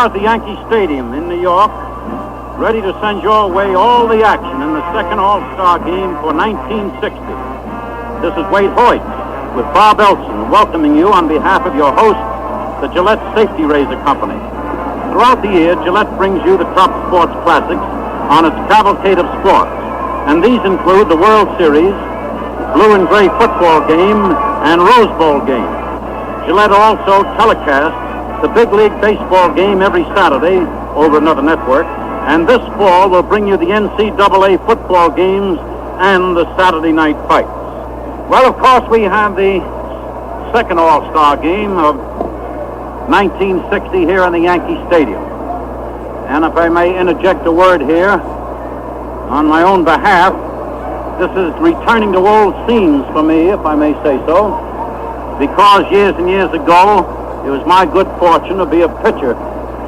are at the Yankee Stadium in New York, ready to send your way all the action in the second All-Star game for 1960. This is Waite Hoyt with Bob Elson welcoming you on behalf of your host, the Gillette Safety Razor Company. Throughout the year, Gillette brings you the top sports classics on its cavalcade of sports, and these include the World Series, blue and gray football game, and Rose Bowl game. Gillette also telecasts the Big League Baseball game every Saturday over another network, and this fall will bring you the NCAA football games and the Saturday night fights. Well, of course, we have the second All-Star game of 1960 here in the Yankee Stadium. And if I may interject a word here on my own behalf, this is returning to old scenes for me, if I may say so, because years and years ago, it was my good fortune to be a pitcher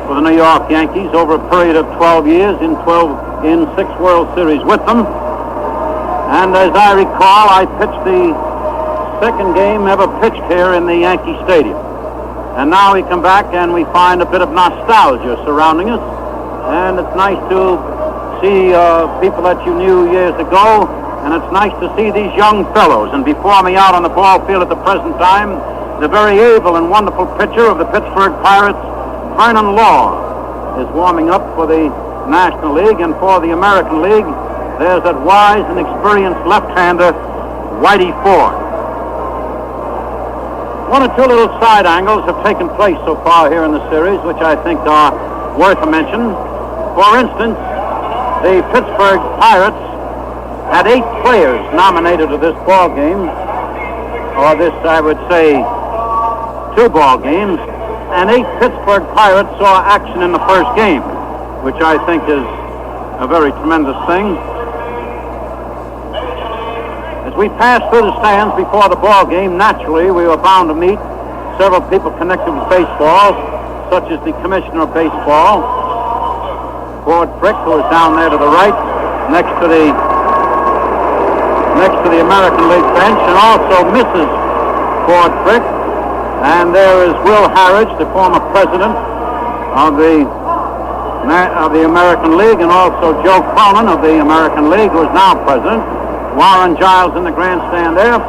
for the New York Yankees over a period of 12 years in 6 World Series with them. And as I recall, I pitched the second game ever pitched here in the Yankee Stadium. And now we come back and we find a bit of nostalgia surrounding us. And it's nice to see people that you knew years ago. And it's nice to see these young fellows. And before me out on the ball field at the present time, the very able and wonderful pitcher of the Pittsburgh Pirates, Vernon Law, is warming up for the National League. And for the American League, there's that wise and experienced left-hander, Whitey Ford. One or two little side angles have taken place so far here in the series, which I think are worth a mention. For instance, the Pittsburgh Pirates had 8 players nominated to this ball game, or this, I would say, 2 ball games, and 8 Pittsburgh Pirates saw action in the first game, which I think is a very tremendous thing. As we passed through the stands before the ball game, naturally we were bound to meet several people connected with baseball, such as the Commissioner of Baseball, Ford Frick, who is down there to the right, next to the American League bench, and also Mrs. Ford Frick. And there is Will Harridge, the former president of the American League, and also Joe Cronin of the American League, who is now president. Warren Giles in the grandstand there.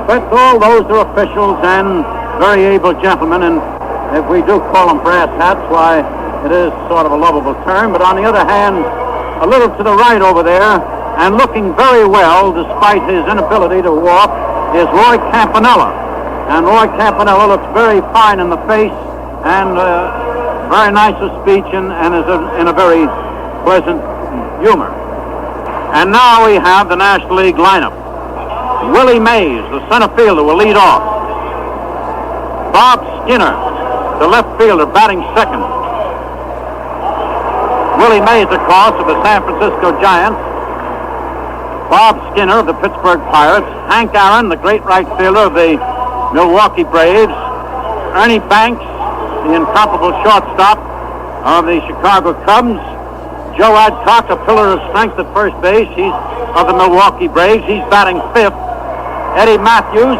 But all those are officials and very able gentlemen, and if we do call them brass hats, why, it is sort of a lovable term. But on the other hand, a little to the right over there, and looking very well despite his inability to walk, is Roy Campanella. And Roy Campanella looks very fine in the face and very nice of speech and is in a very pleasant humor. And now we have the National League lineup. Willie Mays, the center fielder, will lead off. Bob Skinner, the left fielder, batting second. Willie Mays, of course, of the San Francisco Giants. Bob Skinner of the Pittsburgh Pirates. Hank Aaron, the great right fielder of the Milwaukee Braves. Ernie Banks, the incomparable shortstop of the Chicago Cubs. Joe Adcock, a pillar of strength at first base. He's of the Milwaukee Braves. He's batting fifth. Eddie Matthews,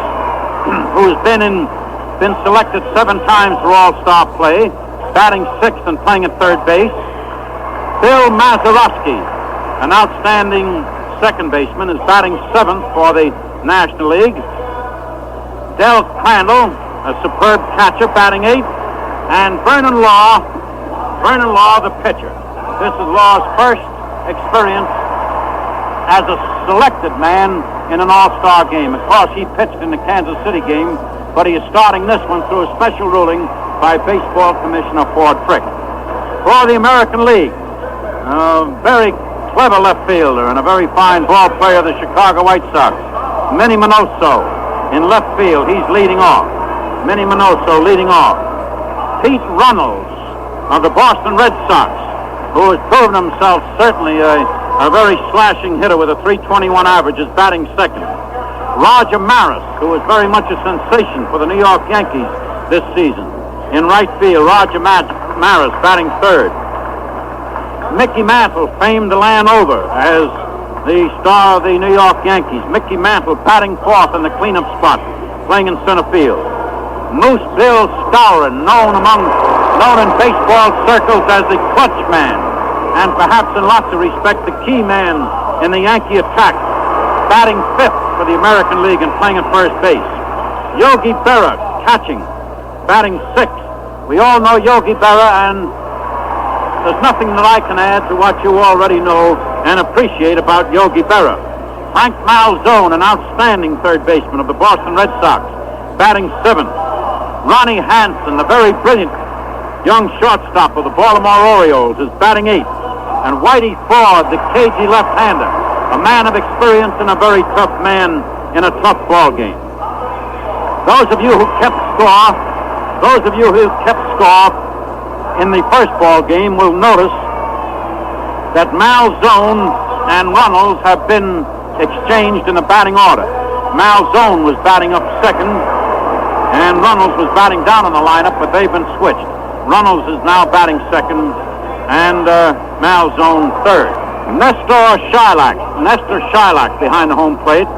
who's been selected 7 times for All-Star play, batting sixth and playing at third base. Bill Mazeroski, an outstanding second baseman, is batting seventh for the National League. Del Crandall, a superb catcher, batting eighth. And Vernon Law, the pitcher. This is Law's first experience as a selected man in an All-Star game. Of course, he pitched in the Kansas City game, but he is starting this one through a special ruling by Baseball Commissioner Ford Frick. For the American League, a very clever left fielder and a very fine ball player of the Chicago White Sox, Minnie Minoso. In left field, he's leading off. Minnie Minoso leading off. Pete Runnels of the Boston Red Sox, who has proven himself certainly a very slashing hitter with a .321 average, is batting second. Roger Maris, who is very much a sensation for the New York Yankees this season. In right field, Roger Maris batting third. Mickey Mantle, famed the land over as the star of the New York Yankees. Mickey Mantle batting fourth in the cleanup spot, playing in center field. Moose Bill Skowron, known among known in baseball circles as the clutch man, and perhaps in lots of respects the key man in the Yankee attack, batting fifth for the American League and playing at first base. Yogi Berra, catching, batting sixth. We all know Yogi Berra, and there's nothing that I can add to what you already know and appreciate about Yogi Berra. Frank Malzone, an outstanding third baseman of the Boston Red Sox, batting seventh. Ronnie Hansen, the very brilliant young shortstop of the Baltimore Orioles, is batting eighth. And Whitey Ford, the cagey left-hander, a man of experience and a very tough man in a tough ball game. Those of you who kept score in the first ball game will notice that Malzone and Runnels have been exchanged in the batting order. Malzone was batting up second, and Runnels was batting down in the lineup, but they've been switched. Runnels is now batting second, and Malzone third. Nestor Shylock behind the home plate.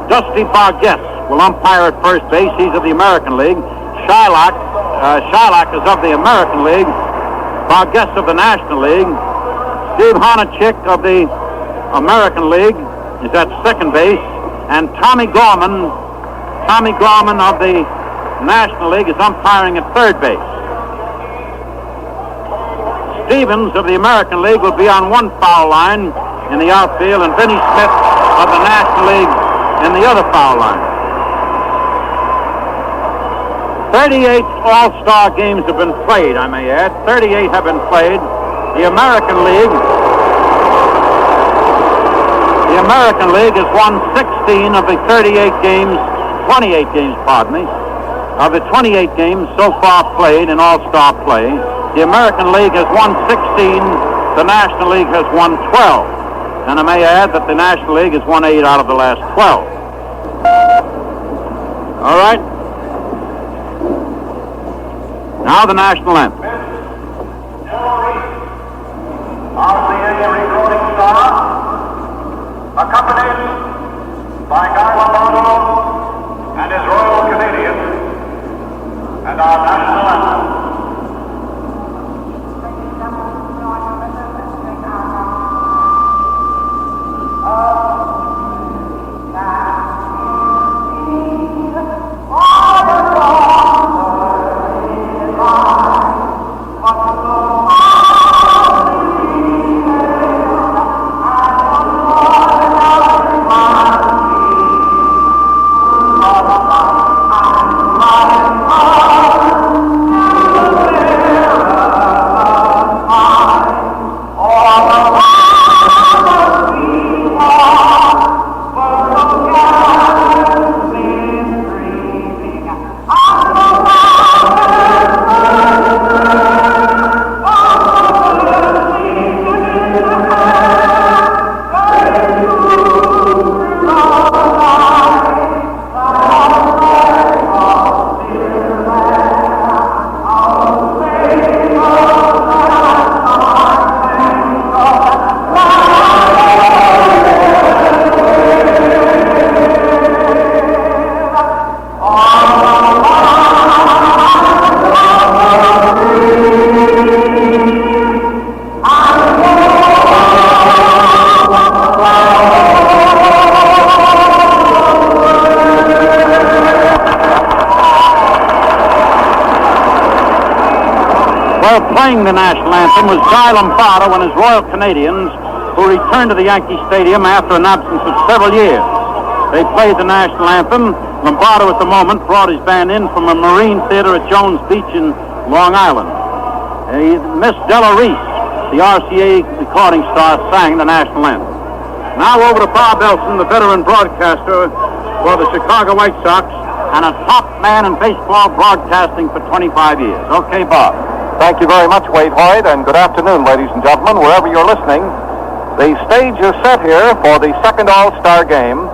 Dusty Barguess will umpire at first base. He's of the American League. Shylock is of the American League. Barguess of the National League. Steve Honachik of the American League is at second base, and Tommy Gorman of the National League is umpiring at third base. Stevens of the American League will be on one foul line in the outfield, and Vinnie Smith of the National League in the other foul line. 38 All-Star games have been played, I may add. 38 have been played. The American League has won 16 of the 28 games, of the 28 games so far played in All-Star play. The American League has won 16, the National League has won 12. And I may add that the National League has won 8 out of the last 12. All right. Now the national anthem. RCA recording star, accompanied by Guy Lombardo and his Royal Canadians, and our national anthem. Playing the national anthem was Guy Lombardo and his Royal Canadians, who returned to the Yankee Stadium after an absence of several years. They played the national anthem. Lombardo at the moment brought his band in from a Marine Theater at Jones Beach in Long Island. Miss Della Reese, the RCA recording star, sang the national anthem. Now over to Bob Elson, the veteran broadcaster for the Chicago White Sox and a top man in baseball broadcasting for 25 years. Okay, Bob. Thank you very much, Waite Hoyt, and good afternoon, ladies and gentlemen, wherever you're listening. The stage is set here for the second All-Star game.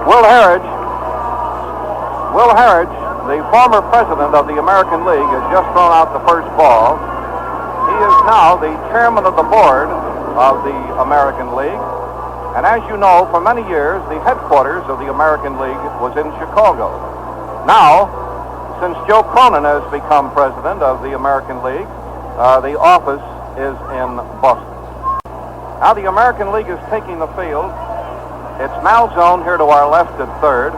Will Harridge, the former president of the American League, has just thrown out the first ball. He is now the chairman of the board of the American League. And as you know, for many years, the headquarters of the American League was in Chicago. Now, Since Joe Cronin has become president of the American League, the office is in Boston. Now the American League is taking the field. It's Malzone here to our left at third,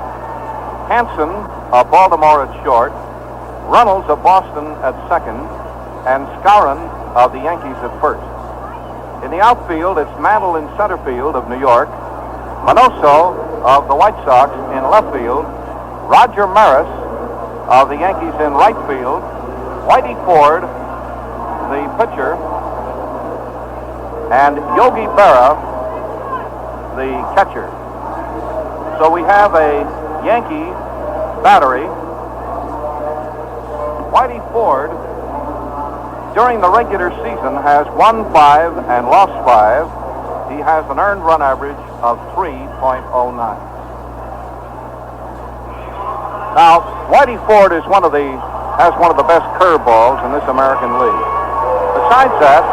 Hanson of Baltimore at short, Runnels of Boston at second, and Skowron of the Yankees at first. In the outfield, it's Mantle in center field of New York, Manoso of the White Sox in left field, Roger Maris of the Yankees in right field, Whitey Ford, the pitcher, and Yogi Berra, the catcher. So we have a Yankee battery. Whitey Ford, during the regular season, has won 5 and lost 5. He has an earned run average of 3.09. Now, Whitey Ford has one of the best curveballs in this American League. Besides that,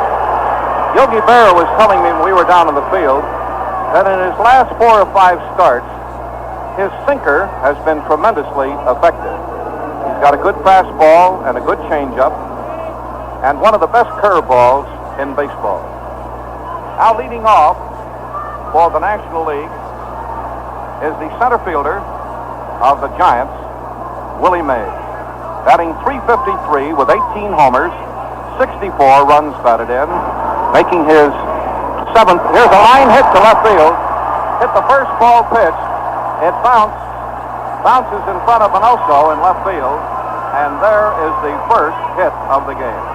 Yogi Berra was telling me when we were down in the field that in his last 4 or 5 starts, his sinker has been tremendously effective. He's got a good fastball and a good changeup, and one of the best curveballs in baseball. Now leading off for the National League is the center fielder of the Giants, Willie Mays, batting .353 with 18 homers, 64 runs batted in, making his 7th. Here's a line hit to left field. Hit the first ball pitch. It bounces in front of Manoso in left field, and there is the first hit of the game.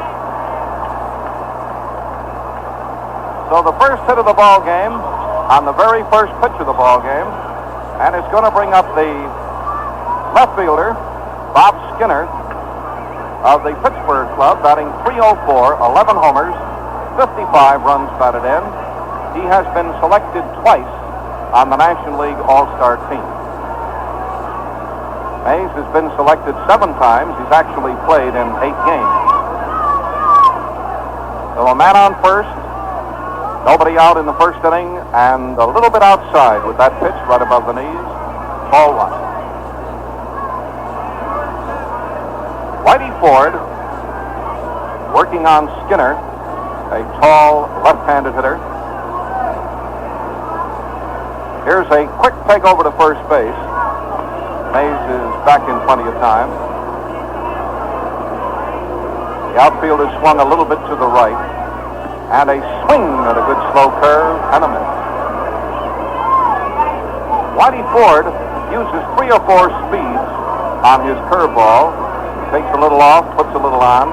So the first hit of the ball game on the very first pitch of the ball game, and it's going to bring up the left fielder, Bob Skinner of the Pittsburgh club, batting .304, 11 homers, 55 runs batted in. He has been selected twice on the National League All-Star team. Mays has been selected 7 times. He's actually played in 8 games. So a man on first, nobody out in the first inning, and a little bit outside with that pitch right above the knees. Ball 1. Whitey Ford working on Skinner, a tall left-handed hitter. Here's a quick peg over to first base. Mays is back in plenty of time. The outfield is swung a little bit to the right, and a swing at a good slow curve and a miss. Whitey Ford uses 3 or 4 speeds on his curveball. Takes a little off, puts a little on.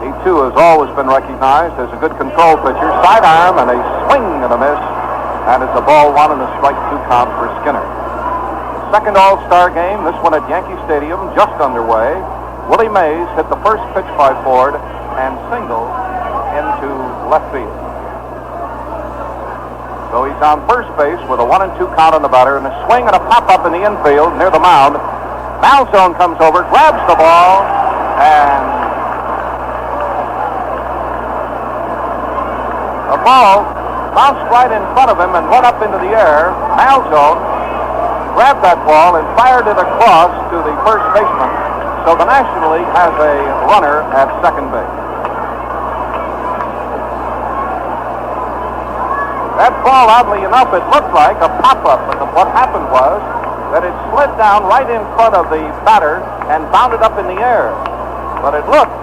He, too, has always been recognized as a good control pitcher. Sidearm and a swing and a miss. And it's a ball 1 and a strike 2 count for Skinner. Second All-Star game, this one at Yankee Stadium, just underway. Willie Mays hit the first pitch by Ford and singled into left field. So he's on first base with a 1-2 count on the batter, and a swing and a pop-up in the infield near the mound. Malzone comes over, grabs the ball, and the ball bounced right in front of him and went up into the air. Malzone grabbed that ball and fired it across to the first baseman. So the National League has a runner at second base. That ball, oddly enough, it looked like a pop-up, but what happened was that it slid down right in front of the batter and bounded up in the air. But it looked,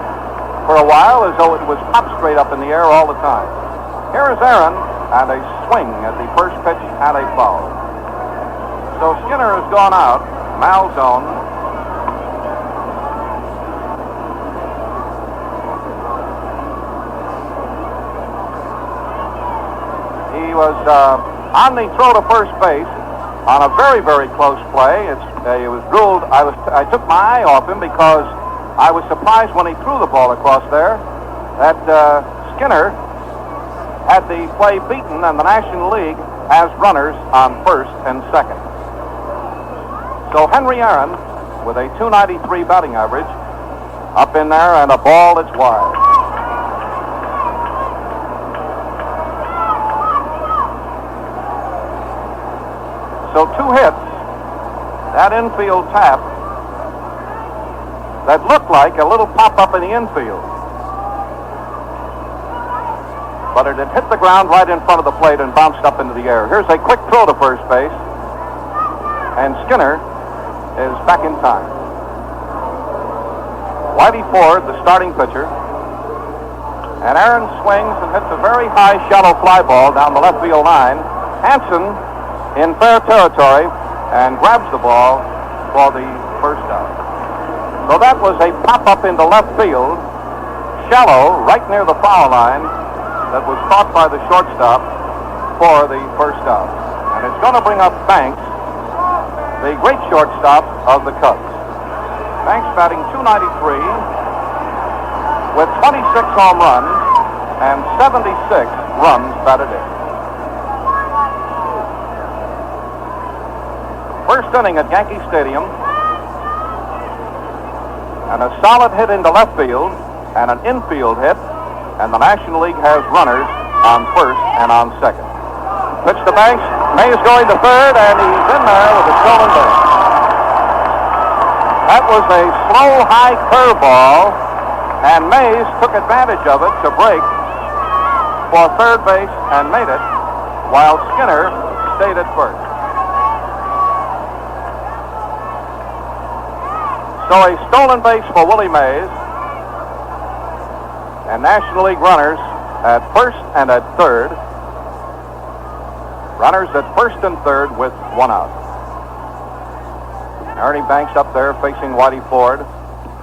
for a while, as though it was popped straight up in the air all the time. Here is Aaron, and a swing at the first pitch and a foul. So Skinner has gone out. Malzone. He was on the throw to first base on a very, very close play. It was ruled. I took my eye off him because I was surprised when he threw the ball across there that Skinner had the play beaten, and the National League has runners on first and second. So Henry Aaron, with a .293 batting average, up in there, and a ball that's wide. So 2 hits that infield tap that looked like a little pop-up in the infield. But it had hit the ground right in front of the plate and bounced up into the air. Here's a quick throw to first base, and Skinner is back in time. Whitey Ford, the starting pitcher, and Aaron swings and hits a very high, shallow fly ball down the left field line. Hansen in fair territory and grabs the ball for the first out. So that was a pop-up into left field, shallow, right near the foul line, that was caught by the shortstop for the first out. And it's going to bring up Banks, the great shortstop of the Cubs. Banks batting .293 with 26 home runs and 76 runs batted in. First inning at Yankee Stadium, and a solid hit into left field and an infield hit, and the National League has runners on first and on second. Pitch to Banks. Mays going to third, and he's in there with a stolen base. That was a slow, high curveball, and Mays took advantage of it to break for third base and made it, while Skinner stayed at first. So a stolen base for Willie Mays, and National League runners at first and at third. Runners at first and third with one out. Ernie Banks up there facing Whitey Ford.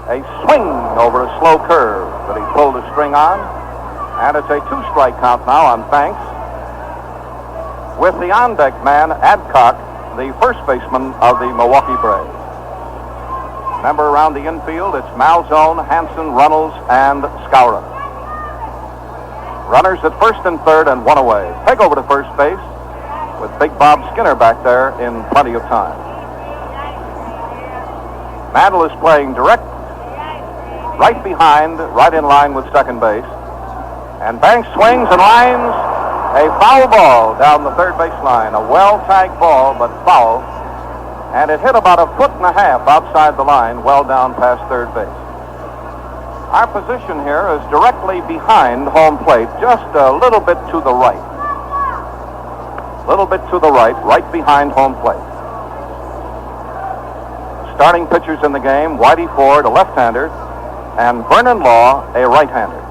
A swing over a slow curve that he pulled a string on. And it's a two-strike count now on Banks, with the on-deck man, Adcock, the first baseman of the Milwaukee Braves. Remember, around the infield, it's Malzone, Hansen, Runnels, and Skowron. Runners at first and third and one away. Peg over to first base with Big Bob Skinner back there in plenty of time. Mantle is playing direct, right behind, right in line with second base. And Banks swings and lines a foul ball down the third base line. A well-tagged ball, but foul. And it hit about 1.5 feet outside the line, well down past third base. Our position here is directly behind home plate, just a little bit to the right. A little bit to the right, right behind home plate. Starting pitchers in the game, Whitey Ford, a left-hander, and Vernon Law, a right-hander.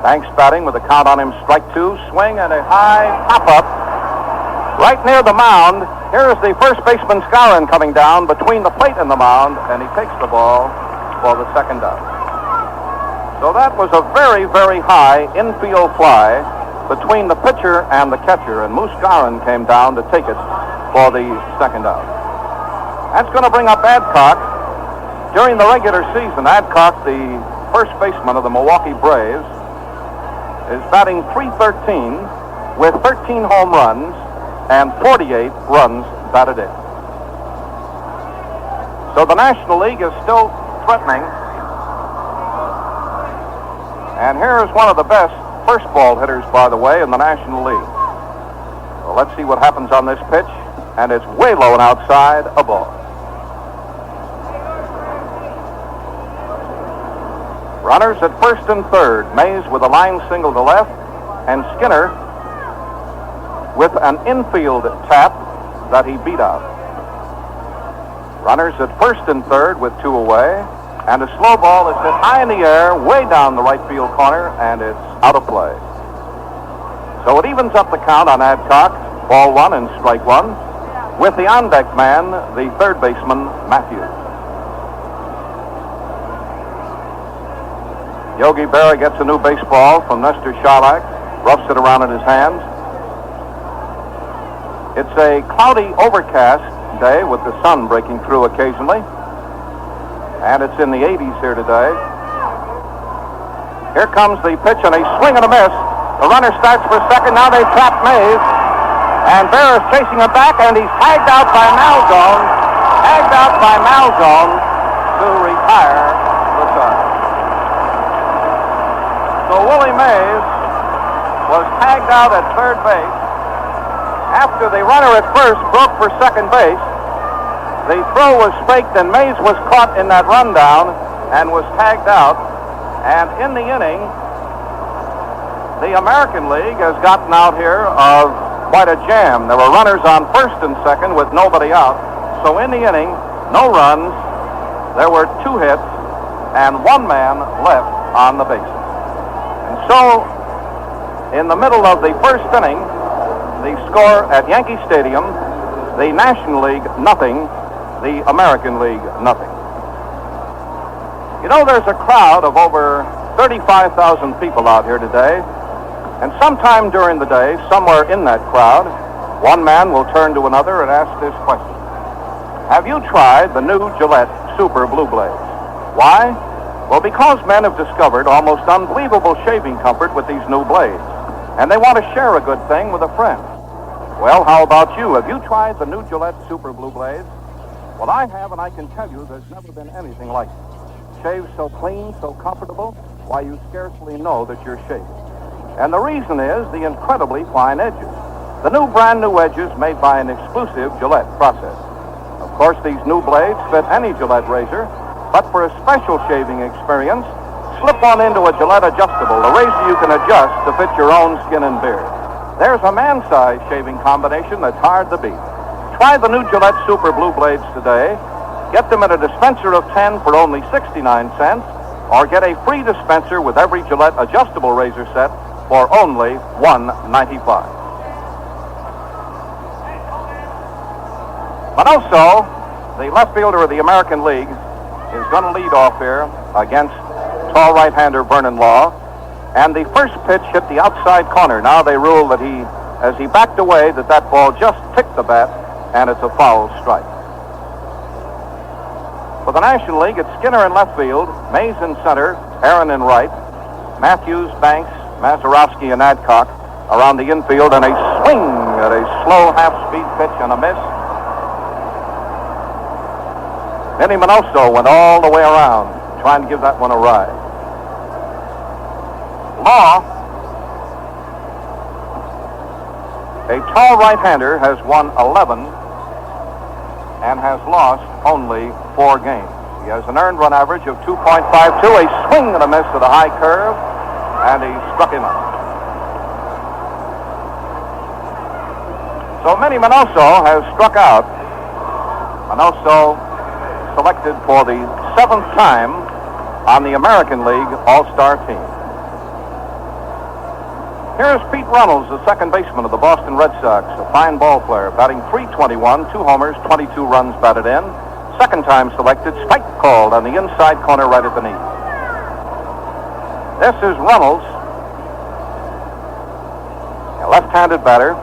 Banks batting with a count on him, strike two, swing, and a high pop-up right near the mound. Here is the first baseman, Skowron, coming down between the plate and the mound, and he takes the ball for the second out. So that was a very, very high infield fly between the pitcher and the catcher, and Moose Skowron came down to take it for the second out. That's going to bring up Adcock. During the regular season, Adcock, the first baseman of the Milwaukee Braves, is batting .313 with 13 home runs and 48 runs batted in. So the National League is still threatening. And here is one of the best first ball hitters, by the way, in the National League. Well, let's see what happens on this pitch. And it's way low and outside, a ball. Runners at first and third. Mays with a line single to left, and Skinner with an infield tap that he beat out. Runners at first and third with two away, and a slow ball is hit high in the air, way down the right field corner, and it's out of play. So it evens up the count on Adcock, ball one and strike one, with the on-deck man, the third baseman, Matthews. Yogi Berra gets a new baseball from Nestor Charlak, roughs it around in his hands. It's a cloudy, overcast day with the sun breaking through occasionally. And it's in the 80s here today. Here comes the pitch, and a swing and a miss. The runner starts for second. Now they've trapped Mays. And Berra's chasing him back, and he's tagged out by Malzone. Tagged out by Malzone to retire the side. So Willie Mays was tagged out at third base after the runner at first broke for second base. The throw was faked, and Mays was caught in that rundown and was tagged out. And in the inning, the American League has gotten out here of quite a jam. There were runners on first and second with nobody out. So in the inning, no runs. There were 2 hits and 1 man left on the bases. And so, in the middle of the first inning, the score at Yankee Stadium, the National League nothing, the American League nothing. You know, there's a crowd of over 35,000 people out here today. And sometime during the day, somewhere in that crowd, one man will turn to another and ask this question. Have you tried the new Gillette Super Blue Blades? Why? Well, because men have discovered almost unbelievable shaving comfort with these new blades. And they want to share a good thing with a friend. Well, how about you? Have you tried the new Gillette Super Blue Blades? Well, I have, and I can tell you there's never been anything like it. Shaves so clean, so comfortable, why you scarcely know that you're shaving. And the reason is the incredibly fine edges. The new brand new edges made by an exclusive Gillette process. Of course, these new blades fit any Gillette razor, but for a special shaving experience, slip on into a Gillette adjustable, a razor you can adjust to fit your own skin and beard. There's a man-sized shaving combination that's hard to beat. Try the new Gillette Super Blue Blades today. Get them in a dispenser of 10 for only 69 cents, or get a free dispenser with every Gillette adjustable razor set for only $1.95. But also, the left fielder of the American League is going to lead off here against tall right-hander Vernon Law. And the first pitch hit the outside corner. Now they rule that as he backed away, that ball just ticked the bat, and it's a foul strike. For the National League, it's Skinner in left field, Mays in center, Aaron in right, Matthews, Banks, Mazeroski, and Adcock around the infield, and a swing at a slow half-speed pitch and a miss. Vinny Minoso went all the way around, trying to give that one a ride. Law, a tall right-hander, has won 11 and has lost only 4 games. He has an earned run average of 2.52, a swing and a miss at a high curve, and he struck him out. So Vinny Minoso has struck out. Minoso selected for the 7th time on the American League All-Star team. Here's Pete Runnels, the second baseman of the Boston Red Sox, a fine ball player, batting .321, 2 homers, 22 runs batted in. Second time selected, strike called on the inside corner right at the knee. This is Runnels, a left-handed batter.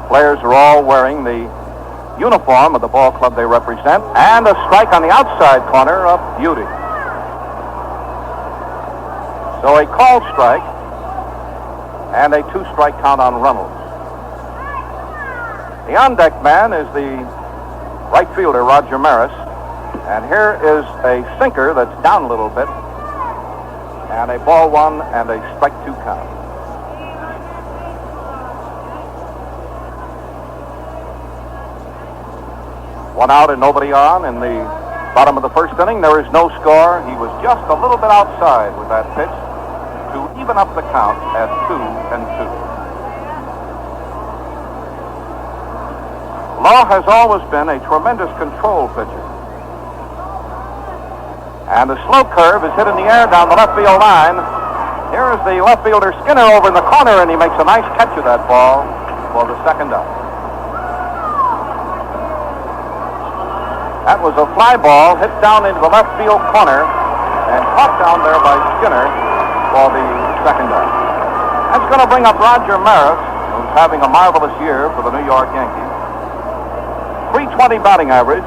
Players are all wearing the uniform of the ball club they represent, and a strike on the outside corner of beauty. So a called strike and a 2-strike count on Runnels. The on-deck man is the right fielder, Roger Maris, and here is a sinker that's down a little bit, and a ball 1 and a strike 2 count. One out and nobody on in the bottom of the first inning. There is no score. He was just a little bit outside with that pitch to even up the count at 2-2. Law has always been a tremendous control pitcher. And the slow curve is hit in the air down the left field line. Here is the left fielder Skinner over in the corner, and he makes a nice catch of that ball for the second out. That was a fly ball hit down into the left field corner and caught down there by Skinner for the second out. That's going to bring up Roger Maris, who's having a marvelous year for the New York Yankees. .320 batting average,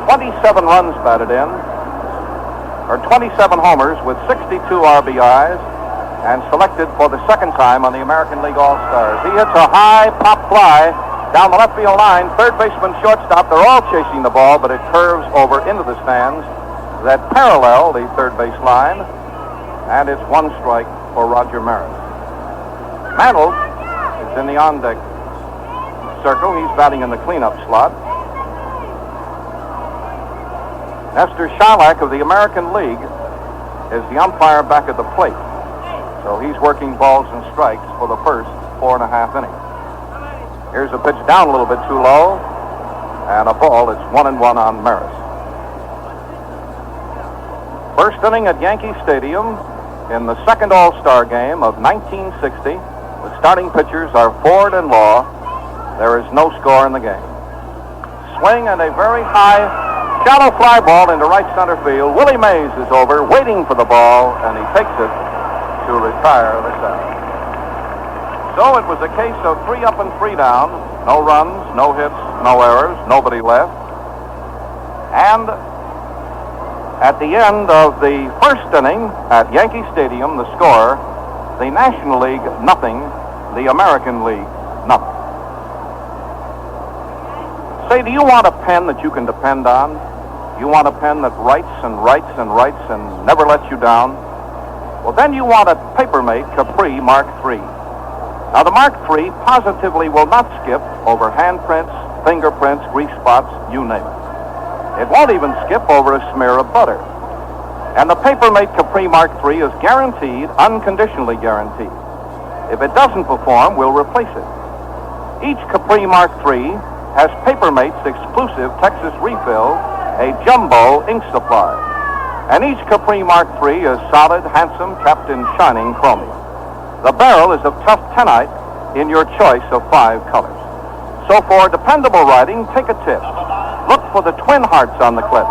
27 runs batted in, or 27 homers with 62 RBIs, and selected for the second time on the American League All-Stars. He hits a high pop fly down the left field line. Third baseman, shortstop, they're all chasing the ball, but it curves over into the stands that parallel the third base line, and it's 1 strike for Roger Maris. Mantle is in the on-deck circle. He's batting in the cleanup slot. Nestor Shylock of the American League is the umpire back at the plate. So he's working balls and strikes for the first 4.5 innings. Here's a pitch down a little bit too low, and a ball. It's 1-1 on Maris. First inning at Yankee Stadium in the second All-Star game of 1960. The starting pitchers are Ford and Law. There is no score in the game. Swing and a very high, shallow fly ball into right center field. Willie Mays is over, waiting for the ball, and he takes it to retire the side. So it was a case of 3 up and 3 down. No runs, no hits, no errors, nobody left. And at the end of the first inning at Yankee Stadium, the score, the National League nothing, the American League nothing. Say, do you want a pen that you can depend on? You want a pen that writes and writes and writes and never lets you down? Well, then you want a Papermate Capri Mark III. Now, the Mark III positively will not skip over handprints, fingerprints, grease spots, you name it. It won't even skip over a smear of butter. And the Papermate Capri Mark III is guaranteed, unconditionally guaranteed. If it doesn't perform, we'll replace it. Each Capri Mark III has Papermate's exclusive Texas refill, a jumbo ink supply. And each Capri Mark III is solid, handsome, kept in shining chromium. The barrel is of tough tenite in your choice of 5 colors. So for dependable writing, take a tip. Look for the twin hearts on the clip.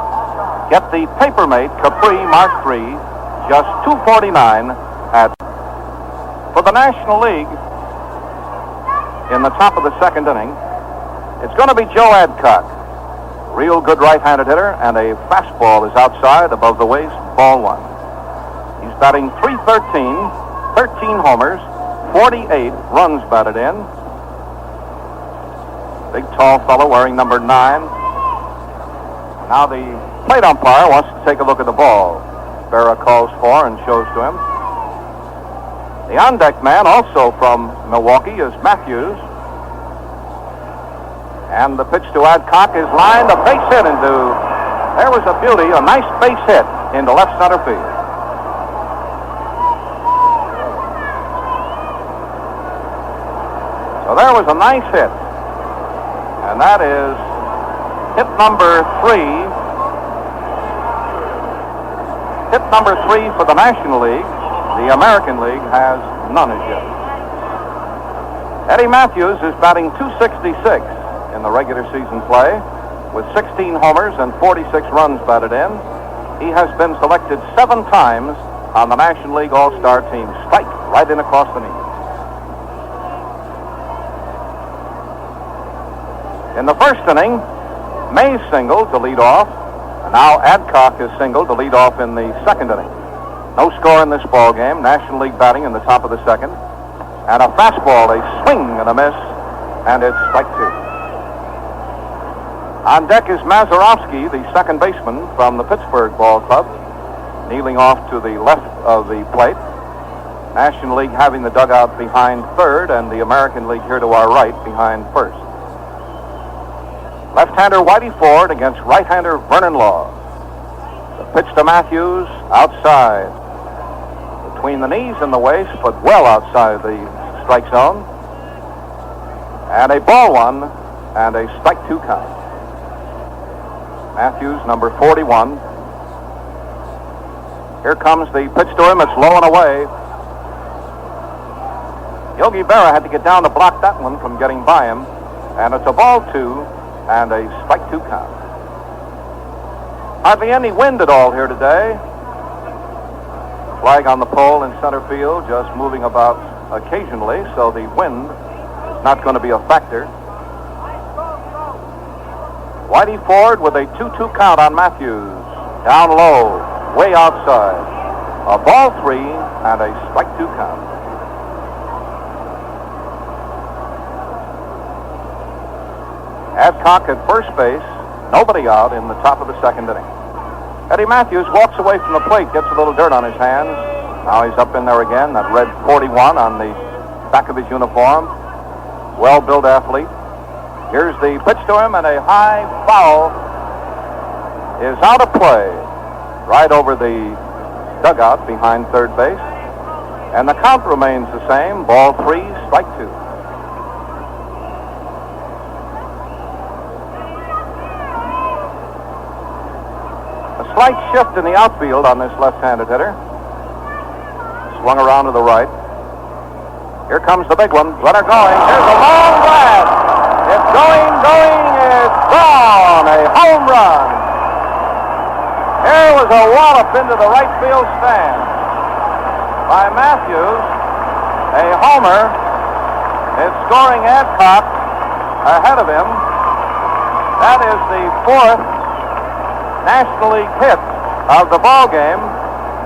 Get the Papermate Capri Mark III, just $2.49 at. For the National League, in the top of the second inning, it's going to be Joe Adcock. Real good right-handed hitter, and a fastball is outside above the waist, ball 1. He's batting .313, 13 homers, 48 runs batted in. Big, tall fellow wearing number 9. Now the plate umpire wants to take a look at the ball. Berra calls for and shows to him. The on-deck man, also from Milwaukee, is Matthews. And the pitch to Adcock is lined, a base hit into, there was a beauty, a nice base hit into left center field. So there was a nice hit. And that is hit number 3. Hit number 3 for the National League. The American League has none as yet. Eddie Matthews is batting .266 in the regular season play with 16 homers and 46 runs batted in. He has been selected 7 times on the National League All-Star team. Strike right in across the knee. In the first inning, Mays singled to lead off, and now Adcock is singled to lead off in the second inning. No score in this ball game. National League batting in the top of the second, and a fastball, a swing and a miss, and it's strike 2. On deck is Mazeroski, the second baseman from the Pittsburgh Ball Club, kneeling off to the left of the plate. National League having the dugout behind third, and the American League here to our right behind first. Left-hander Whitey Ford against right-hander Vernon Law. The pitch to Matthews, outside. Between the knees and the waist, but well outside the strike zone. And a ball 1, and a strike 2 count. Matthews, number 41. Here comes the pitch to him. It's low and away. Yogi Berra had to get down to block that one from getting by him. And it's a ball 2. And a strike 2 count. Hardly any wind at all here today. Flag on the pole in center field, just moving about occasionally, so the wind is not going to be a factor. Whitey Ford with a 2-2 count on Matthews. Down low, way outside. A ball 3 and a strike 2 count. Adcock at first base, nobody out in the top of the second inning. Eddie Matthews walks away from the plate, gets a little dirt on his hands. Now he's up in there again, that red 41 on the back of his uniform. Well-built athlete. Here's the pitch to him, and a high foul is out of play right over the dugout behind third base. And the count remains the same. Ball 3, strike 2. A slight shift in the outfield on this left-handed hitter. Swung around to the right. Here comes the big one. Runner going. Here's a long blast. It's going. It's gone. A home run. Here was a wallop into the right field stand by Matthews. A homer. It's scoring Adcock ahead of him. That is the 4th National League hit of the ball game.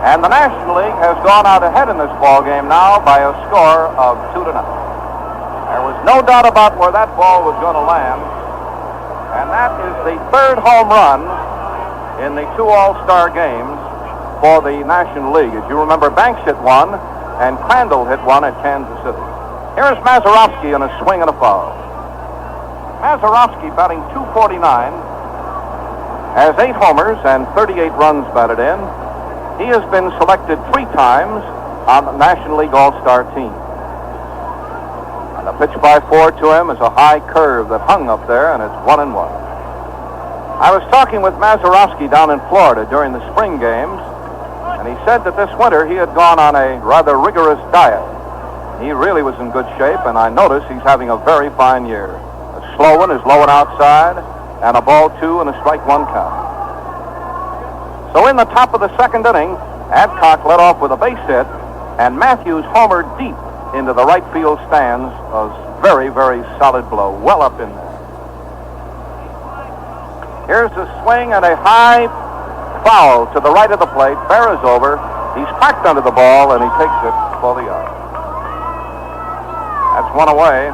And the National League has gone out ahead in this ball game now by a score of 2-0. There was no doubt about where that ball was going to land. And that is the 3rd home run in the 2 All-Star games for the National League. As you remember, Banks hit one, and Crandall hit one at Kansas City. Here's Mazeroski on a swing and a foul. Mazeroski, batting .249, has 8 homers and 38 runs batted in. He has been selected 3 times on the National League All-Star team. And the pitch by 4 to him is a high curve that hung up there, and it's 1-1. I was talking with Mazeroski down in Florida during the spring games, and he said that this winter he had gone on a rather rigorous diet. He really was in good shape, and I notice he's having a very fine year. A slow one is low and outside, and a ball 2 and a strike 1 count. So in the top of the 2nd inning, Adcock led off with a base hit, and Matthews homered deep into the right field stands. A very, very solid blow, well up in there. Here's a swing and a high foul to the right of the plate. Berra's over. He's cracked under the ball, and he takes it for the out. That's one away.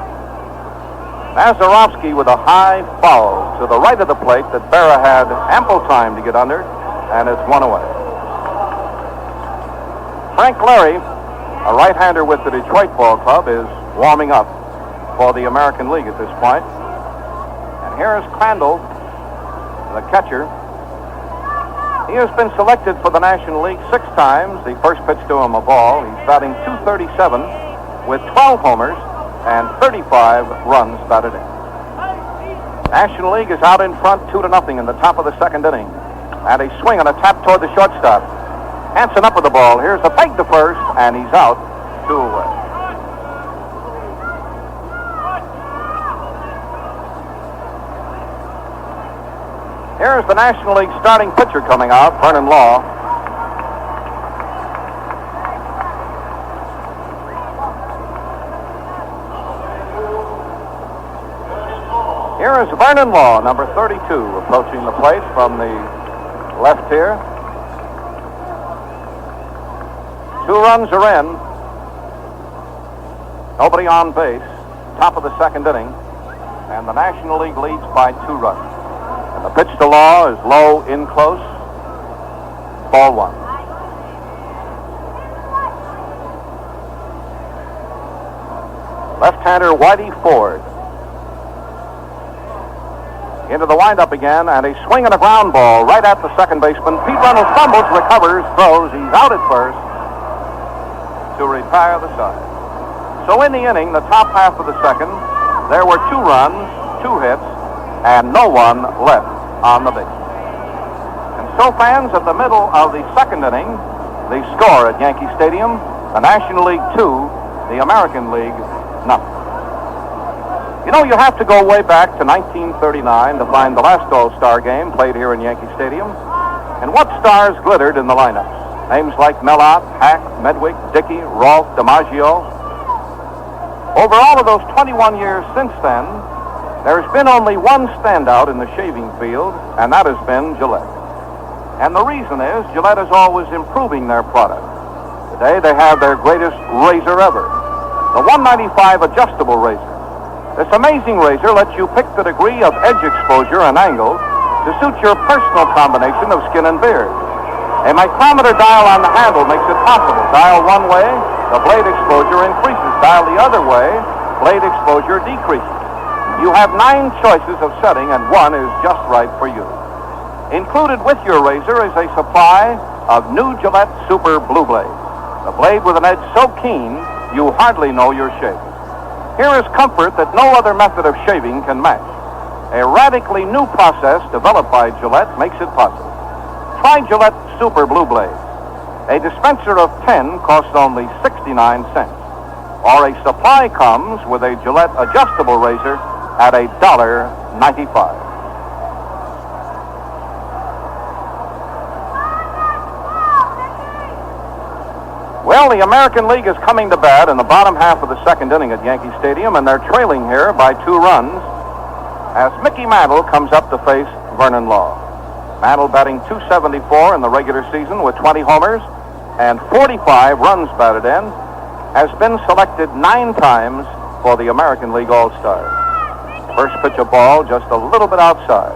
Mazeroski with a high foul to the right of the plate that Berra had ample time to get under. And it's 1 away. Frank Larry, a right-hander with the Detroit Ball Club, is warming up for the American League at this point. And here's Crandall, the catcher. He has been selected for the National League 6 times. The first pitch to him a ball. He's batting .237 with 12 homers and 35 runs batted in. National League is out in front 2-0 in the top of the 2nd inning. And a swing and a tap toward the shortstop. Hanson up with the ball. Here's a peg to first, and he's out. 2 away. Here's the National League starting pitcher coming out, Vernon Law. Here is Vernon Law, number 32, approaching the plate from the left here. 2 runs are in. Nobody on base. Top of the 2nd inning. And the National League leads by 2 runs. And the pitch to Law is low, in close. Ball 1. Left-hander Whitey Ford. Into the windup again, and a swing and a ground ball right at the second baseman. Pete Reynolds fumbles, recovers, throws. He's out at first to retire the side. So in the inning, the top half of the 2nd, there were 2 runs, 2 hits, and no one left on the base. And so fans, at the middle of the 2nd inning, the score at Yankee Stadium, the National League 2, the American League nothing. You know, you have to go way back to 1939 to find the last All-Star game played here in Yankee Stadium. And what stars glittered in the lineups? Names like Mellott, Hack, Medwick, Dickey, Rolfe, DiMaggio. Over all of those 21 years since then, there's been only one standout in the shaving field, and that has been Gillette. And the reason is Gillette is always improving their product. Today they have their greatest razor ever, the 195 adjustable razor. This amazing razor lets you pick the degree of edge exposure and angle to suit your personal combination of skin and beard. A micrometer dial on the handle makes it possible. Dial one way, the blade exposure increases. Dial the other way, blade exposure decreases. You have 9 choices of setting, and one is just right for you. Included with your razor is a supply of new Gillette Super Blue Blade, the blade with an edge so keen you hardly know you're shaving. Here is comfort that no other method of shaving can match. A radically new process developed by Gillette makes it possible. Try Gillette Super Blue Blade. A dispenser of 10 costs only 69 cents. Or a supply comes with a Gillette adjustable razor at $1.95. Well, the American League is coming to bat in the bottom half of the second inning at Yankee Stadium, and they're trailing here by 2 runs as Mickey Mantle comes up to face Vernon Law. Mantle batting .274 in the regular season with 20 homers and 45 runs batted in, has been selected 9 times for the American League All-Stars. First pitch of ball just a little bit outside.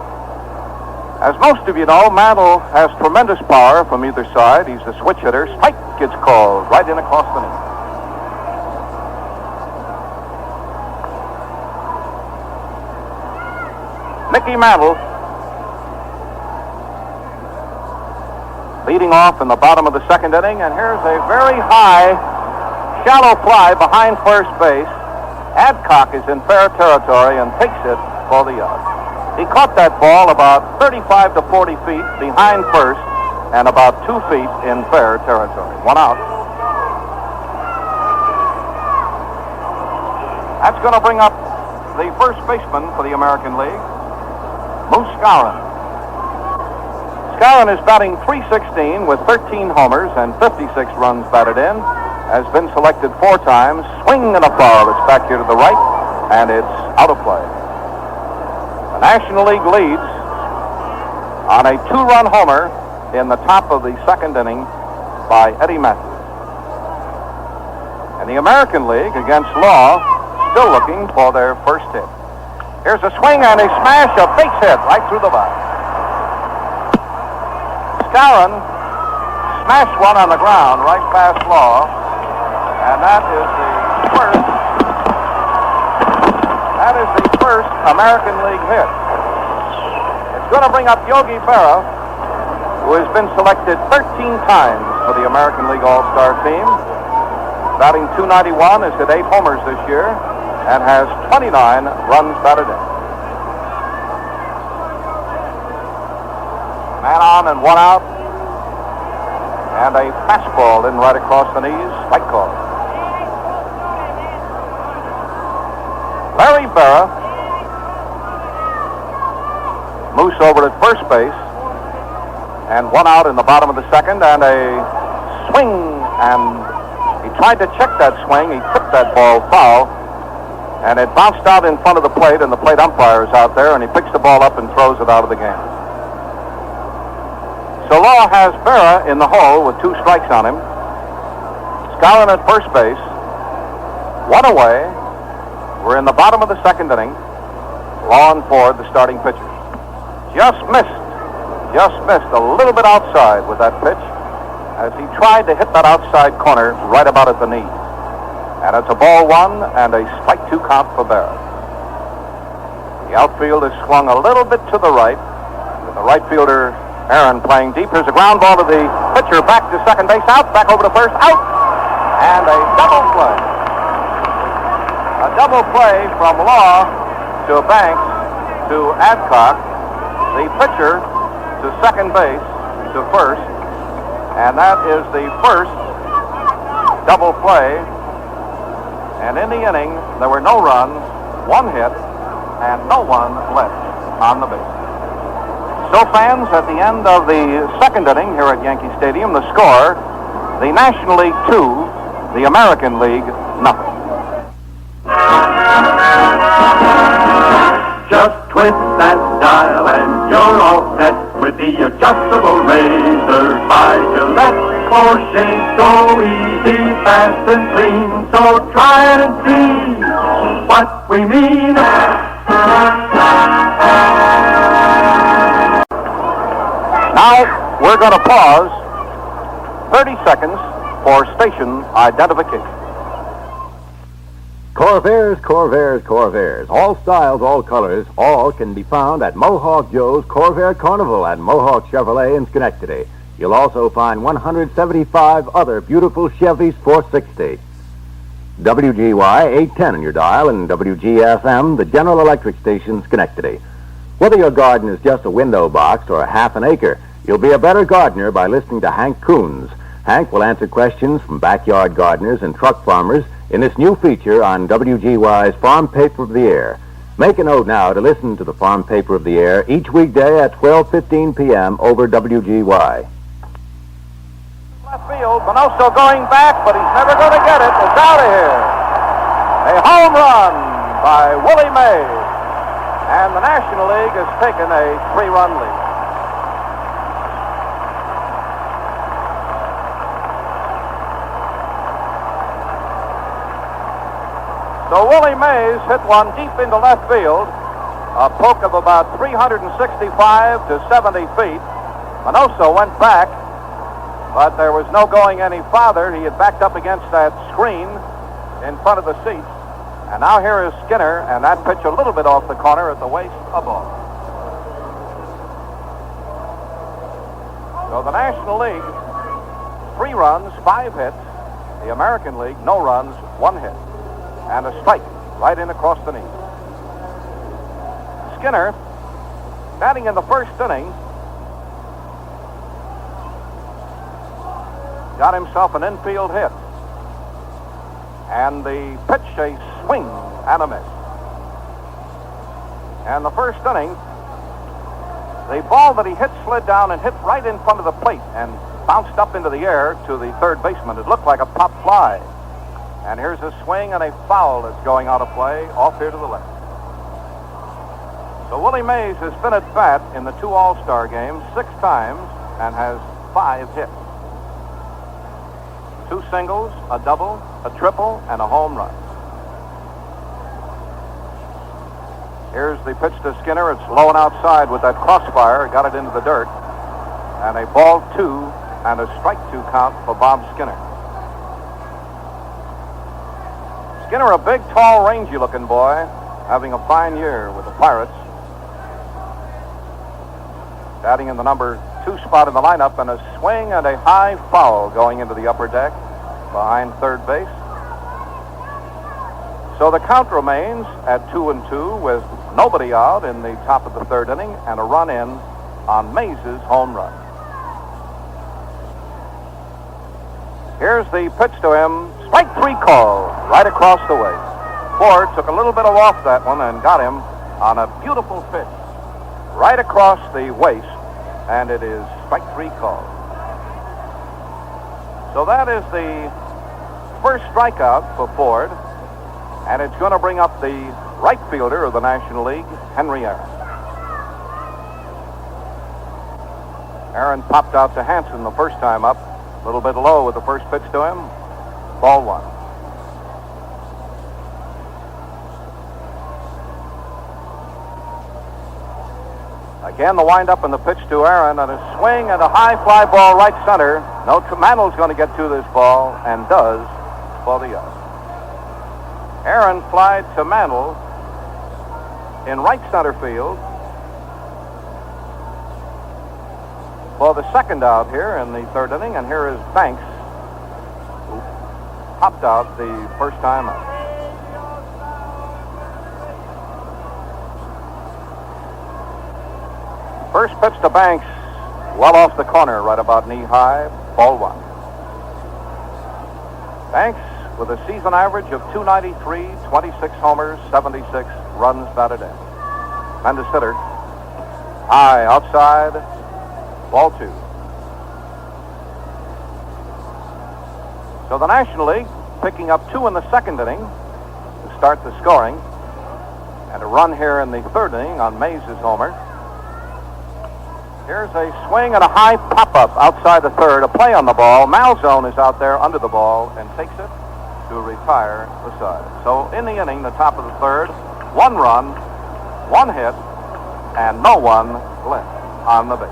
As most of you know, Mantle has tremendous power from either side. He's a switch hitter. Strike gets called right in across the knee. Mickey Mantle leading off in the bottom of the second inning, and here's a very high, shallow fly behind first base. Adcock is in fair territory and takes it for the out. He caught that ball about 35 to 40 feet behind first and about 2 feet in fair territory. 1 out. That's going to bring up the first baseman for the American League, Moose Skowron. Skowron is batting .316 with 13 homers and 56 runs batted in. Has been selected 4 times. Swing and a foul. It's back here to the right, and it's out of play. The National League leads on a 2-run homer in the top of the second inning by Eddie Matthews. And the American League against Law still looking for their first hit. Here's a swing and a smash, a base hit right through the body. Skowron smashed one on the ground right past Law, and that is the first American League hit. It's going to bring up Yogi Berra, who has been selected 13 times for the American League All-Star team. Batting .291, has hit 8 homers this year and has 29 runs batted in. Man on and 1 out. And a fastball in right across the knees. Strike call. Larry Berra, Moose over at first base, and 1 out in the bottom of the second, and a swing, and he tried to check that swing. He tipped that ball foul, and it bounced out in front of the plate, and the plate umpire is out there, and he picks the ball up and throws it out of the game. So Law has Berra in the hole with 2 strikes on him. Skowron at first base, 1 away. We're in the bottom of the second inning. Law and Ford, the starting pitchers. Just missed a little bit outside with that pitch as he tried to hit that outside corner right about at the knee. And it's a ball 1 and a strike 2 count for Berra. The outfield is swung a little bit to the right, with the right fielder Aaron playing deep. Here's a ground ball to the pitcher, back to second base, out, back over to first, out, and a double play. A double play from Law to Banks to Adcock, the pitcher to second base to first, and that is the first double play. And in the inning, there were no runs, 1 hit, and no one left on the base. So fans, at the end of the second inning here at Yankee Stadium, the score, the National League 2, the American League nothing. Just twist that dial and you're all set with the adjustable razor by Gillette. For shave so easy, fast and clean. So try it and see what we mean. Now, we're going to pause 30 seconds for station identification. Corvairs, Corvairs, Corvairs. All styles, all colors, all can be found at Mohawk Joe's Corvair Carnival at Mohawk Chevrolet in Schenectady. You'll also find 175 other beautiful Chevys for 60. WGY 810 on your dial and WGFM, the General Electric station, Schenectady. Whether your garden is just a window box or a half an acre, you'll be a better gardener by listening to Hank Coons. Hank will answer questions from backyard gardeners and truck farmers in this new feature on WGY's Farm Paper of the Year. Make a note now to listen to the Farm Paper of the Year each weekday at 12:15 p.m. over WGY. Left field, Minoso going back, but he's never going to get it. It's out of here. A home run by Willie Mays. And the National League has taken a 3-run lead. So Willie Mays hit one deep into left field, a poke of about 365 to 70 feet. Minoso went back, but there was no going any farther. He had backed up against that screen in front of the seats. And now here is Skinner, and that pitch a little bit off the corner at the waist, a ball. So the National League, 3 runs, 5 hits. The American League, no runs, 1 hit. And a strike right in across the knee. Skinner, batting in the first inning, got himself an infield hit. And the pitch, a swing and a miss. And the first inning, the ball that he hit slid down and hit right in front of the plate and bounced up into the air to the third baseman. It looked like a pop fly. And here's a swing and a foul that's going out of play off here to the left. So Willie Mays has been at bat in the 2 All-Star games 6 times and has 5 hits. 2 singles, a double, a triple, and a home run. Here's the pitch to Skinner. It's low and outside with that crossfire. Got it into the dirt. And a ball 2 and a strike 2 count for Bob Skinner. Skinner, a big, tall, rangy-looking boy, having a fine year with the Pirates. Batting in the number 2 spot in the lineup, and a swing and a high foul going into the upper deck behind third base. So the count remains at 2-2 with nobody out in the top of the third inning and a run in on Mays' home run. Here's the pitch to him. Strike 3 call right across the way. Ford took a little bit off that one and got him on a beautiful pitch right across the waist, and it is strike 3 call. So that is the first strikeout for Ford, and it's going to bring up the right fielder of the National League, Henry Aaron. Aaron popped out to Hansen the first time up, a little bit low with the first pitch to him. Ball 1. Again, the windup and the pitch to Aaron, and a swing and a high fly ball right center. No, Mantl's going to get to this ball, and does, for the out. Aaron flied to Mantle in right center field for the second out here in the third inning, and here is Banks, who popped out the first time out. First pitch to Banks, well off the corner, right about knee high, ball 1. Banks with a season average of .293, 26 homers, 76 runs batted in. Tremendous hitter. High outside, ball 2. So the National League picking up 2 in the second inning to start the scoring, and a run here in the third inning on Mays' homer. Here's a swing and a high pop-up outside the third. A play on the ball. Malzone is out there under the ball and takes it to retire the side. So in the inning, the top of the third, 1 run, 1 hit, and no one left on the base.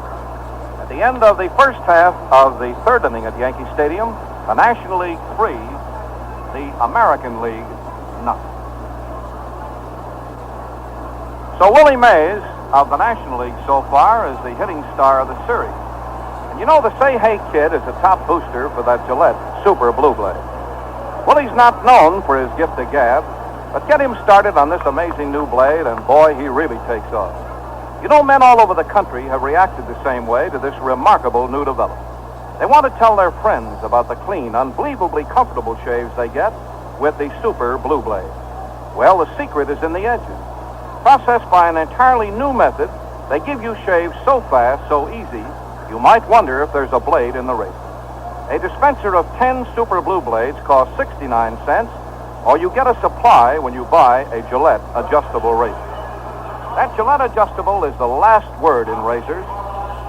At the end of the first half of the third inning at Yankee Stadium, the National League 3, the American League 0. So Willie Mays of the National League so far is the hitting star of the series. And you know the Say Hey kid is a top booster for that Gillette Super Blue Blade. Willie's not known for his gift of gab, but get him started on this amazing new blade, and boy, he really takes off. You know, men all over the country have reacted the same way to this remarkable new development. They want to tell their friends about the clean, unbelievably comfortable shaves they get with the Super Blue Blade. Well, the secret is in the edges. Processed by an entirely new method, they give you shaves so fast, so easy, you might wonder if there's a blade in the razor. A dispenser of 10 Super Blue Blades costs 69 cents, or you get a supply when you buy a Gillette adjustable razor. That Gillette adjustable is the last word in razors.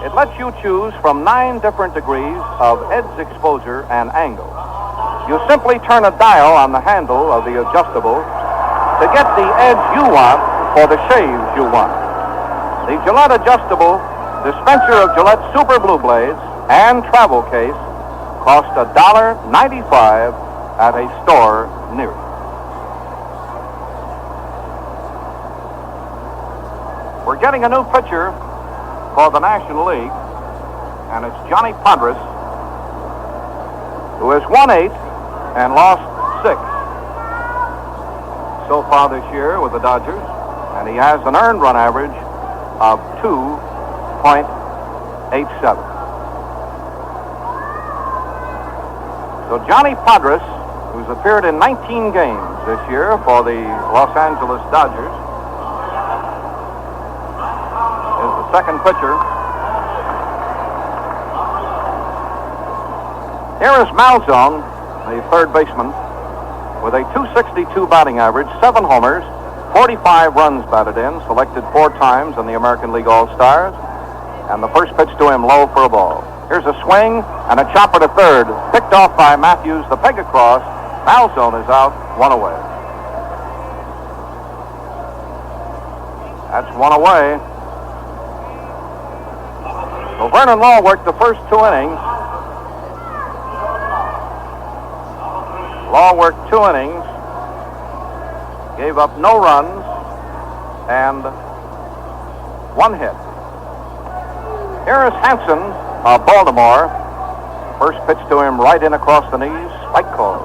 It lets you choose from 9 different degrees of edge exposure and angle. You simply turn a dial on the handle of the adjustable to get the edge you want for the shaves you want. The Gillette adjustable dispenser of Gillette Super Blue Blades and travel case cost $1.95 at a store near you. We're getting a new pitcher for the National League, and it's Johnny Podres, who has won 8 and lost 6 so far this year with the Dodgers, and he has an earned run average of 2.87. So Johnny Podres, who's appeared in 19 games this year for the Los Angeles Dodgers, is the second pitcher. Here is Malzone, the third baseman, with a .262 batting average, 7 homers, 45 runs batted in, selected 4 times in the American League All-Stars, and the first pitch to him low for a ball. Here's a swing and a chopper to third, picked off by Matthews, the peg across. Malzone is out, 1 away. That's 1 away. So Vernon Law worked the first 2 innings. Law worked 2 innings, gave up no runs, and 1 hit. Here is Hansen of Baltimore. First pitch to him right in across the knees, strike call.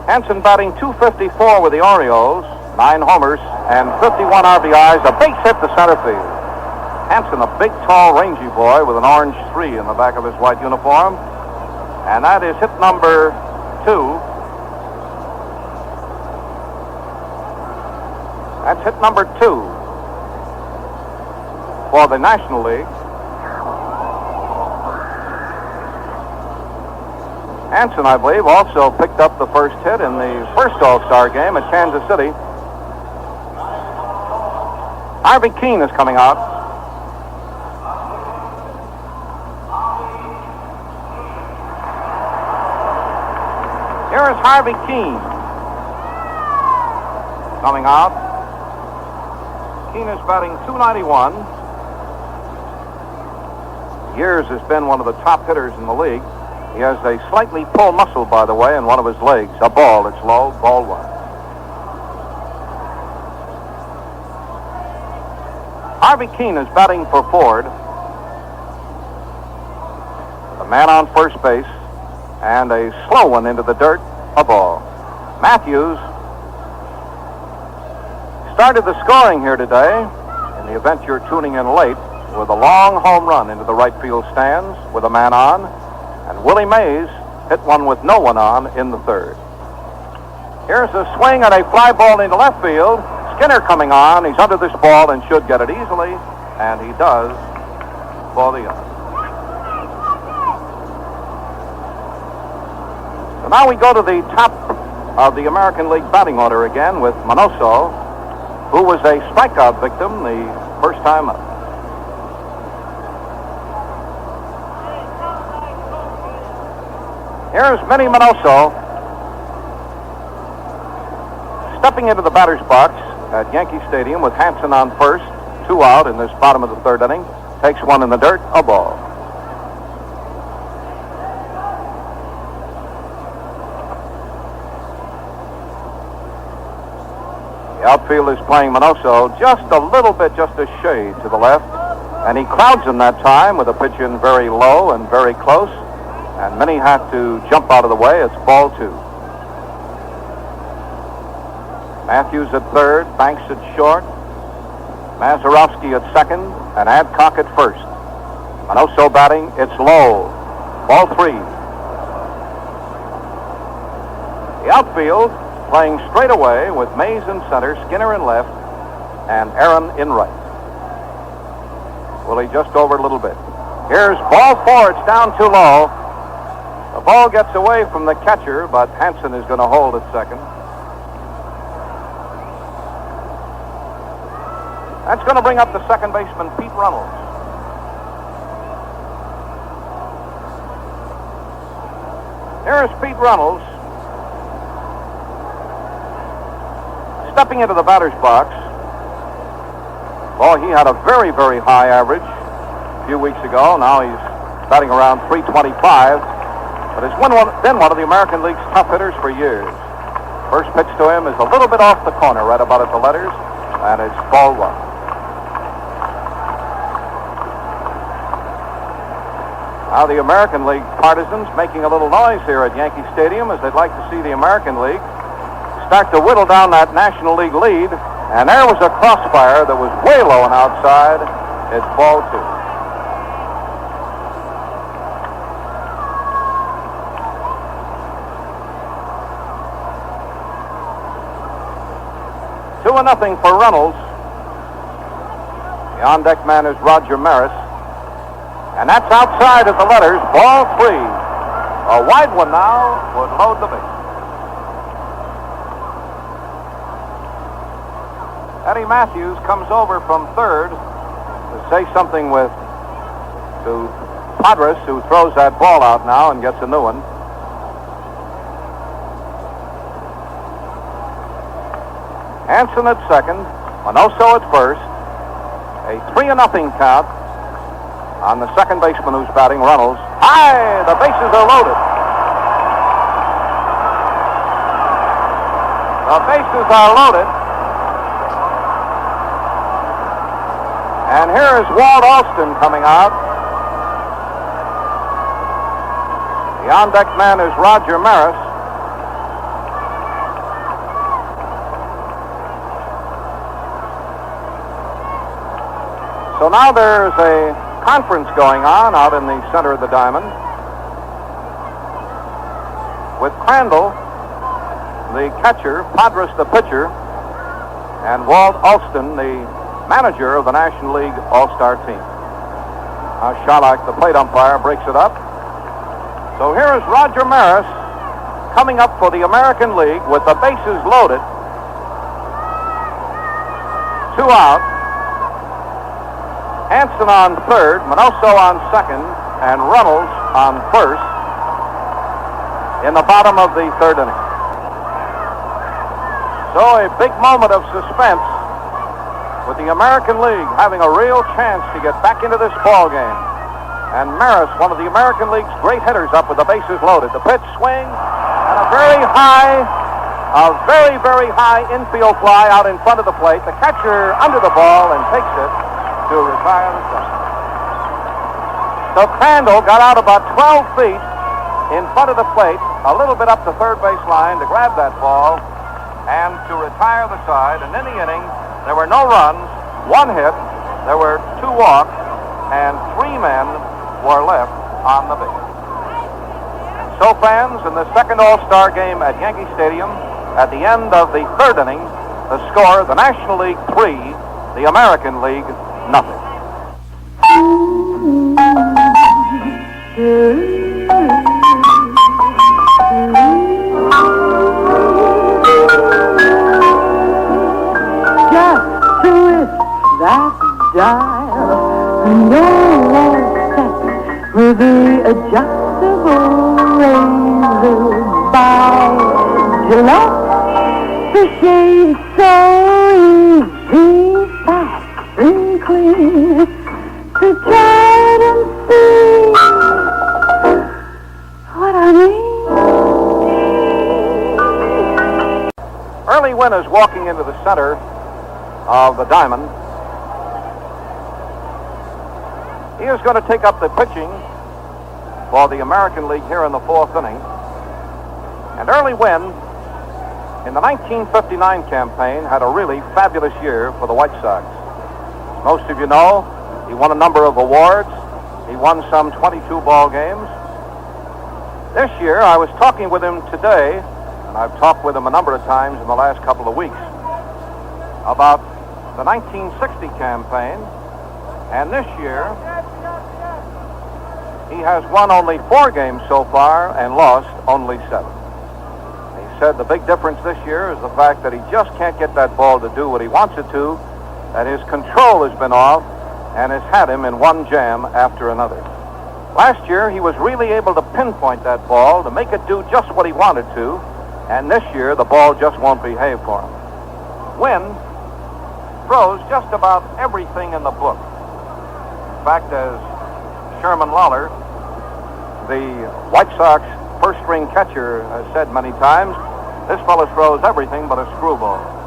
Hansen batting .254 with the Orioles, 9 homers and 51 RBIs, a base hit to center field. Hansen, a big, tall, rangy boy with an orange 3 in the back of his white uniform. And that is hit number 2. That's hit number 2 for the National League. Hansen, I believe, also picked up the first hit in the first All-Star game at Kansas City. Harvey Keene is coming out. Here is Harvey Keene coming out. Keene is batting .291. Years has been one of the top hitters in the league. He has a slightly pulled muscle, by the way, in one of his legs. A ball, it's low, ball 1. Harvey Keene is batting for Ford. The man on first base, and a slow one into the dirt, a ball. Matthews started the scoring here today, in the event you're tuning in late, with a long home run into the right field stands with a man on, and Willie Mays hit one with no one on in the third. Here's a swing and a fly ball into left field. Skinner coming on. He's under this ball and should get it easily, and he does for the out. So now we go to the top of the American League batting order again with Manoso, who was a strikeout victim the first time up. Here's Minnie Manoso stepping into the batter's box at Yankee Stadium with Hansen on first, 2 out in this bottom of the third inning. Takes one in the dirt, a ball. The outfield is playing Minoso just a little bit, just a shade to the left. And he crowds him that time with a pitch in very low and very close. And many have to jump out of the way. It's ball 2. Matthews at third, Banks at short, Mazeroski at second, and Adcock at first. Minoso batting, it's low. Ball 3. The outfield playing straight away with Mays in center, Skinner in left, and Aaron in right. Willie just over a little bit. Here's ball 4. It's down too low. The ball gets away from the catcher, but Hansen is going to hold at second. That's going to bring up the second baseman, Pete Runnels. Here's Pete Runnels stepping into the batter's box. He had a very, very high average a few weeks ago. Now he's batting around 325. But has been one of the American League's tough hitters for years. First pitch to him is a little bit off the corner, right about at the letters, and it's ball 1. Now the American League partisans making a little noise here at Yankee Stadium as they'd like to see the American League start to whittle down that National League lead. And there was a crossfire that was way low and outside. It's ball 2. 2-0 for Runnels. The on-deck man is Roger Maris. And that's outside at the letters, ball 3. A wide one now would load the base. Eddie Matthews comes over from third to say something to Padres, who throws that ball out now and gets a new one. Hansen at second, Minoso at first. A 3-0 count on the second baseman who's batting, Runnels. High! The bases are loaded. The bases are loaded. And here is Walt Alston coming out. The on-deck man is Roger Maris. So now there's a conference going on out in the center of the diamond with Crandall, the catcher, Padres the pitcher, and Walt Alston, the manager of the National League All-Star team. Now Sharlock, the plate umpire, breaks it up. So here is Roger Maris coming up for the American League with the bases loaded. 2 out. Hansen on third, Minoso on second, and Runnels on first in the bottom of the 3rd inning. So a big moment of suspense with the American League having a real chance to get back into this ball game. And Maris, one of the American League's great hitters, up with the bases loaded. The pitch swing, and a very, very high infield fly out in front of the plate. The catcher under the ball and takes it to retire the side. So Crandall got out about 12 feet in front of the plate, a little bit up the third base line to grab that ball and to retire the side. And in the inning, there were no runs, 1 hit, there were 2 walks, and 3 men were left on the base. And so, fans, in the second All-Star game at Yankee Stadium, at the end of the 3rd inning, the score, the National League 3, the American League nothing. Just twist that dial, and you're all set with the adjustable razor by Gillette. The shave's so easy, fast and clean. To try and see what I mean. Early Wynn is walking into the center of the diamond. He is going to take up the pitching for the American League here in the fourth inning. And Early Wynn, in the 1959 campaign, had a really fabulous year for the White Sox. Most of you know, he won a number of awards. He won some 22 ball games. This year, I was talking with him today, and I've talked with him a number of times in the last couple of weeks, about the 1960 campaign. And this year, he has won only 4 games so far and lost only 7. He said the big difference this year is the fact that he just can't get that ball to do what he wants it to, that his control has been off and has had him in one jam after another. Last year, he was really able to pinpoint that ball to make it do just what he wanted to, and this year, the ball just won't behave for him. Wynn throws just about everything in the book. In fact, as Sherman Lawler, the White Sox first-string catcher, has said many times, this fellow throws everything but a screwball.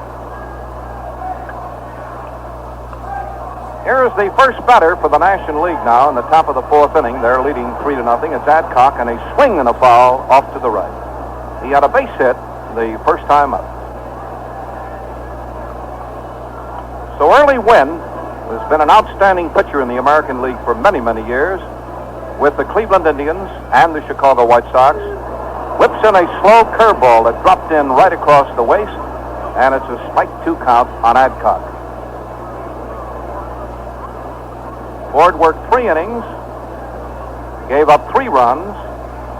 Here is the first batter for the National League now in the top of the fourth inning. They're leading 3-0. It's Adcock, and a swing and a foul off to the right. He had a base hit the first time up. So Early Wynn has been an outstanding pitcher in the American League for many, many years with the Cleveland Indians and the Chicago White Sox. Whips in a slow curveball that dropped in right across the waist, and it's a strike 2 count on Adcock. Ford worked 3 innings, gave up 3 runs,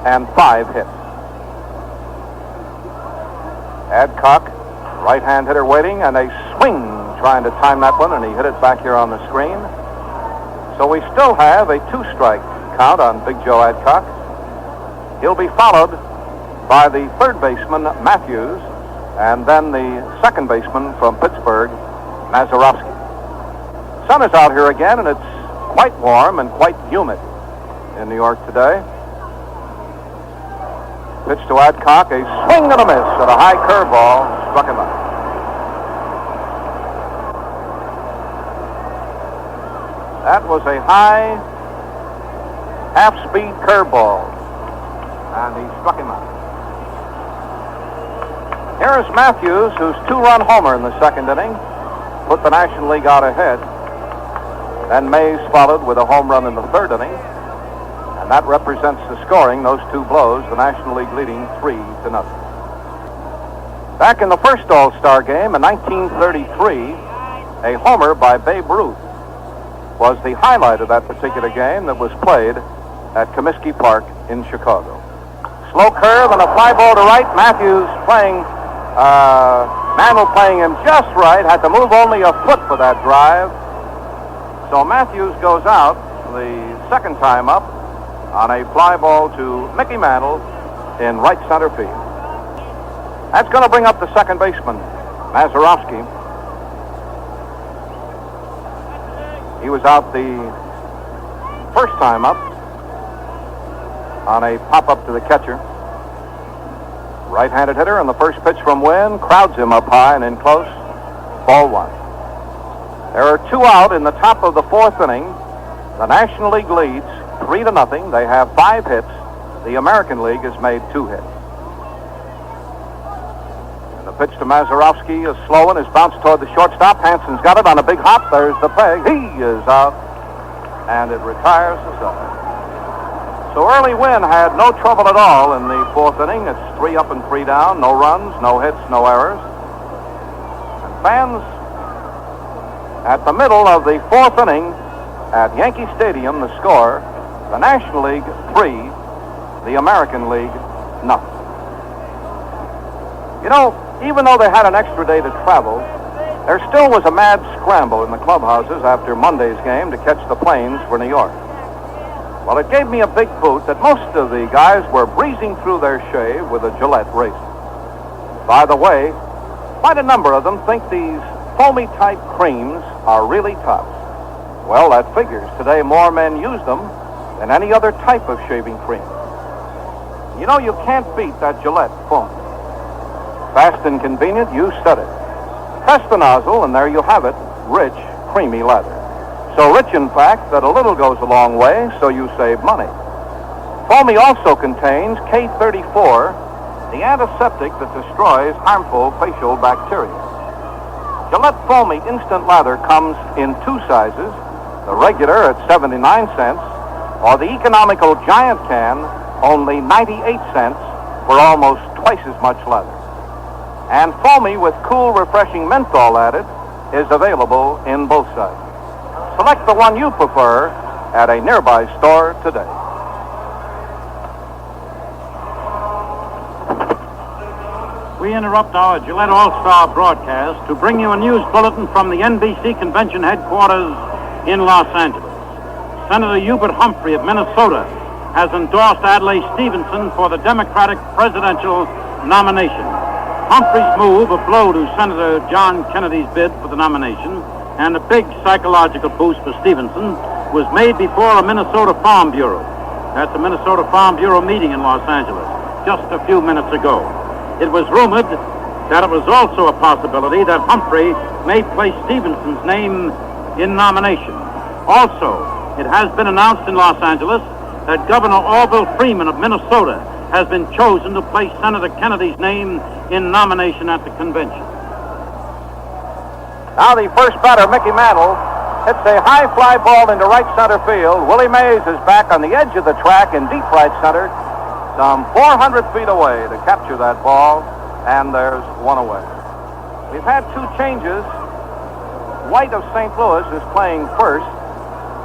and 5 hits. Adcock, right-hand hitter waiting, and a swing trying to time that one, and he hit it back here on the screen. So we still have a 2-strike count on Big Joe Adcock. He'll be followed by the third baseman, Matthews, and then the second baseman from Pittsburgh, Mazeroski. Sun is out here again, and it's quite warm and quite humid in New York today. Pitch to Adcock, a swing and a miss at a high curveball, struck him out. That was a high half-speed curveball, and he struck him out. Here is Matthews, whose 2-run homer in the second inning put the National League out ahead. Then Mays followed with a home run in the third inning, and that represents the scoring, those 2 blows, the National League leading 3-0. Back in the first All-Star game in 1933, a homer by Babe Ruth was the highlight of that particular game that was played at Comiskey Park in Chicago. Slow curve and a fly ball to right. Matthews playing, Mantle playing him just right, had to move only a foot for that drive. So Matthews goes out the second time up on a fly ball to Mickey Mantle in right center field. That's going to bring up the second baseman, Mazeroski. He was out the first time up on a pop-up to the catcher. Right-handed hitter, and the first pitch from Wynn crowds him up high and in close. Ball 1. There are 2 out in the top of the fourth inning. The National League leads 3-0. They have 5 hits. The American League has made 2 hits. And the pitch to Mazeroski is slow and is bounced toward the shortstop. Hanson's got it on a big hop. There's the peg. He is out, and it retires the side. So Early Wynn had no trouble at all in the fourth inning. It's 3 up and 3 down. No runs, no hits, no errors. And fans at the middle of the fourth inning at Yankee Stadium, the score, the National League 3, the American League 0. You know, even though they had an extra day to travel, there still was a mad scramble in the clubhouses after Monday's game to catch the planes for New York. Well, it gave me a big boot that most of the guys were breezing through their shave with a Gillette razor. By the way, quite a number of them think these foamy-type creams are really tough. Well, that figures. Today, more men use them than any other type of shaving cream. You know, you can't beat that Gillette foam. Fast and convenient, you said it. Press the nozzle, and there you have it, rich, creamy leather. So rich, in fact, that a little goes a long way, so you save money. Foamy also contains K34, the antiseptic that destroys harmful facial bacteria. Gillette Foamy Instant Lather comes in two sizes, the regular at 79 cents, or the economical giant can, only 98 cents for almost twice as much leather. And Foamy with cool, refreshing menthol added is available in both sizes. Select the one you prefer at a nearby store today. We interrupt our Gillette All-Star broadcast to bring you a news bulletin from the NBC convention headquarters in Los Angeles. Senator Hubert Humphrey of Minnesota has endorsed Adlai Stevenson for the Democratic presidential nomination. Humphrey's move, a blow to Senator John Kennedy's bid for the nomination, and a big psychological boost for Stevenson, was made before a Minnesota Farm Bureau. That's the Minnesota Farm Bureau meeting in Los Angeles just a few minutes ago. It was rumored that it was also a possibility that Humphrey may place Stevenson's name in nomination. Also, it has been announced in Los Angeles that Governor Orville Freeman of Minnesota has been chosen to place Senator Kennedy's name in nomination at the convention. Now the first batter, Mickey Mantle, hits a high fly ball into right center field. Willie Mays is back on the edge of the track in deep right center, some 400 feet away to capture that ball, and there's one away. We've had two changes. Waite of St. Louis is playing first,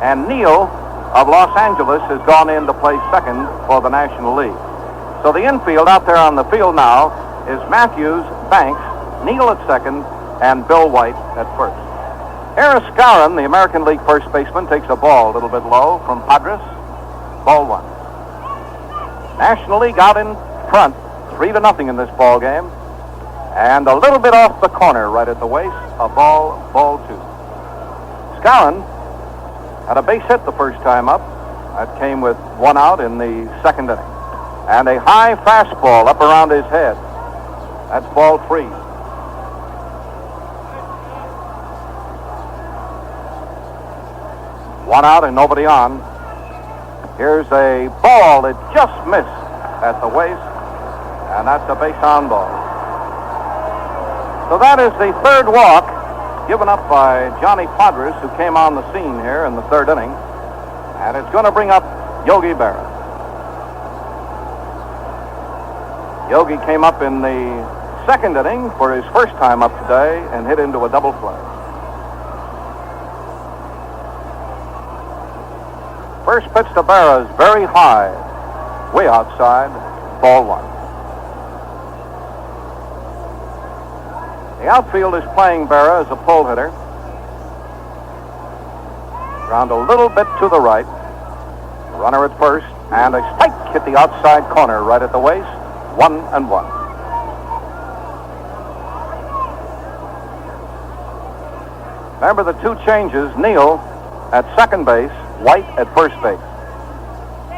and Neal of Los Angeles has gone in to play second for the National League. So the infield out there on the field now is Matthews, Banks, Neal at second, and Bill Waite at first. Harris Skowron, the American League first baseman, takes a ball a little bit low from Padres. Ball one. National League out in front, 3-0 in this ball game. And a little bit off the corner right at the waist, a ball two. Skowron had a base hit the first time up. That came with one out in the second inning. And a high fastball up around his head. That's ball three. One out and nobody on. Here's a ball that just missed at the waist, and that's a base on ball. So that is the third walk given up by Johnny Padres, who came on the scene here in the third inning, and it's going to bring up Yogi Berra. Yogi came up in the second inning for his first time up today and hit into a double play. First pitch to Berra is very high, way outside, ball one. The outfield is playing Berra as a pull hitter. Ground a little bit to the right. Runner at first, and a strike hit the outside corner right at the waist. 1-1. Remember the two changes, Neal at second base, Waite at first base.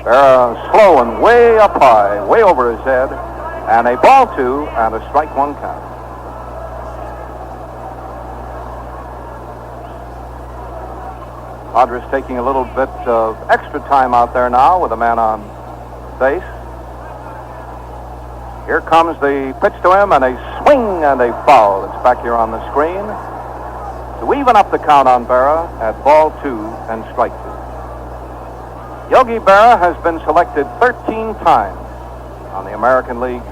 Berra slow and way up high, way over his head, and a ball two and a strike one count. Padres taking a little bit of extra time out there now with a man on base. Here comes the pitch to him, and a swing and a foul. It's back here on the screen. To even up the count on Berra at ball two and strike two. Yogi Berra has been selected 13 times on the American League's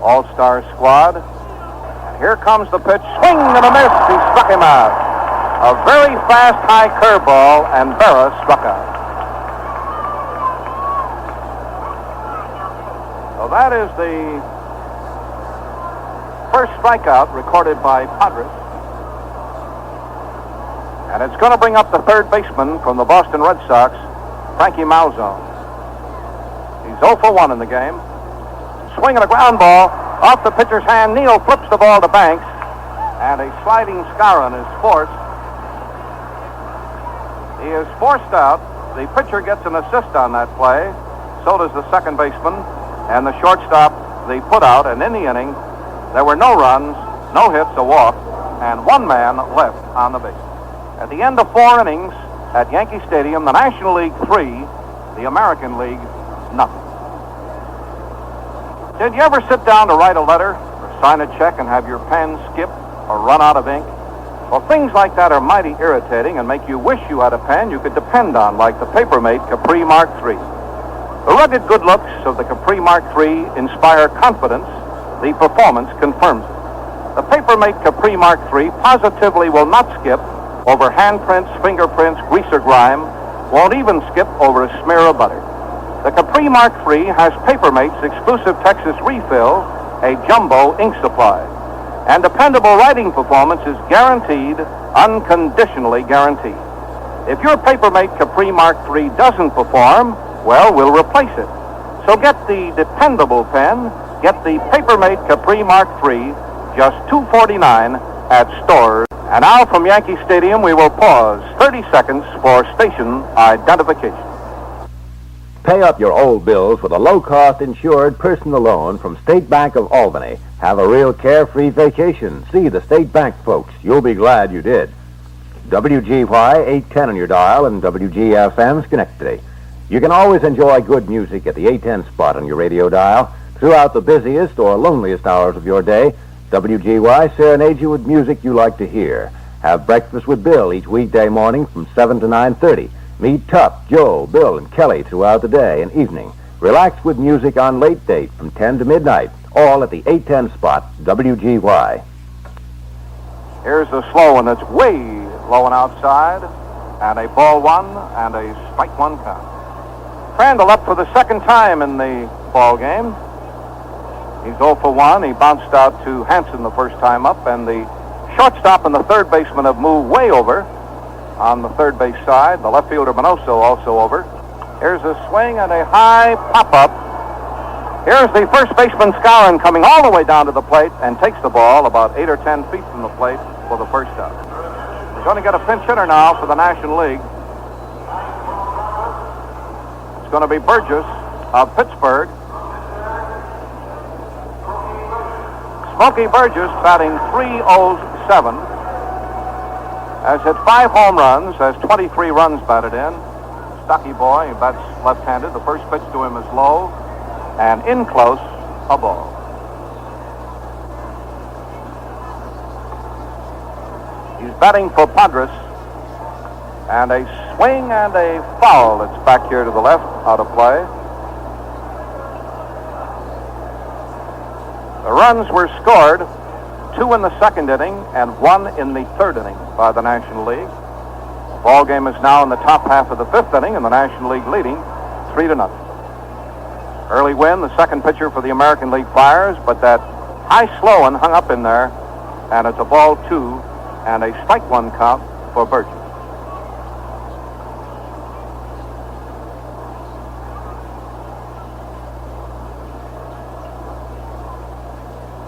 All-Star squad. And here comes the pitch. Swing and a miss. He struck him out. A very fast high curveball, and Berra struck out. So that is the first strikeout recorded by Padres. And it's going to bring up the third baseman from the Boston Red Sox, Frankie Malzone. He's 0 for 1 in the game. Swing and a ground ball off the pitcher's hand. Neal flips the ball to Banks, and a sliding Skowron is forced. He is forced out. The pitcher gets an assist on that play. So does the second baseman, and the shortstop the put out. And in the inning, there were no runs, no hits, a walk, and one man left on the base. At the end of 4 innings at Yankee Stadium, the National League 3, the American League nothing. Did you ever sit down to write a letter or sign a check and have your pen skip or run out of ink? Well, things like that are mighty irritating and make you wish you had a pen you could depend on, like the Papermate Capri Mark III. The rugged good looks of the Capri Mark III inspire confidence. The performance confirms it. The Papermate Capri Mark III positively will not skip over handprints, fingerprints, grease or grime, won't even skip over a smear of butter. The Capri Mark III has Papermate's exclusive Texas refill, a jumbo ink supply. And dependable writing performance is guaranteed, unconditionally guaranteed. If your Papermate Capri Mark III doesn't perform, well, we'll replace it. So get the dependable pen, get the Papermate Capri Mark III, just $2.49 at stores. And now from Yankee Stadium, we will pause 30 seconds for station identification. Pay up your old bills with a low-cost insured personal loan from State Bank of Albany. Have a real carefree vacation. See the State Bank folks. You'll be glad you did. WGY 810 on your dial and WGFM Schenectady. You can always enjoy good music at the 810 spot on your radio dial. Throughout the busiest or loneliest hours of your day, WGY serenades you with music you like to hear. Have breakfast with Bill each weekday morning from 7 to 9:30. Meet Tup, Joe, Bill, and Kelly throughout the day and evening. Relax with music on late date from 10 to midnight, all at the 810 spot, WGY. Here's the slow one that's way low and outside, and a ball one and a strike one count. Crandall up for the second time in the ball game. He's 0 for 1. He bounced out to Hansen the first time up, and the shortstop and the third baseman have moved way over on the third base side. The left fielder Minoso also over. Here's a swing and a high pop-up. Here's the first baseman Skowron coming all the way down to the plate and takes the ball about 8 or 10 feet from the plate for the first out. We're going to get a pinch hitter now for the National League. It's going to be Burgess of Pittsburgh. Smokey Burgess batting .307. Has hit 5 home runs, has 23 runs batted in. Stocky boy, he bats left-handed. The first pitch to him is low, and in close, a ball. He's batting for Padres, and a swing and a foul. It's back here to the left, out of play. The runs were scored, 2 in the second inning and 1 in the third inning by the National League. The ball game is now in the top half of the 5th inning, and the National League leading 3-0. Early win, the second pitcher for the American League Flyers, but that high slow one hung up in there, and it's a ball 2 and a strike 1 count for Burgess.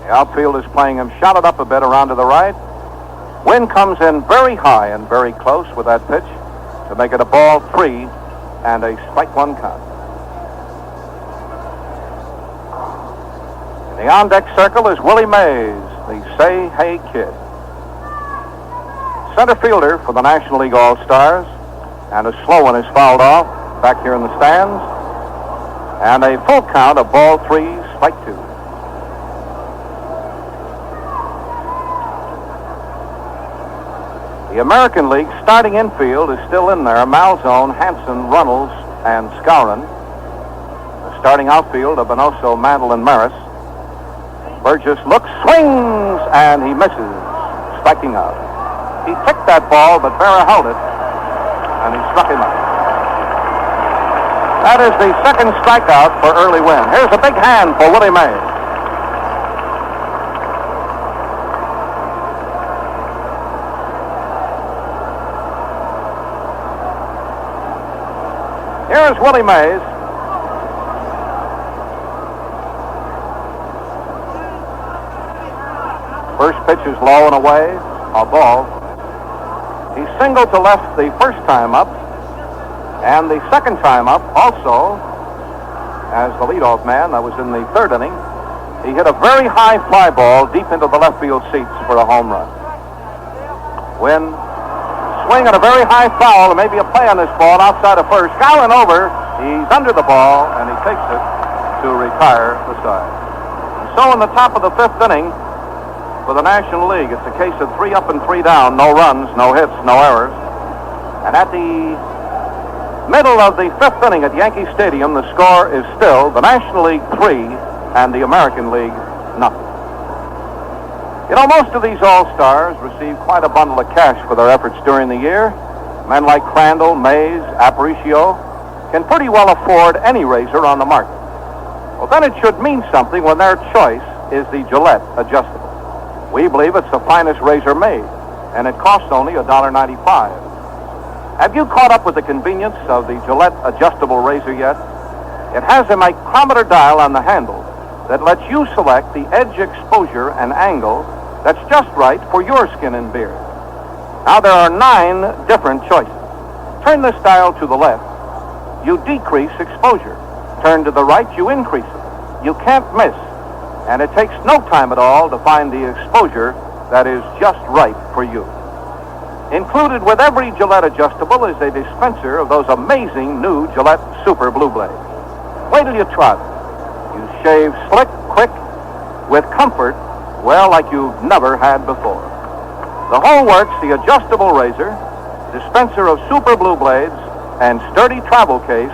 The outfield is playing him shotted up a bit around to the right. Wind comes in very high and very close with that pitch to make it a ball 3 and a strike 1 count. In the on-deck circle is Willie Mays, the Say Hey Kid. Center fielder for the National League All-Stars, and a slow one is fouled off back here in the stands, and a full count of ball 3, strike 2. The American League starting infield is still in there. Malzone, Hansen, Runnels, and Skowron. The starting outfield of Benoso, Mantle, and Maris. Burgess looks, swings, and he misses, striking out. He kicked that ball, but Berra held it, and he struck him out. That is the second strikeout for early win. Here's a big hand for Willie Mays. Here's Willie Mays. First pitch is low and away, a ball. He singled to left the first time up, and the second time up also, as the leadoff man, that was in the third inning, he hit a very high fly ball deep into the left field seats for a home run. when swing at a very high foul, and maybe a play on this ball outside of first. Scowling over, he's under the ball, and he takes it to retire the side. And so in the top of the fifth inning for the National League, it's a case of 3 up and 3 down, no runs, no hits, no errors. And at the middle of the fifth inning at Yankee Stadium, the score is still the National League 3 and the American League nothing. You know, most of these All-Stars receive quite a bundle of cash for their efforts during the year. Men like Crandall, Mays, Aparicio can pretty well afford any razor on the market. Well, then it should mean something when their choice is the Gillette Adjustable. We believe it's the finest razor made, and it costs only $1.95. Have you caught up with the convenience of the Gillette Adjustable razor yet? It has a micrometer dial on the handle that lets you select the edge exposure and angle that's just right for your skin and beard. Now, there are 9 different choices. Turn this dial to the left, you decrease exposure. Turn to the right, you increase it. You can't miss, and it takes no time at all to find the exposure that is just right for you. Included with every Gillette Adjustable is a dispenser of those amazing new Gillette Super Blue Blades. Wait till you try them. You shave slick, quick, with comfort, well, like you've never had before. The whole works, the adjustable razor, dispenser of Super Blue Blades, and sturdy travel case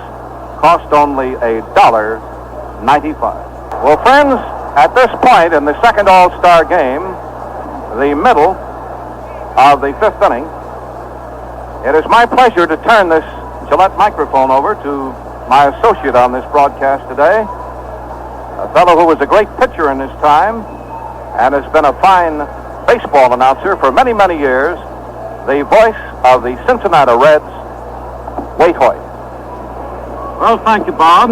cost only $1.95. Well, friends, at this point in the second All-Star game, the middle of the fifth inning, it is my pleasure to turn this Gillette microphone over to my associate on this broadcast today, a fellow who was a great pitcher in his time and has been a fine baseball announcer for many, many years, the voice of the Cincinnati Reds, Waite Hoyt. Well, thank you, Bob.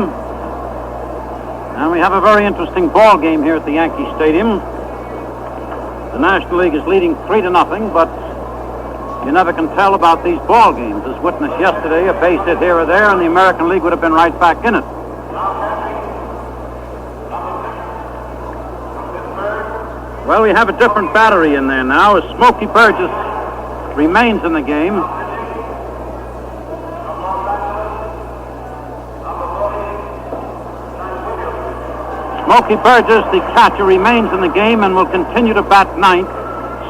And we have a very interesting ball game here at the Yankee Stadium. The National League is leading 3-0, but you never can tell about these ball games. As witnessed yesterday, a base hit here or there, and the American League would have been right back in it. Well, we have a different battery in there now, as Smokey Burgess remains in the game. Smokey Burgess, the catcher, remains in the game and will continue to bat ninth.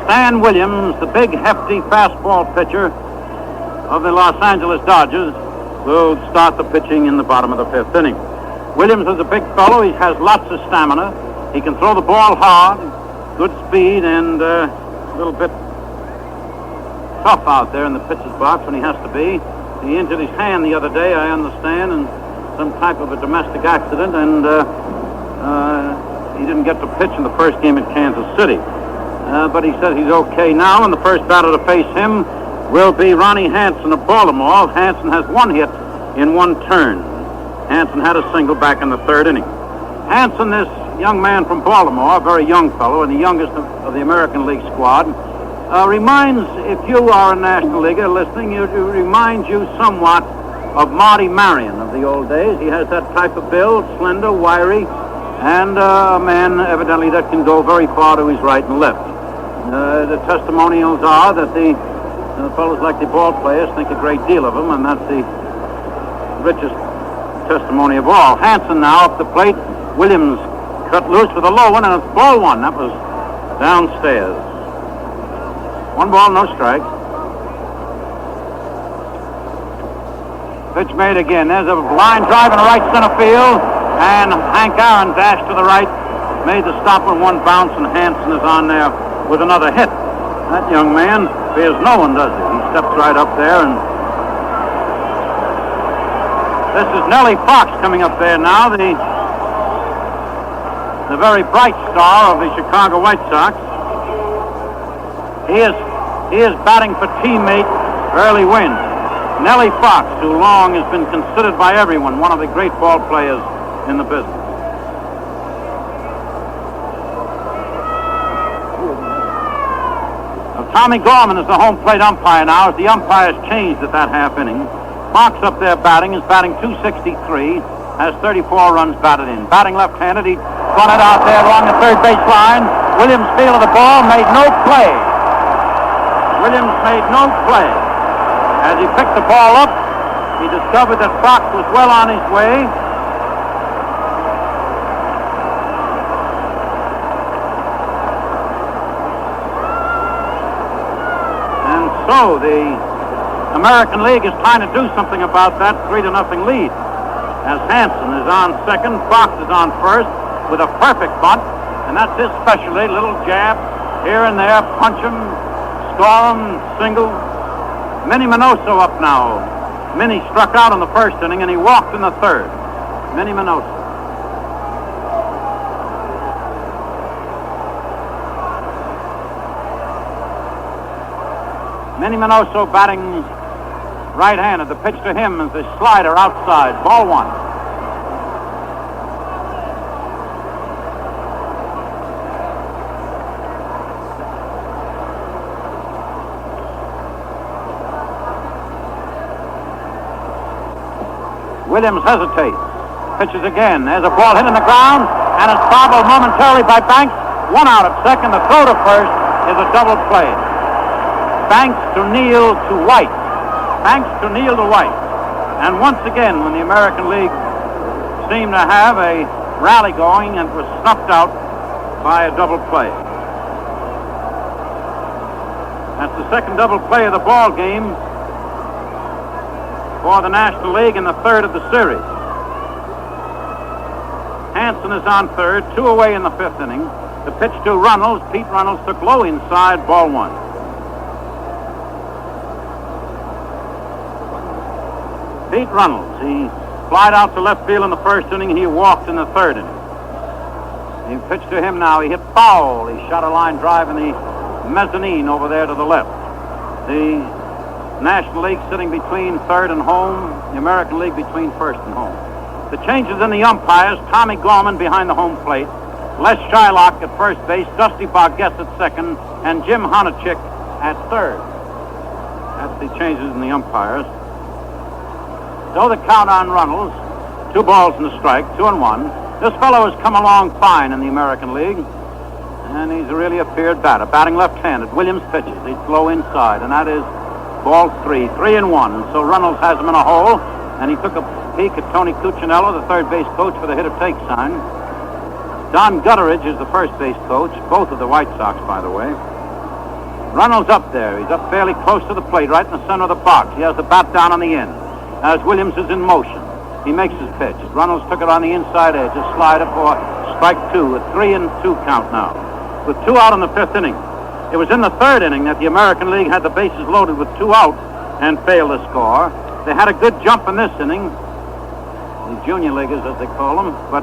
Stan Williams, the big, hefty fastball pitcher of the Los Angeles Dodgers, will start the pitching in the bottom of the fifth inning. Williams is a big fellow. He has lots of stamina. He can throw the ball hard, good speed, and a little bit tough out there in the pitcher's box when he has to be. He injured his hand the other day, I understand, in some type of a domestic accident, and he didn't get to pitch in the first game at Kansas City. But he says he's okay now, and the first batter to face him will be Ronnie Hansen of Baltimore. Hansen has 1 hit in 1 turn. Hansen had a single back in the third inning. Hansen, this young man from Baltimore, a very young fellow, and the youngest of the American League squad, reminds, if you are a National Leaguer listening, it reminds you somewhat of Marty Marion of the old days. He has that type of build, slender, wiry, and a man evidently that can go very far to his right and left. The testimonials are that the fellows like the ball players think a great deal of him, and that's the richest testimony of all. Hansen now up the plate. Williams cut loose with a low one, and it's ball 1. That was downstairs. 1 ball, no strike. Pitch made again. There's a line drive in the right center field, and Hank Aaron dashed to the right, made the stop with 1 bounce, and Hansen is on there with another hit. That young man fears no one, does he? He steps right up there, and this is Nellie Fox coming up there now, the very bright star of the Chicago White Sox. He is batting for teammate Early Wynn. Nellie Fox, who long has been considered by everyone one of the great ball players in the business. Tommy Gorman is the home plate umpire now, as the umpires changed at that half inning. Fox up there batting, is batting .263, has 34 runs batted in. Batting left-handed, he bunted out there along the third base line. Williams fielded the ball, made no play. Williams made no play. As he picked the ball up, he discovered that Fox was well on his way. And so the American League is trying to do something about that 3-0 lead. As Hanson is on second, Fox is on first with a perfect bunt, and that's his specialty, little jab here and there, punch him, score him, single. Minnie Minoso up now. Minnie struck out in the first inning, and he walked in the third. Minnie Minoso. Minnie Minoso batting right-handed. The pitch to him is the slider outside. Ball one. Williams hesitates. Pitches again. There's a ball hit in the ground, and it's bobbled momentarily by Banks. One out at second. The throw to first is a double play. Banks to Neal to Waite. Banks to Neal to Waite. And once again, when the American League seemed to have a rally going and was snuffed out by a double play. That's the second double play of the ball game for the National League in the third of the series. Hanson is on third, 2 away in the fifth inning. The pitch to Runnels. Pete Runnels took low inside, ball one. Pete Runnels, he flied out to left field in the first inning. He walked in the third inning. He pitched to him now. He hit foul. He shot a line drive in the mezzanine over there to the left. The National League sitting between third and home, the American League between first and home. The changes in the umpires: Tommy Gorman behind the home plate, Les Shylock at first base, Dusty Barguess at second, and Jim Honachik at third. That's the changes in the umpires. So the count on Runnels, 2 balls and a strike, 2-1. This fellow has come along fine in the American League, and he's really a feared batter. Batting left-handed. Williams pitches. He's low inside, and that is ball 3, 3-1. And so Runnels has him in a hole, and he took a peek at Tony Cuccinello, the third base coach, for the hitter-take sign. Don Gutteridge is the first base coach, both of the White Sox, by the way. Runnels up there. He's up fairly close to the plate, right in the center of the box. He has the bat down on the end. As Williams is in motion, he makes his pitch. Runnels took it on the inside edge, a slider for strike 2, a 3-2 count now, with 2 out in the fifth inning. It was in the third inning that the American League had the bases loaded with 2 out and failed to score. They had a good jump in this inning, the junior leaguers as they call them, but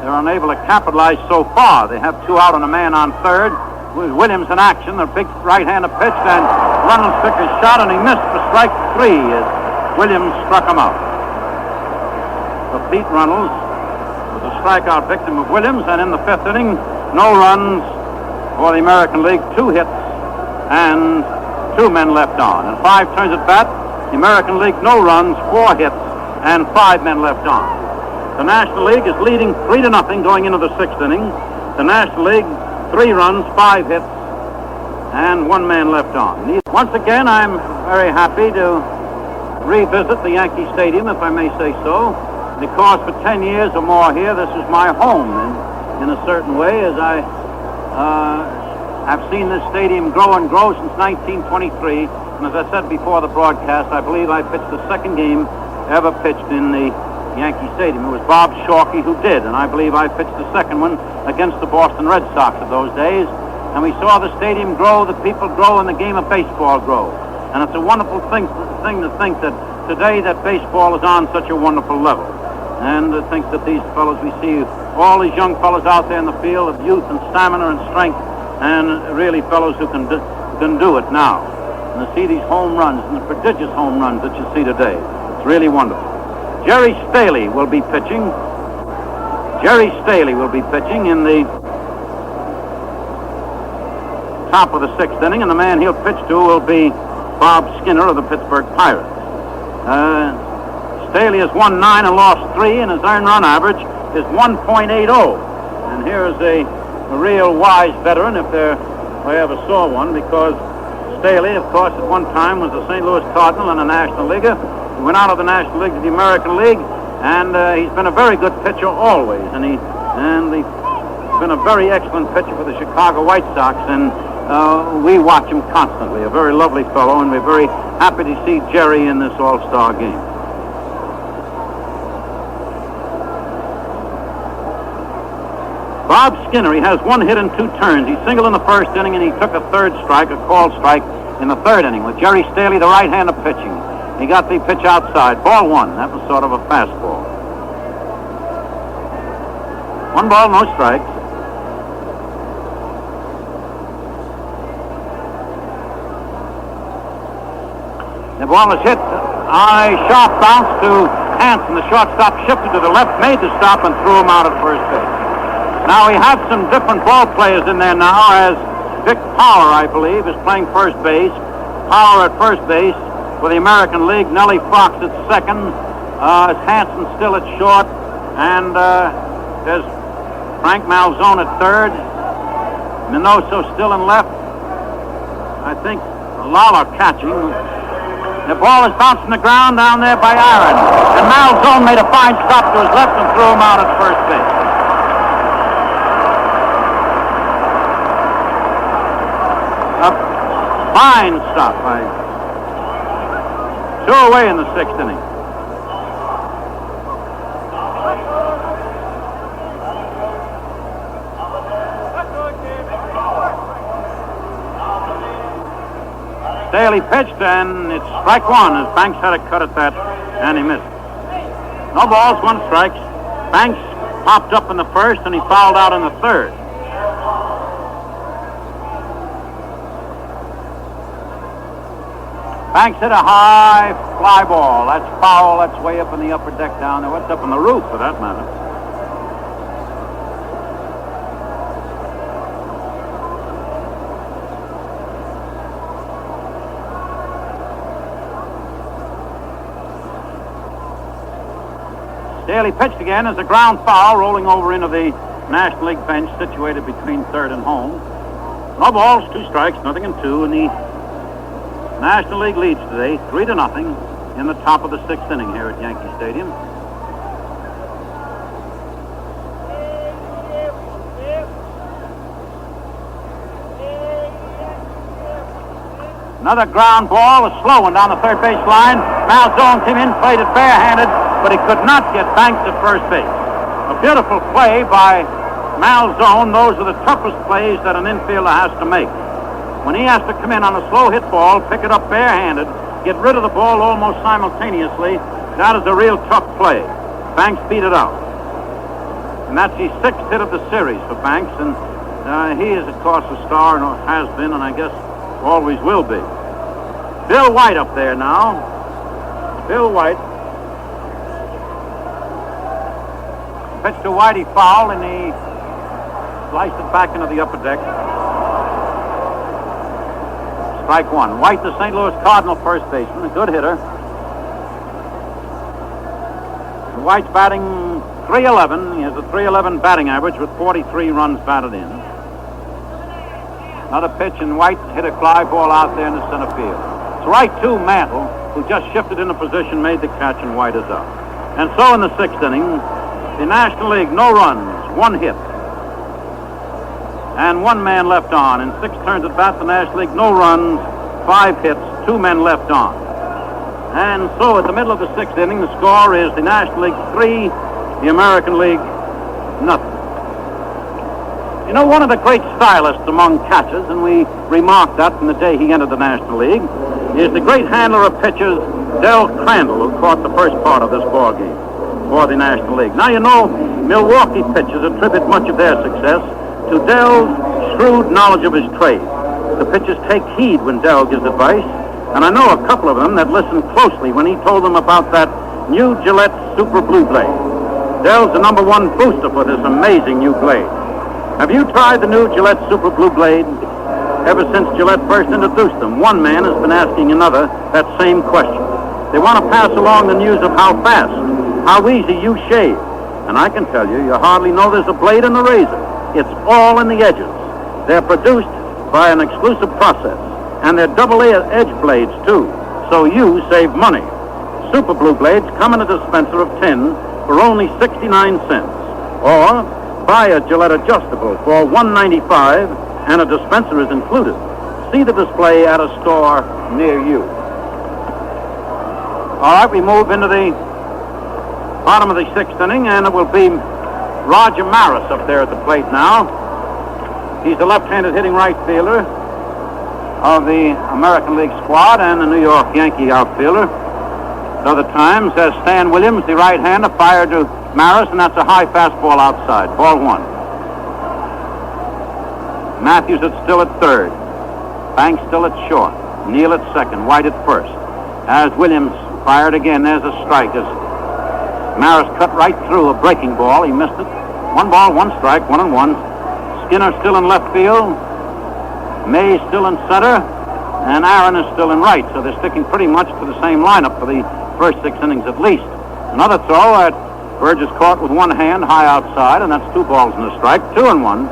they're unable to capitalize so far. They have 2 out and a man on third. With Williams in action, the big right-hander pitched, and Runnels took his shot, and he missed for strike 3 as Williams struck him out. So Pete Runnels was a strikeout victim of Williams, and in the fifth inning, no runs for the American League, 2 hits, and 2 men left on. And 5 turns at bat, the American League, no runs, 4 hits, and 5 men left on. The National League is leading 3-0 going into the sixth inning. The National League, 3 runs, 5 hits, and 1 man left on. Once again, I'm very happy to revisit the Yankee Stadium, if I may say so, because for 10 years or more here, this is my home in a certain way, as I have seen this stadium grow and grow since 1923. And as I said before the broadcast, I believe I pitched the second game ever pitched in the Yankee Stadium. It was Bob Shawkey who did, and I believe I pitched the second one against the Boston Red Sox of those days. And we saw the stadium grow, the people grow, and the game of baseball grow. And it's a wonderful thing to think that today that baseball is on such a wonderful level. And to think that these fellows, we see all these young fellows out there in the field of youth and stamina and strength, and really fellows who can do it now. And to see these home runs and the prodigious home runs that you see today, it's really wonderful. Jerry Staley will be pitching. Jerry Staley will be pitching in the top of the sixth inning, and the man he'll pitch to will be Bob Skinner of the Pittsburgh Pirates. Staley has won 9 and lost 3, and his earned run average is 1.80. And here is a real wise veteran. If there I ever saw one, because Staley, of course, at one time was the St. Louis Cardinal and a National Leaguer. He went out of the National League to the American League, and he's been a very good pitcher always. And he's been a very excellent pitcher for the Chicago White Sox, and we watch him constantly. A very lovely fellow, and we're very happy to see Jerry in this All-Star game. Bob Skinner, he has 1 hit and 2 turns. He singled in the first inning, and he took a third strike, a called strike, in the third inning with Jerry Staley, the right-hander, pitching. He got the pitch outside. Ball 1. That was sort of a fastball. 1 ball, no strikes. The ball is hit on a sharp bounce to Hansen. The shortstop shifted to the left, made the stop, and threw him out at first base. Now we have some different ball players in there now, as Vic Power, I believe, is playing first base. Power at first base for the American League. Nellie Fox at second. Hansen still at short. And there's Frank Malzone at third. Minoso still in left. I think Lala catching. The ball is bouncing the ground down there by Aaron. And Malzone made a fine stop to his left and threw him out at first base. A fine stop by 2 away in the 6th inning. Staley pitched, and it's strike 1 as Banks had a cut at that, and he missed. No balls, 1 strike. Banks popped up in the first, and he fouled out in the third. Banks hit a high fly ball. That's foul. That's way up in the upper deck down there. What's up on the roof, for that matter? Staley pitched again as a ground foul, rolling over into the National League bench situated between third and home. No balls, 2 strikes, nothing in 2, and the National League leads today 3-0 in the top of the 6th inning here at Yankee Stadium. Another ground ball, a slow one down the third base line. Malzone came in, played it barehanded, but he could not get Banks at first base. A beautiful play by Malzone. Those are the toughest plays that an infielder has to make. When he has to come in on a slow hit ball, pick it up barehanded, get rid of the ball almost simultaneously, that is a real tough play. Banks beat it out. And that's his 6th hit of the series for Banks, and he is, of course, a star, and has been, and I guess always will be. Bill Waite up there now. Bill Waite. Pitch to White, he fouled, and he sliced it back into the upper deck. Strike 1. White, the St. Louis Cardinal first baseman, a good hitter. White's batting .311. He has a .311 batting average with 43 runs batted in. Another pitch, and White hit a fly ball out there in the center field. It's right to Mantle, who just shifted into position, made the catch, and White is out. And so in the 6th inning, the National League, no runs, 1 hit. And 1 man left on. In 6 turns at bat, the National League, no runs, 5 hits, 2 men left on. And so at the middle of the 6th inning, the score is the National League 3, the American League nothing. You know, one of the great stylists among catchers, and we remarked that from the day he entered the National League, is the great handler of pitchers, Del Crandall, who caught the first part of this ball game for the National League. Now, you know, Milwaukee pitchers attribute much of their success to Dell's shrewd knowledge of his trade. The pitchers take heed when Dell gives advice, and I know a couple of them that listened closely when he told them about that new Gillette Super Blue Blade. Dell's the #1 booster for this amazing new blade. Have you tried the new Gillette Super Blue Blade? Ever since Gillette first introduced them, one man has been asking another that same question. They want to pass along the news of how fast, how easy you shave. And I can tell you, you hardly know there's a blade in the razor. It's all in the edges. They're produced by an exclusive process. And they're double edge blades, too, so you save money. Super Blue blades come in a dispenser of 10 for only 69 cents. Or buy a Gillette adjustable for $1.95 and a dispenser is included. See the display at a store near you. All right, we move into the bottom of the sixth inning, and it will be Roger Maris up there at the plate now. He's the left-handed hitting right fielder of the American League squad and the New York Yankee outfielder. At other times, as Stan Williams, the right-hander, fired to Maris, and that's a high fastball outside. Ball one. Matthews is still at third. Banks still at short. Neal at second. Waite at first. As Williams fired again, there's a strike. As Maris cut right through a breaking ball. He missed it. 1 ball, 1 strike, 1-1. Skinner still in left field. May still in center. And Aaron is still in right. So they're sticking pretty much to the same lineup for the first 6 innings at least. Another throw at Burgess caught with one hand high outside, and that's 2 balls and a strike. 2-1.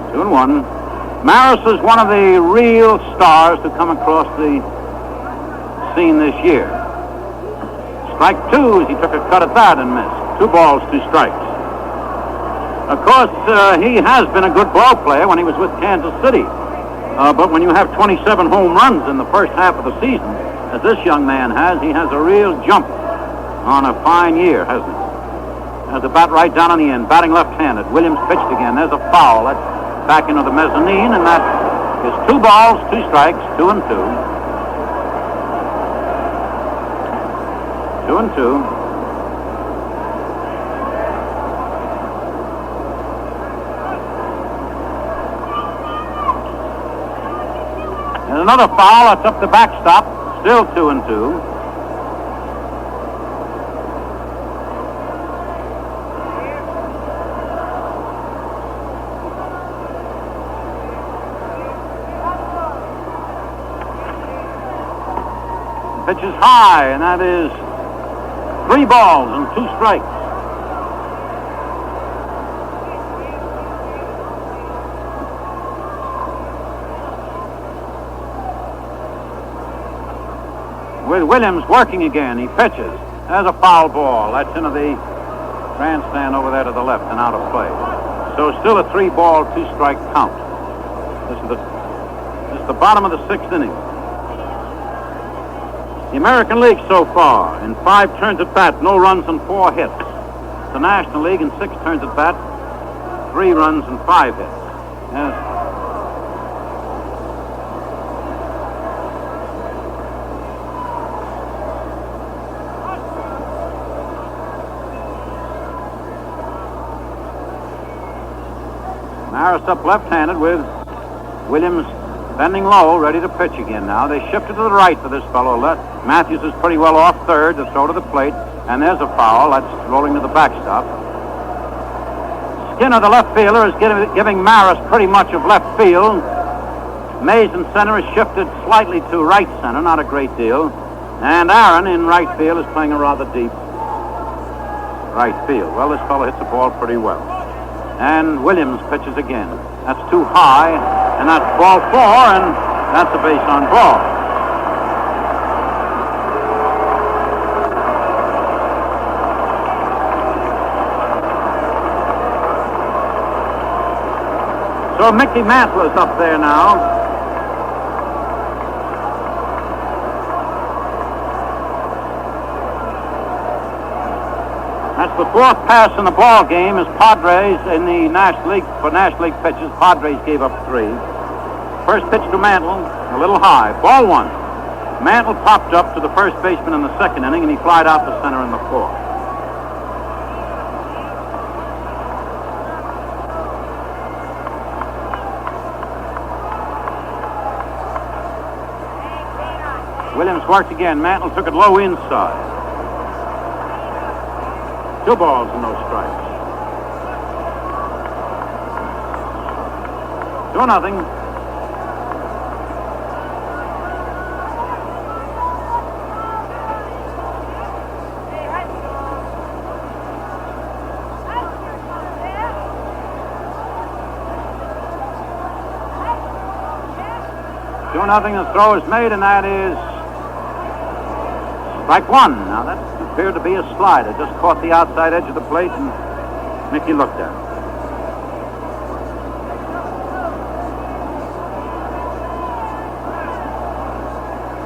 2-1. Maris is one of the real stars to come across the scene this year. Strike 2 as he took a cut at that and missed. 2 balls, 2 strikes. Of course, he has been a good ball player when he was with Kansas City. But when you have 27 home runs in the first half of the season, as this young man has, he has a real jump on a fine year, hasn't he? Has a bat right down on the end, batting left-handed. Williams pitched again. There's a foul. That's back into the mezzanine, and that is 2 balls, 2 strikes, 2-2. 2-2. There's another foul. That's up the backstop. Still 2-2. Pitch is high, and that is 3 balls and 2 strikes. With Williams working again, he pitches. There's a foul ball. That's into the grandstand over there to the left and out of play. So still a 3-ball, 2-strike count. This is the bottom of the 6th inning. The American League so far, in 5 turns at bat, no runs and 4 hits. The National League in 6 turns at bat, 3 runs and 5 hits. Yes. Maris up left-handed with Williams bending low, ready to pitch again now. They shifted to the right for this fellow. Matthews is pretty well off third to throw to the plate, and there's a foul. That's rolling to the backstop. Skinner, the left fielder, is giving Maris pretty much of left field. Mays in center is shifted slightly to right center, not a great deal. And Aaron in right field is playing a rather deep right field. Well, this fellow hits the ball pretty well. And Williams pitches again. That's too high, and that's ball 4, and that's a base on ball. So Mickey Mantle is up there now. That's the 4th pass in the ball game as Padres in the National League, for National League pitches, Padres gave up 3. First pitch to Mantle, a little high. Ball 1. Mantle popped up to the first baseman in the 2nd inning, and he flied out to center in the 4th. Williams worked again. Mantle took it low inside. 2 balls and no strikes. 2-0. 2-0. The throw is made, and that is strike one. Now, that appeared to be a slider. Just caught the outside edge of the plate, and Mickey looked at it.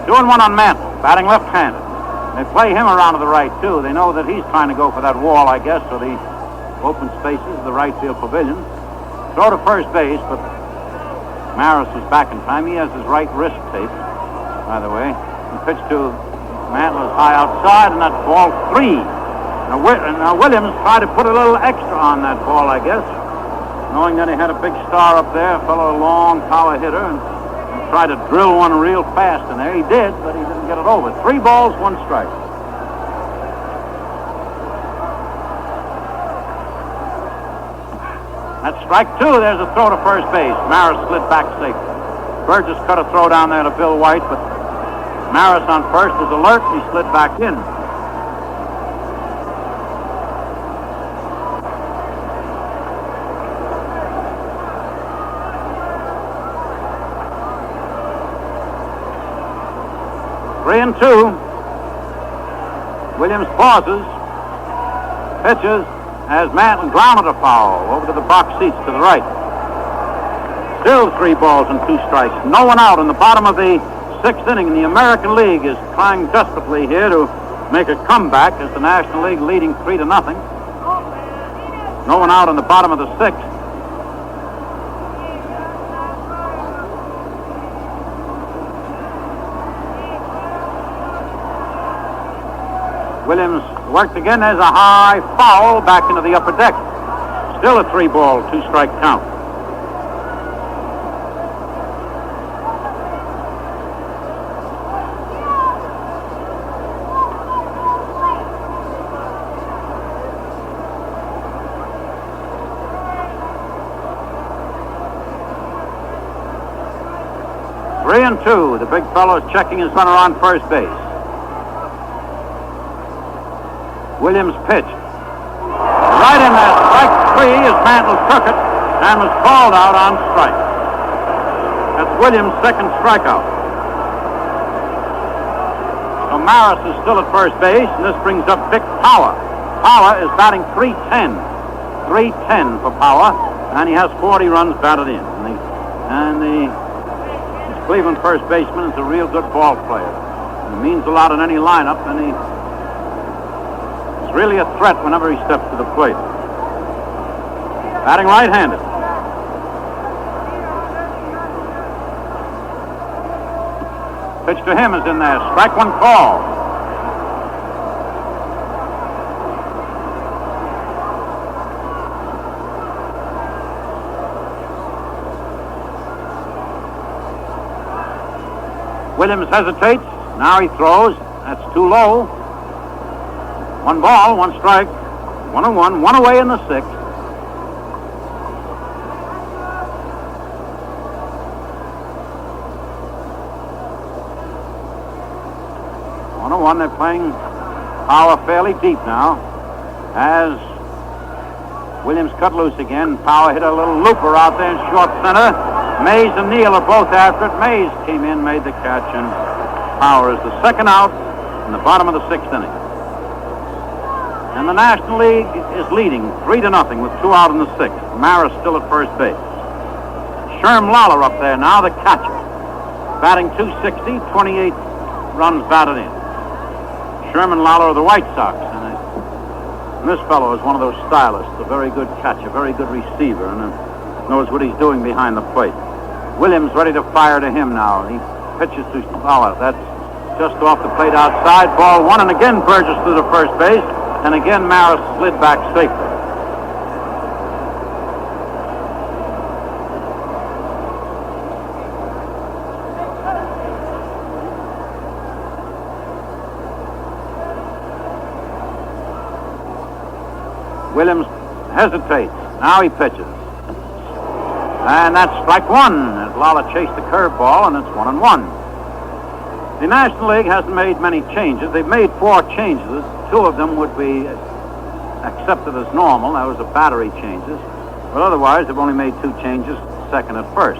Two and one on Mantle, batting left-handed. They play him around to the right, too. They know that he's trying to go for that wall, I guess, or the open spaces of the right field pavilion. Throw to first base, but Maris was back in time. He has his right wrist taped, by the way. He pitched to Mantle is high outside, and that's ball three. Now Williams tried to put a little extra on that ball, I guess, knowing that he had a big star up there, a fellow, a long power hitter, and tried to drill one real fast in there. He did, but he didn't get it over. 3 balls, 1 strike. That's strike two. There's a throw to first base. Maris slid back safely. Burgess cut a throw down there to Bill Waite, but Maris on first is alert. He slid back in. Three and two. Williams pauses, pitches as Mantle grounded a foul over to the box seats to the right. Still 3 balls and 2 strikes. No one out in the bottom of the 6th inning. And the American League is trying desperately here to make a comeback as the National League leading 3-0. No one out in the bottom of the 6th. Williams worked again. There's a high foul back into the upper deck. Still a 3 ball, 2 strike count. Three and two. The big fellow is checking his runner on first base. Williams pitched. Right in there, strike 3 as Mantle took it and was called out on strike. That's Williams' second strikeout. So Maris is still at first base, and this brings up Vic Power. Power is batting .310. .310 for Power, and he has 40 runs batted in. This Cleveland first baseman is a real good ball player. He means a lot in any lineup, and he's really a threat whenever he steps to the plate. Batting right-handed. Pitch to him is in there. Strike one call. Williams hesitates. Now he throws. That's too low. 1 ball, 1 strike. 1-1, 1 away in the 6th. They're playing Power fairly deep now. As Williams cut loose again, Power hit a little looper out there in short center. Mays and Neal are both after it. Mays came in, made the catch, and Power is the second out in the bottom of the 6th inning. And the National League is leading 3-0 with 2 out in the 6th. Maris still at first base. Sherm Lawler up there now, the catcher. Batting .260, 28 runs batted in. Sherman Lawler of the White Sox. And this fellow is one of those stylists, a very good catcher, very good receiver, and knows what he's doing behind the plate. Williams ready to fire to him now. He pitches to Lawler. That's just off the plate outside. Ball 1, and again Burgess through the first base. And again, Maris slid back safely. Williams hesitates. Now he pitches. And that's strike 1 as Lawler chased the curveball, and it's 1-1. The National League hasn't made many changes. They've made 4 changes. 2 of them would be accepted as normal. That was the battery changes. But otherwise, they've only made 2 changes, second and first.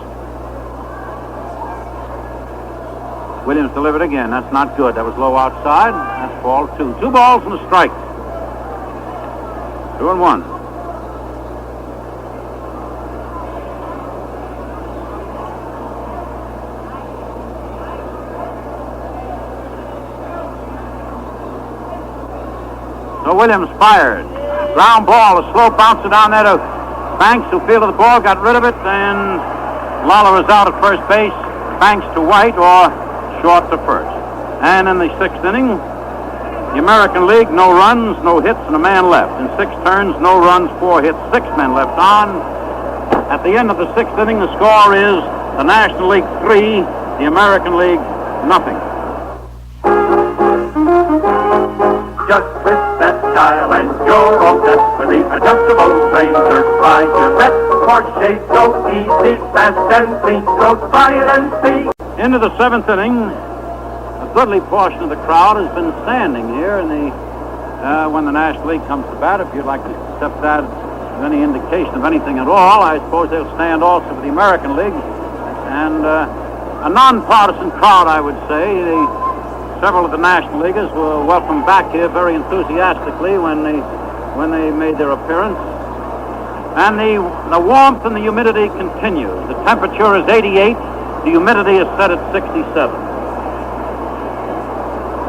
Williams delivered again. That's not good. That was low outside. That's ball 2. 2 balls and a strike. 2-1. So Williams fired. Ground ball, a slow bouncer down there to Banks, who fielded the ball, got rid of it, and Lawler is out at first base. Banks to White, or short to first. And in the 6th inning, the American League, no runs, no hits, and a man left. In 6 turns, no runs, 4 hits, 6 men left on. At the end of the 6th inning, the score is the National League 3, the American League nothing. Just twist that dial and you're all set for the adjustable razor. Try to bet for shave so easy, fast and clean. So try it and see. Into the 7th inning, a goodly portion of the crowd has been standing here in the when the National League comes to bat. If you'd like to accept that as any indication of anything at all, I suppose they'll stand also for the American League. And a nonpartisan crowd, I would say. Several of the National Leaguers were welcomed back here very enthusiastically when they made their appearance. And the warmth and the humidity continues. The temperature is 88. The humidity is set at 67.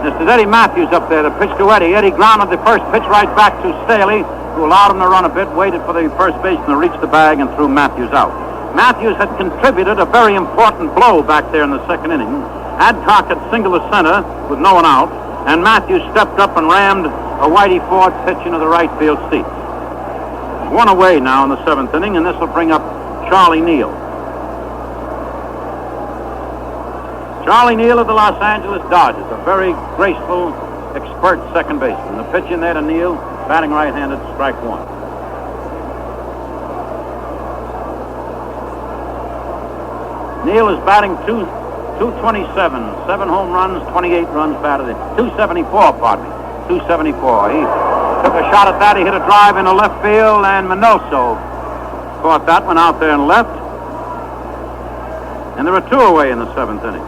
This is Eddie Matthews up there, the pitch to Eddie. Eddie grounded the first pitch right back to Staley, who allowed him to run a bit, waited for the first baseman to reach the bag, and threw Matthews out. Matthews had contributed a very important blow back there in the 2nd inning. Adcock had singled to center with no one out, and Matthews stepped up and rammed a Whitey Ford pitch into the right field seat. 1 away now in the 7th inning, and this will bring up Charlie Neal. Charlie Neal of the Los Angeles Dodgers, a very graceful, expert second baseman. The pitch in there to Neal, batting right-handed, strike 1. Neal is batting 227, 7 home runs, 28 runs batted in. 274, pardon me. 274. He took a shot at that. He hit a drive into left field, and Minoso caught that one out there and left. And there are 2 away in the 7th inning.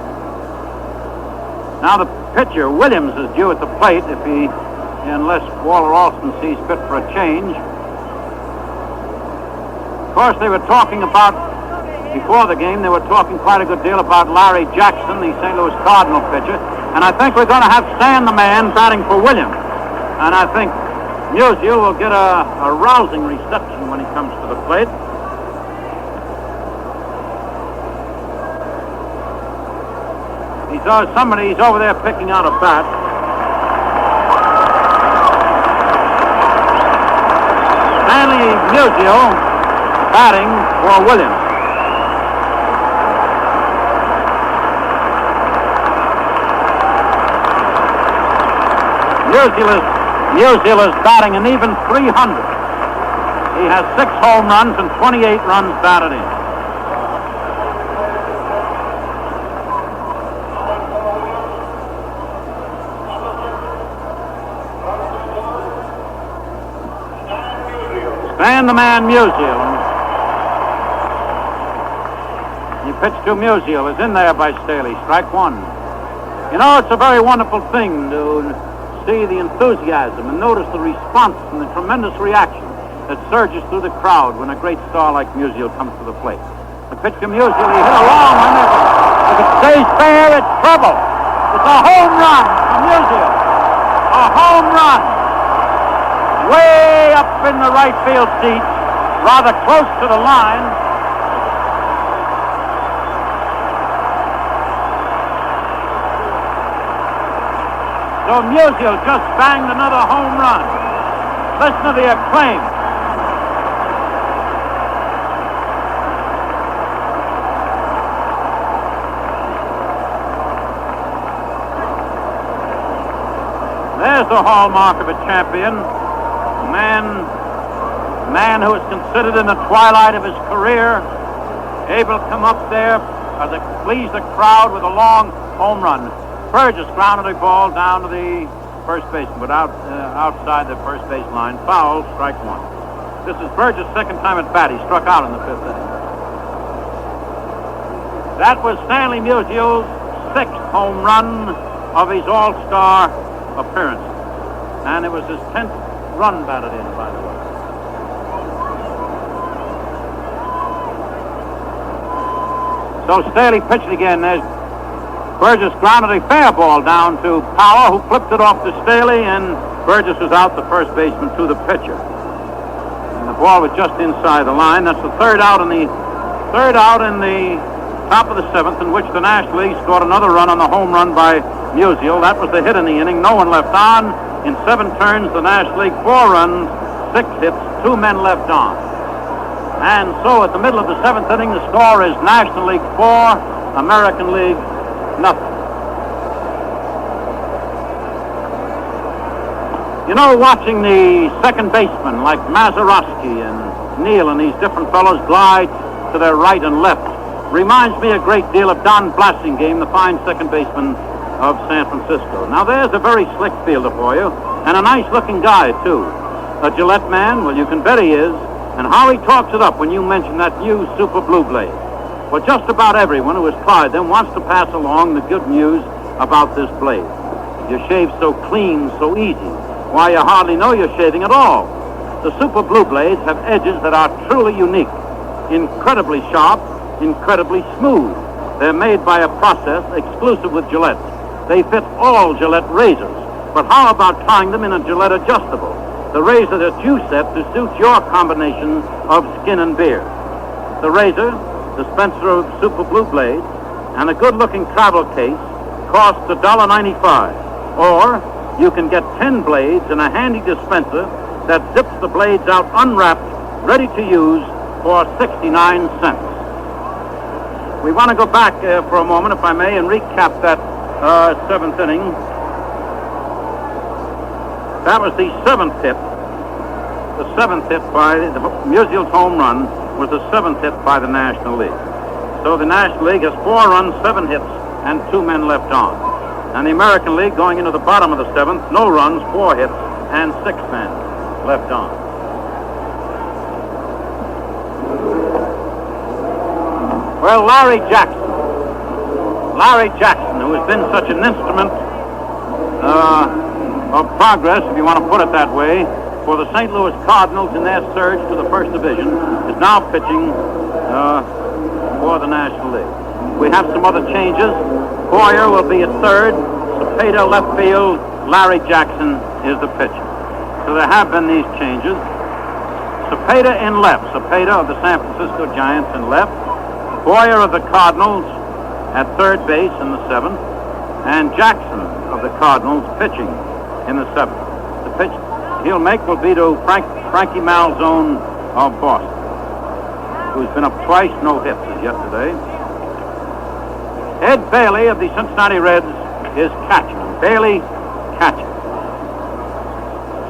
Now the pitcher, Williams, is due at the plate unless Walter Alston sees fit for a change. Of course, they were talking about, before the game, they were talking quite a good deal about Larry Jackson, the St. Louis Cardinal pitcher. And I think we're going to have Stan the Man batting for Williams. And I think Musial will get a rousing reception when he comes to the plate. Somebody's over there picking out a bat. Stanley Musial batting for Williams. Musial is batting an even .300. He has 6 home runs and 28 runs batted in. Stan the Man Musial. He pitched to Musial. Is in there by Staley. Strike 1. You know, it's a very wonderful thing to see the enthusiasm and notice the response and the tremendous reaction that surges through the crowd when a great star like Musial comes to the plate. The pitch to Musial, he hit a long one. If it stays fair, it's trouble. It's a home run from Musial. A home run. Way up in the right field seat, rather close to the line. So Musial just banged another home run. Listen to the acclaim. There's the hallmark of a champion. A man who is considered in the twilight of his career, able to come up there to please the crowd with a long home run. Burgess grounded a ball down to the first baseman, but outside the first base line. Foul, strike 1. This is Burgess' second time at bat. He struck out in the 5th inning. That was Stanley Musial's sixth home run of his all-star appearance. And it was his 10th run batted in, by the way. So Staley pitched again. There's Burgess grounded a fair ball down to Power, who flipped it off to Staley, and Burgess was out, the first baseman, to the pitcher. And the ball was just inside the line. That's the third out in the top of the seventh, in which the National League scored another run on the home run by Musial. That was the hit in the inning. No one left on. In 7 turns, the National League 4 runs, 6 hits, 2 men left on. And so at the middle of the 7th inning, the score is National League 4, American League nothing. You know, watching the second basemen like Mazeroski and Neal and these different fellows glide to their right and left reminds me a great deal of Don Blasingame, the fine second baseman of San Francisco. Now, there's a very slick fielder for you, and a nice-looking guy, too. A Gillette man? Well, you can bet he is. And how he talks it up when you mention that new Super Blue Blade. Well, just about everyone who has tried them wants to pass along the good news about this blade. You shave so clean, so easy. Why, you hardly know you're shaving at all. The Super Blue Blades have edges that are truly unique. Incredibly sharp, incredibly smooth. They're made by a process exclusive with Gillette. They fit all Gillette razors. But how about trying them in a Gillette adjustable? The razor that you set to suit your combination of skin and beard. The razor, dispenser of Super Blue Blades, and a good-looking travel case costs $1.95. Or you can get 10 blades and a handy dispenser that zips the blades out unwrapped, ready to use for 69 cents. We want to go back for a moment, if I may, and recap that 7th inning. That was the 7th hit. The 7th hit by the Musial's home run was the 7th hit by the National League. So the National League has 4 runs, 7 hits, and 2 men left on. And the American League going into the bottom of the 7th, no runs, 4 hits, and 6 men left on. Well, Larry Jackson, who has been such an instrument of progress, if you want to put it that way, for the St. Louis Cardinals in their surge to the first division, is now pitching for the National League. We have some other changes. Boyer will be at third. Cepeda left field. Larry Jackson is the pitcher. So there have been these changes. Cepeda in left. Cepeda of the San Francisco Giants in left. Boyer of the Cardinals at third base in the 7th. And Jackson of the Cardinals pitching in the 7th. The pitch he'll make will be to Frankie Malzone of Boston, who's been up twice, no hits as yesterday. Ed Bailey of the Cincinnati Reds is catching. Bailey catching.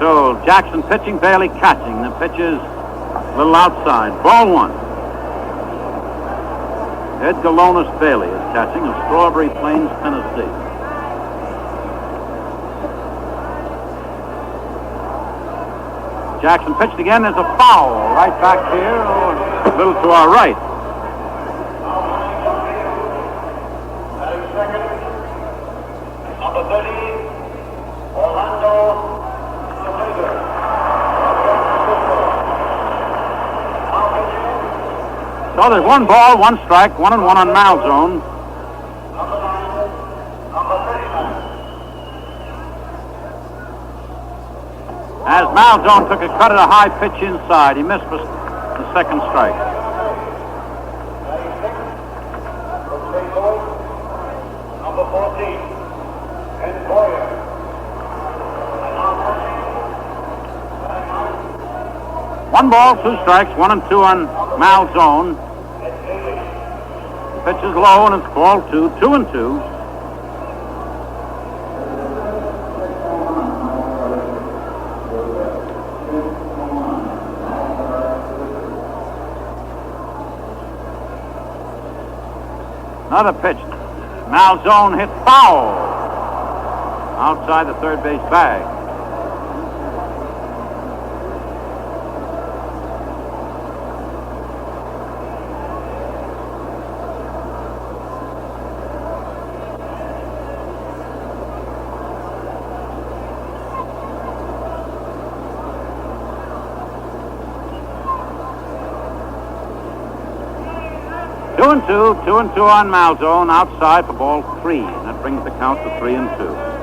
So Jackson pitching, Bailey catching. The pitch is a little outside. Ball 1. Ed Galonis Bailey is catching of Strawberry Plains, Tennessee. Jackson pitched again. There's a foul right back here, a little to our right. Number 30, Orlando Cepeda. So there's 1 ball, 1 strike, 1-1 on Malzone. Number 9, number 39. As Malzone took a cut at a high pitch inside, he missed for the second strike. 96, from St. Louis, number 14, and Boyer. And now 1 ball, 2 strikes, 1-2 on Malzone. The pitch is low and it's ball 2, 2-2. Another pitch. Malzone hit foul outside the third base bag. 2-2, 2-2 on Malzone, outside for ball 3. And that brings the count to 3-2.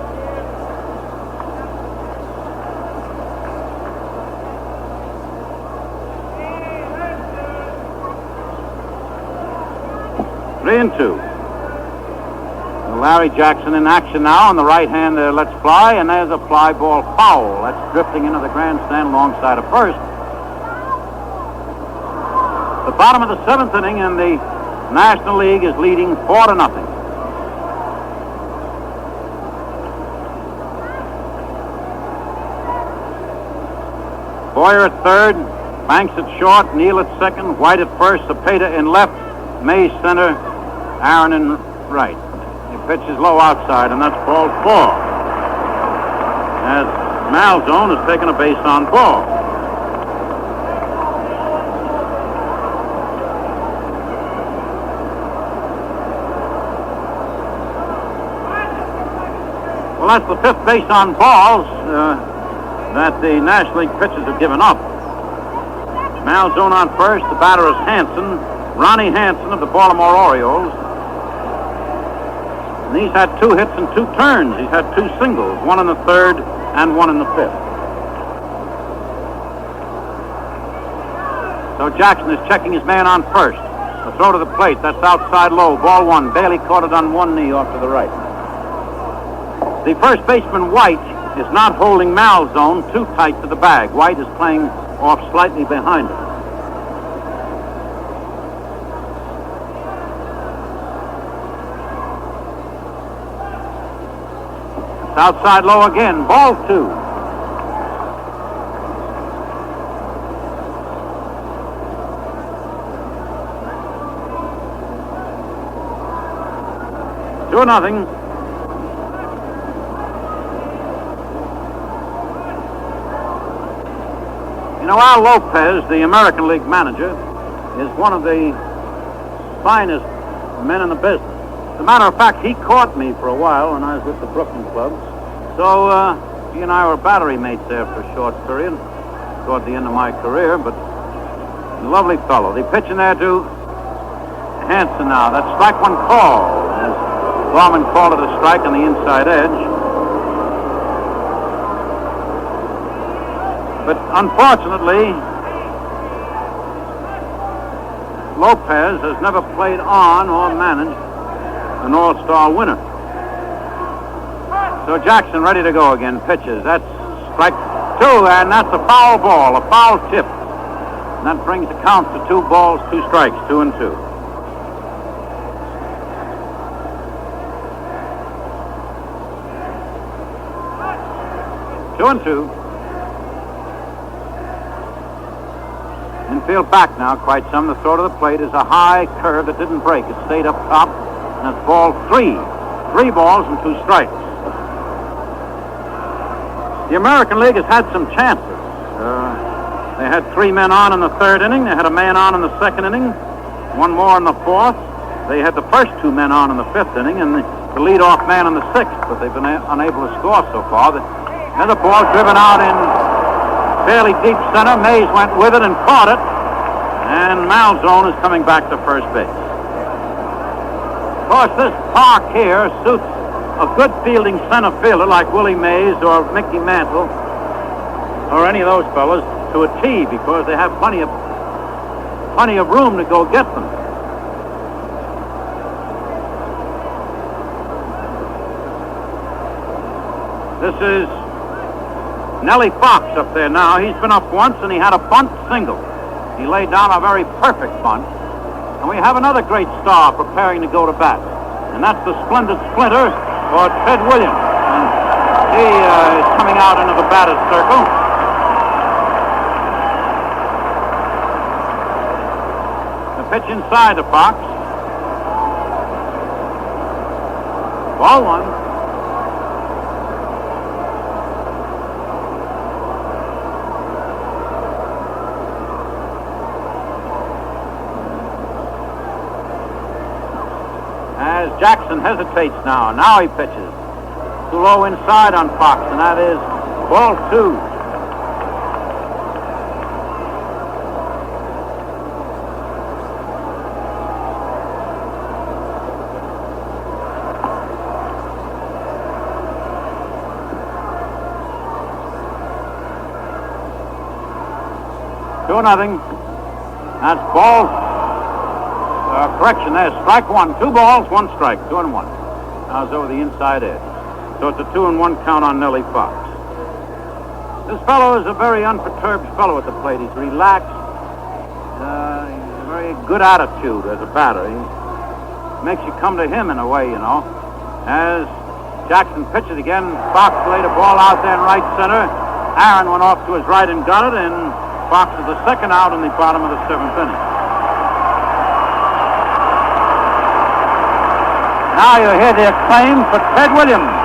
Three and two. Larry Jackson in action now on the right hand. Let's fly, and there's a fly ball foul. That's drifting into the grandstand alongside of first. The bottom of the 7th inning, and the National League is leading 4-0. Boyer at third, Banks at short, Neal at second, White at first, Cepeda in left, Mays center, Aaron in right. He pitches low outside, and that's ball 4. As Malzone has taken a base on ball. Well, that's the 5th base on balls that the National League pitchers have given up. Malzone on first. The batter is Hanson, Ronnie Hanson of the Baltimore Orioles. And he's had 2 hits and 2 turns. He's had 2 singles, one in the 3rd and one in the 5th. So Jackson is checking his man on first. The throw to the plate, that's outside low, ball 1. Bailey caught it on one knee off to the right. The first baseman, White, is not holding Malzone too tight to the bag. White is playing off slightly behind him. It's outside low again, ball 2. Two or nothing. You know, Al Lopez, the American League manager, is one of the finest men in the business. As a matter of fact, he caught me for a while when I was with the Brooklyn clubs. So he and I were battery mates there for a short period, toward the end of my career, but a lovely fellow. They pitching there to Hanson now. That's strike 1 call, as Gorman called it a strike on the inside edge. But unfortunately, Lopez has never played on or managed an All-Star winner. So Jackson ready to go again, pitches. That's strike 2, and that's a foul ball, a foul tip. And that brings the count to 2 balls, 2 strikes, 2-2. Two and two. Infield back now, quite some. The throw to the plate is a high curve that didn't break. It stayed up top, and that's ball 3. 3 balls and 2 strikes. The American League has had some chances. They had 3 men on in the 3rd inning. They had a man on in the 2nd inning, 1 more in the 4th. They had the first 2 men on in the 5th inning, and the leadoff man in the 6th, but they've been unable to score so far. The ball driven out in fairly deep center. Mays went with it and caught it, and Malzone is coming back to first base. Of course, this park here suits a good fielding center fielder like Willie Mays or Mickey Mantle or any of those fellows to a T, because they have plenty of room to go get them. This is Nellie Fox up there now. He's been up once, and he had a bunt single. He laid down a very perfect bunt. And we have another great star preparing to go to bat. And that's the splendid splinter, or Ted Williams. And he is coming out into the batter's circle. The pitch inside to Fox. Ball 1. Jackson hesitates now. Now he pitches. Too low inside on Fox, and that is ball 2. 2-0. That's ball. Correction there. Strike one. 2 balls, 1 strike. 2-1. Now it's over the inside edge. So it's a 2-1 count on Nellie Fox. This fellow is a very unperturbed fellow at the plate. He's relaxed. Very good attitude as a batter. He makes you come to him in a way, you know. As Jackson pitches again, Fox laid a ball out there in right center. Aaron went off to his right and got it, and Fox is the second out in the bottom of the 7th inning. Now you hear the acclaim for Ted Williams.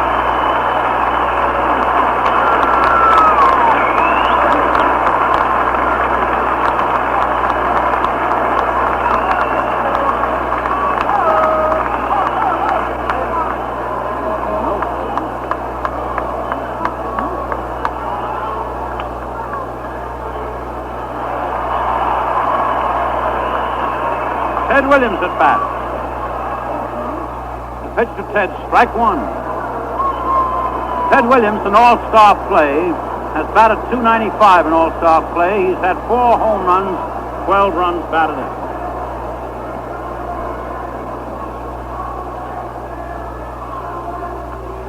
Ted Williams at bat. The pitch to Ted, strike one. Ted Williams, in all-star play, has batted .295 in all-star play. He's had 4 home runs, 12 runs batted in.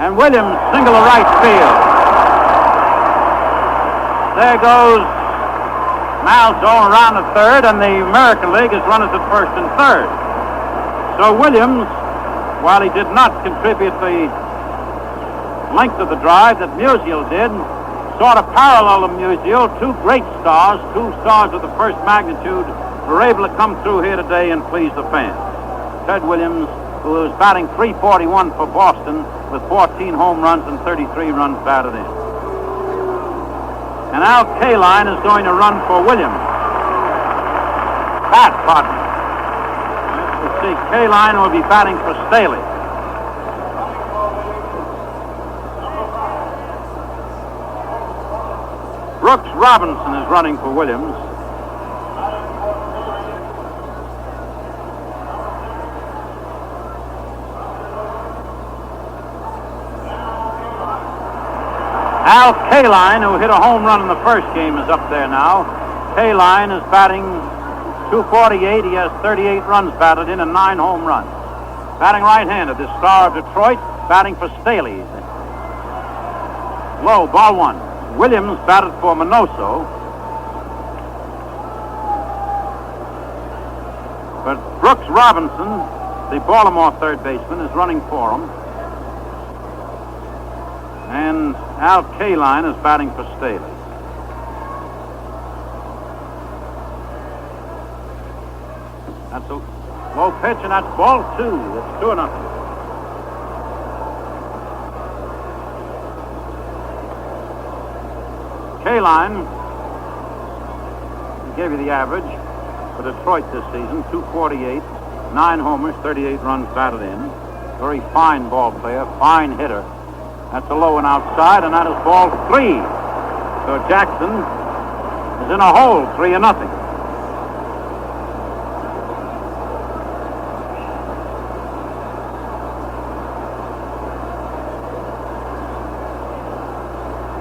And Williams single to right field. There goes Malzone around the third, and the American League has runners at first and third. So Williams, while he did not contribute the length of the drive that Musial did, sort of parallel to Musial, 2 great stars, 2 stars of the first magnitude, were able to come through here today and please the fans. Ted Williams, who is batting .341 for Boston with 14 home runs and 33 runs batted in. And Al Kaline is going to run for Williams. Bat partner. Let's see, Kaline will be batting for Staley. Brooks Robinson is running for Williams. Al Kaline, who hit a home run in the first game, is up there now. Kaline is batting .248. He has 38 runs batted in and 9 home runs. Batting right-handed, the star of Detroit, batting for Staley. Low, ball 1. Williams batted for Minoso. But Brooks Robinson, the Baltimore third baseman, is running for him. And Al Kaline is batting for Staley. That's a low pitch, and that's ball 2. It's 2-0. Kaline, he gave you the average for Detroit this season, .248, 9 homers, 38 runs batted in. Very fine ball player, fine hitter. That's a low and outside, and that is ball 3. So Jackson is in a hole, 3-0.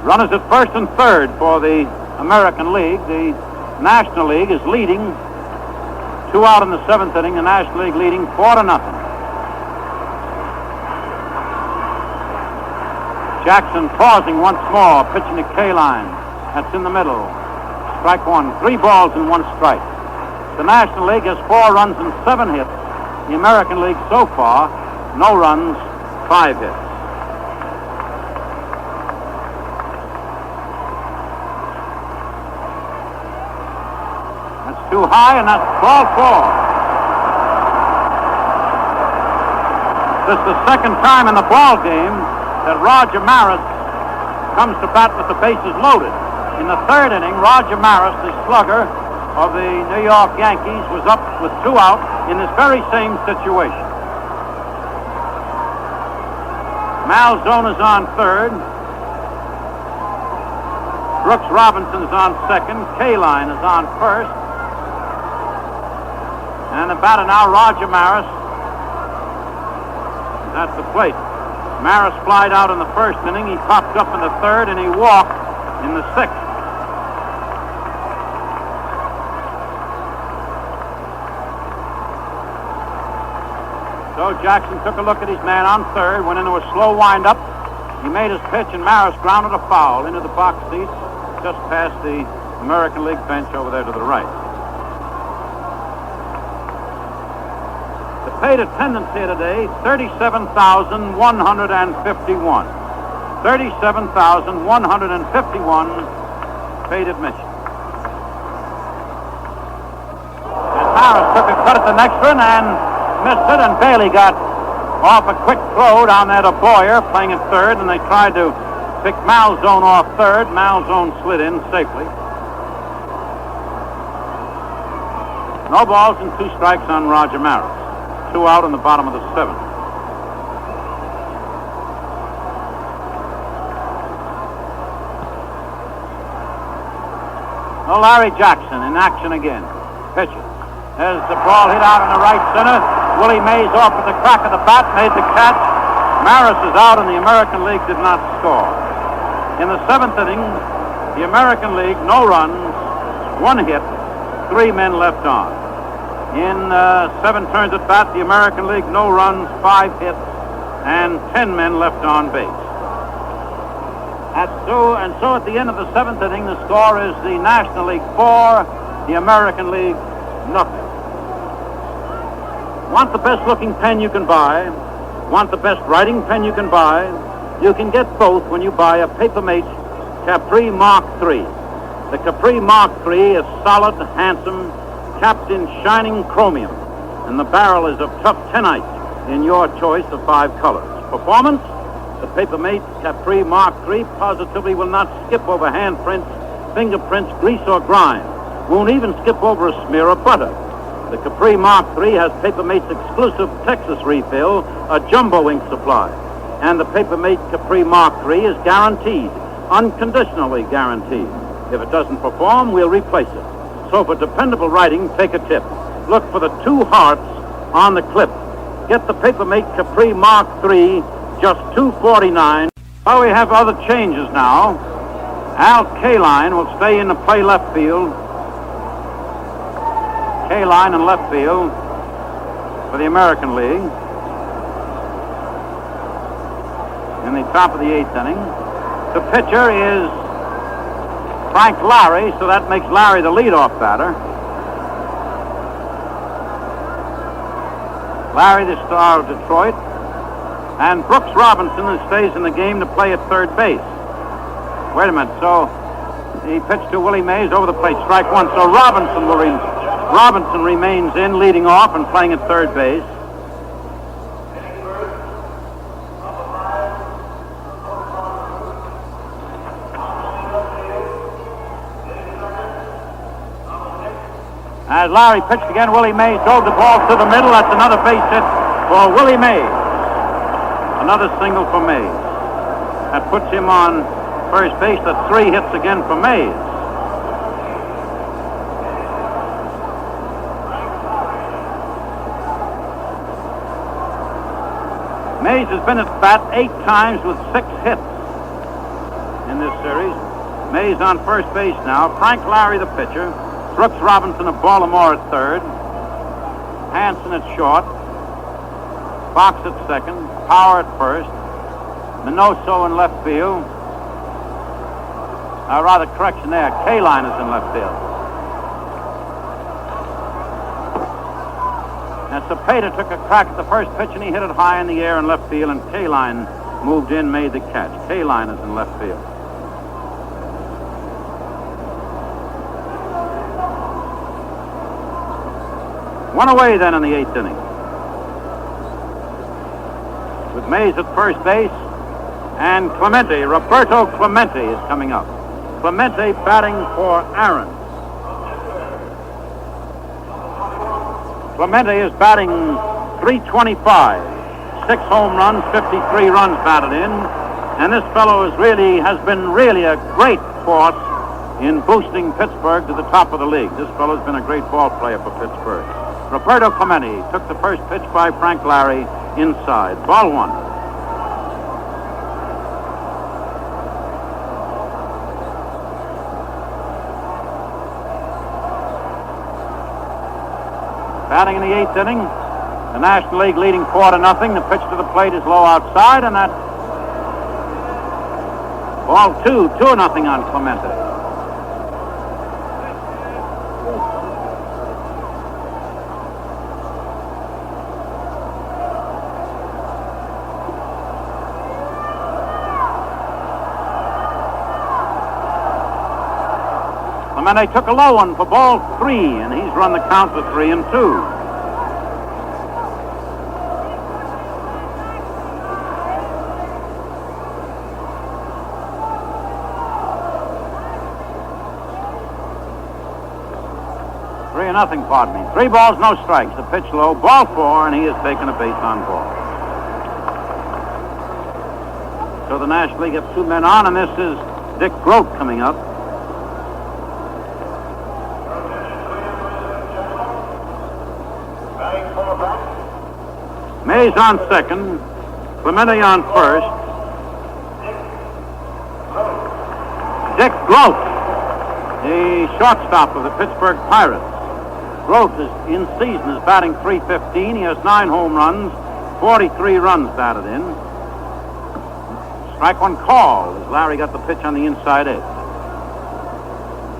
Runners at first and third for the American League. The National League is leading 2 out in the 7th inning. The National League leading 4-0. Jackson pausing once more, pitching to Kaline. That's in the middle. Strike 1. 3 balls and 1 strike. The National League has 4 runs and 7 hits. The American League so far, no runs, 5 hits. That's too high, and that's ball 4. This is the second time in the ball game that Roger Maris comes to bat with the bases loaded. In the 3rd inning, Roger Maris, the slugger of the New York Yankees, was up with 2 out in this very same situation. Malzone is on 3rd. Brooks Robinson is on 2nd. Kaline is on 1st. And the batter now, Roger Maris, is at the plate. Maris flied out in the 1st inning. He popped up in the 3rd, and he walked in the 6th. So Jackson took a look at his man on third, went into a slow windup. He made his pitch, and Maris grounded a foul into the box seats just past the American League bench over there to the right. The paid attendance here today, 37,151. 37,151 paid admission. And Maris took a cut at the next one and missed it, and Bailey got off a quick throw down there to Boyer, playing at third, and they tried to pick Malzone off third. Malzone slid in safely. No balls and 2 strikes on Roger Maris. 2 out in the bottom of the 7th. Well, Larry Jackson in action again. Pitches. There's the ball hit out in the right center. Willie Mays off at the crack of the bat, made the catch. Maris is out, and the American League did not score. In the 7th inning, the American League, no runs, 1 hit, 3 men left on. In 7 turns at bat, the American League, no runs, 5 hits, and 10 men left on base. So at the end of the 7th inning, the score is the National League 4, the American League nothing. Want the best looking pen you can buy? Want the best writing pen you can buy? You can get both when you buy a Papermate Capri Mark III. The Capri Mark III is solid, handsome, capped in shining chromium, and the barrel is of tough tenite in your choice of 5 colors. Performance? The Papermate Capri Mark III positively will not skip over handprints, fingerprints, grease, or grime. Won't even skip over a smear of butter. The Capri Mark III has Papermate's exclusive Texas refill, a jumbo ink supply. And the Papermate Capri Mark III is guaranteed, unconditionally guaranteed. If it doesn't perform, we'll replace it. So for dependable writing, take a tip. Look for the 2 hearts on the clip. Get the Papermate Capri Mark III, just $2.49. Well, we have other changes now. Al Kaline will stay in to play left field. Kaline in left field for the American League in the top of the 8th inning. The pitcher is Frank Larry, so that makes Larry the leadoff batter. Larry, the star of Detroit. And Brooks Robinson stays in the game to play at third base. Wait a minute, so he pitched to Willie Mays over the plate, strike 1. So Robinson remains in, leading off and playing at third base. As Larry pitched again, Willie Mays drove the ball to the middle. That's another base hit for Willie Mays. Another single for Mays. That puts him on first base. That's 3 hits again for Mays. Mays has been at bat 8 times with 6 hits in this series. Mays on first base now. Frank Larry, the pitcher. Brooks Robinson of Baltimore at third. Hanson at short. Fox at second. Power at first. Minoso in left field. Rather, correction there. Kaline is in left field. Now, Cepeda took a crack at the first pitch, and he hit it high in the air in left field, and Kaline moved in, made the catch. Kaline is in left field. One away then in the 8th inning. With Mays at first base, and Clemente, Roberto Clemente is coming up. Clemente batting for Aaron. Clemente is batting .325, 6 home runs, 53 runs batted in, and this fellow has been a great force in boosting Pittsburgh to the top of the league. This fellow's been a great ball player for Pittsburgh. Roberto Clemente took the first pitch by Frank Larry inside. Ball 1. Batting in the 8th inning, The National League leading 4-0. The pitch to the plate is low outside, and that ball 2-0 on Clemente. Clemente took a low one for ball 3, and he's run the count to 3-2. Nothing, pardon me. 3 balls, no strikes. The pitch low, ball 4, and he has taken a base on ball. So the National League have 2 men on, and this is Dick Grote coming up. Mays on second, Clemente on first. Dick Grote, the shortstop of the Pittsburgh Pirates. Grote is in season is batting .315. He has 9 home runs, 43 runs batted in. Strike one call as Larry got the pitch on the inside edge.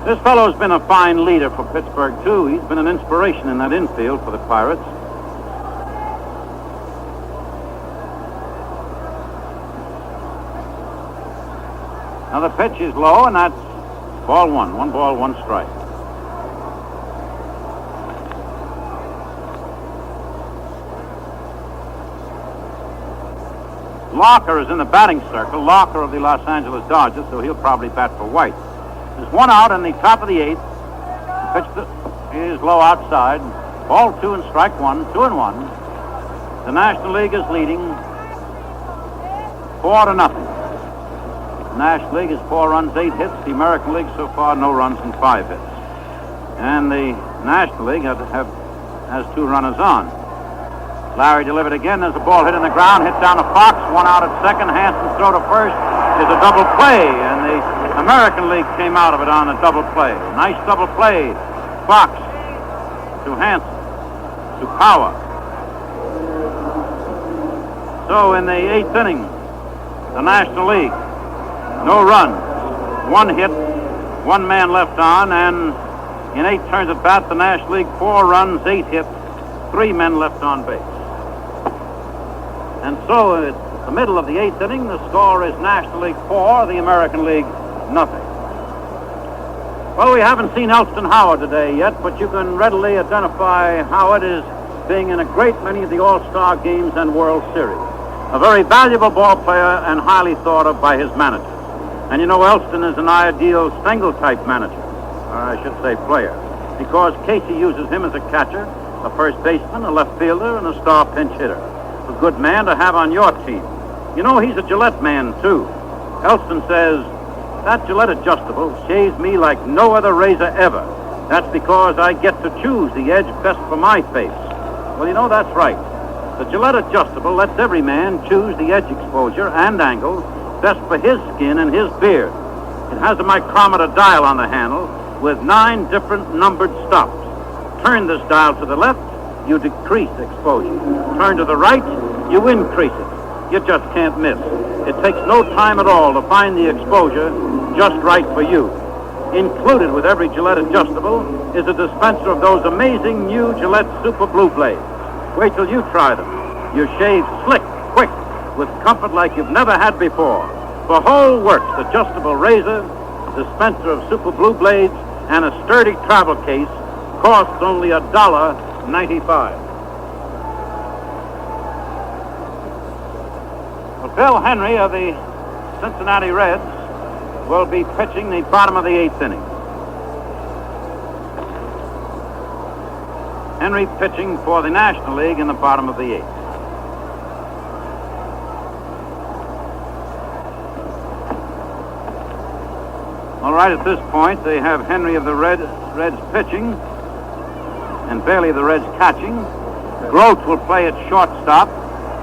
This fellow's been a fine leader for Pittsburgh, too. He's been an inspiration in that infield for the Pirates. Now the pitch is low, and that's ball 1. 1 ball, 1 strike. Locker is in the batting circle. Locker of the Los Angeles Dodgers, so he'll probably bat for White. There's 1 out in the top of the 8th. The pitch is low outside. Ball 2 and strike 1, 2-1. The National League is leading 4-0. The National League is 4 runs, 8 hits. The American League so far, no runs and 5 hits. And the National League has 2 runners on. Larry delivered again. There's a ball hit in the ground, hit down to Fox. 1 out at second. Hanson's throw to first is a double play, and the American League came out of it on a double play. Nice double play. Fox to Hanson to Power. So in the 8th inning, the National League, no runs, 1 hit, 1 man left on, and in 8 turns at bat, the National League 4 runs, 8 hits, 3 men left on base. And so at the middle of the 8th inning, the score is National League 4, the American League nothing. Well, we haven't seen Elston Howard today yet, but you can readily identify Howard as being in a great many of the All-Star games and World Series. A very valuable ball player and highly thought of by his managers. And you know, Elston is an ideal Stengel-type manager, or I should say player, because Casey uses him as a catcher, a first baseman, a left fielder, and a star pinch hitter. A good man to have on your team. You know, he's a Gillette man, too. Elson says, that Gillette adjustable shaves me like no other razor ever. That's because I get to choose the edge best for my face. Well, you know, that's right. The Gillette adjustable lets every man choose the edge exposure and angle best for his skin and his beard. It has a micrometer dial on the handle with 9 different numbered stops. Turn this dial to the left, you decrease exposure. Turn to the right, you increase it. You just can't miss. It takes no time at all to find the exposure just right for you. Included with every Gillette adjustable is a dispenser of those amazing new Gillette Super Blue Blades. Wait till you try them. You shave slick, quick, with comfort like you've never had before. For whole works, adjustable razor, dispenser of Super Blue Blades, and a sturdy travel case costs only $1.95. Well, Bill Henry of the Cincinnati Reds will be pitching the bottom of the 8th inning. Henry pitching for the National League in the bottom of the 8th. All right, at this point, they have Henry of the Reds pitching and Bailey of the Reds catching. Grote will play at shortstop,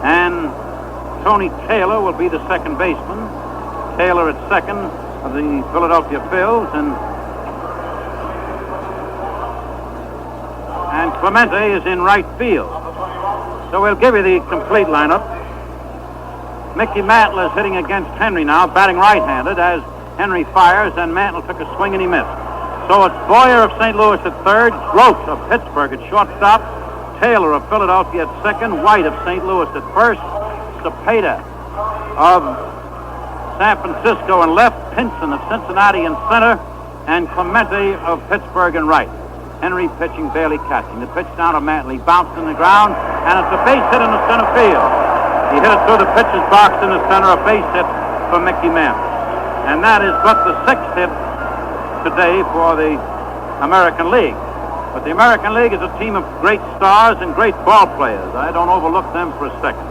and Tony Taylor will be the second baseman. Taylor at second of the Philadelphia Phils, and Clemente is in right field. So So we'll give you the complete lineup. Mickey Mantle is hitting against Henry now, batting right-handed as Henry fires, and Mantle took a swing and he missed. So it's Boyer of St. Louis at third, Gross of Pittsburgh at shortstop, Taylor of Philadelphia at second, White of St. Louis at first, Cepeda of San Francisco in left, Pinson of Cincinnati in center, and Clemente of Pittsburgh in right. Henry pitching, Bailey catching. The pitch down to Mantle. He bounced in the ground, and it's a base hit in the center field. He hit it through the pitcher's box in the center, a base hit for Mickey Mantle. And that is but the sixth hit today for the American League. But the American League is a team of great stars and great ball players. I don't overlook them for a second.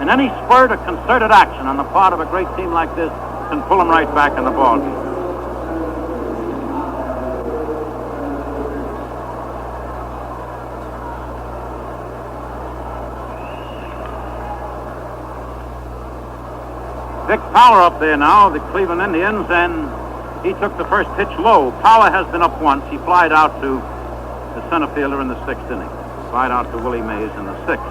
And any spurt of concerted action on the part of a great team like this can pull them right back in the ball game. Vic Power up there now, the Cleveland Indians, and he took the first pitch low. Power has been up once. He flied out to the center fielder in the sixth inning. Flied out to Willie Mays in the sixth.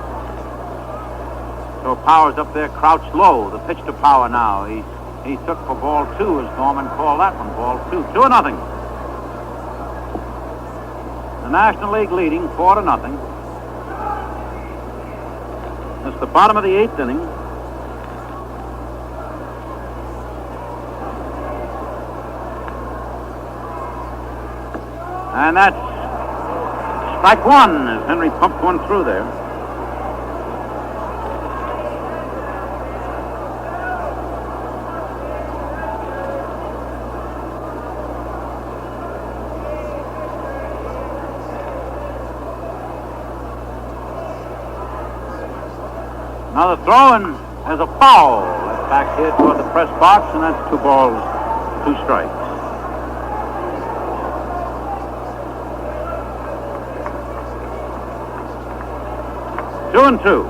So Power's up there crouched low. The pitch to Power now. He took for ball two, as Norman called that one. Ball two. 2-0. The National League leading 4-0. It's the bottom of the eighth inning. And that's strike one as Henry pumped one through there. Now the throw in as a foul. That's back here toward the press box, and that's 2 balls, 2 strikes. Two and two.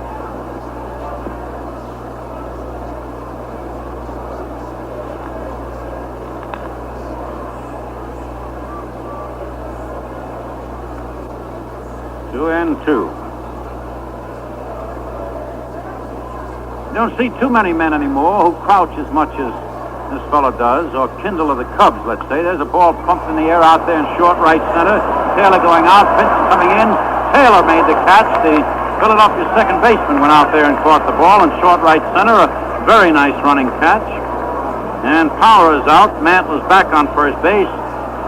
You don't see too many men anymore who crouch as much as this fellow does, or Kindle of the Cubs, let's say. There's a ball pumped in the air out there in short right center. Taylor going out, Pinson coming in. Taylor made the catch. The Philadelphia second baseman went out there and caught the ball in short right center. A very nice running catch. And Power is out. Mantle is back on first base.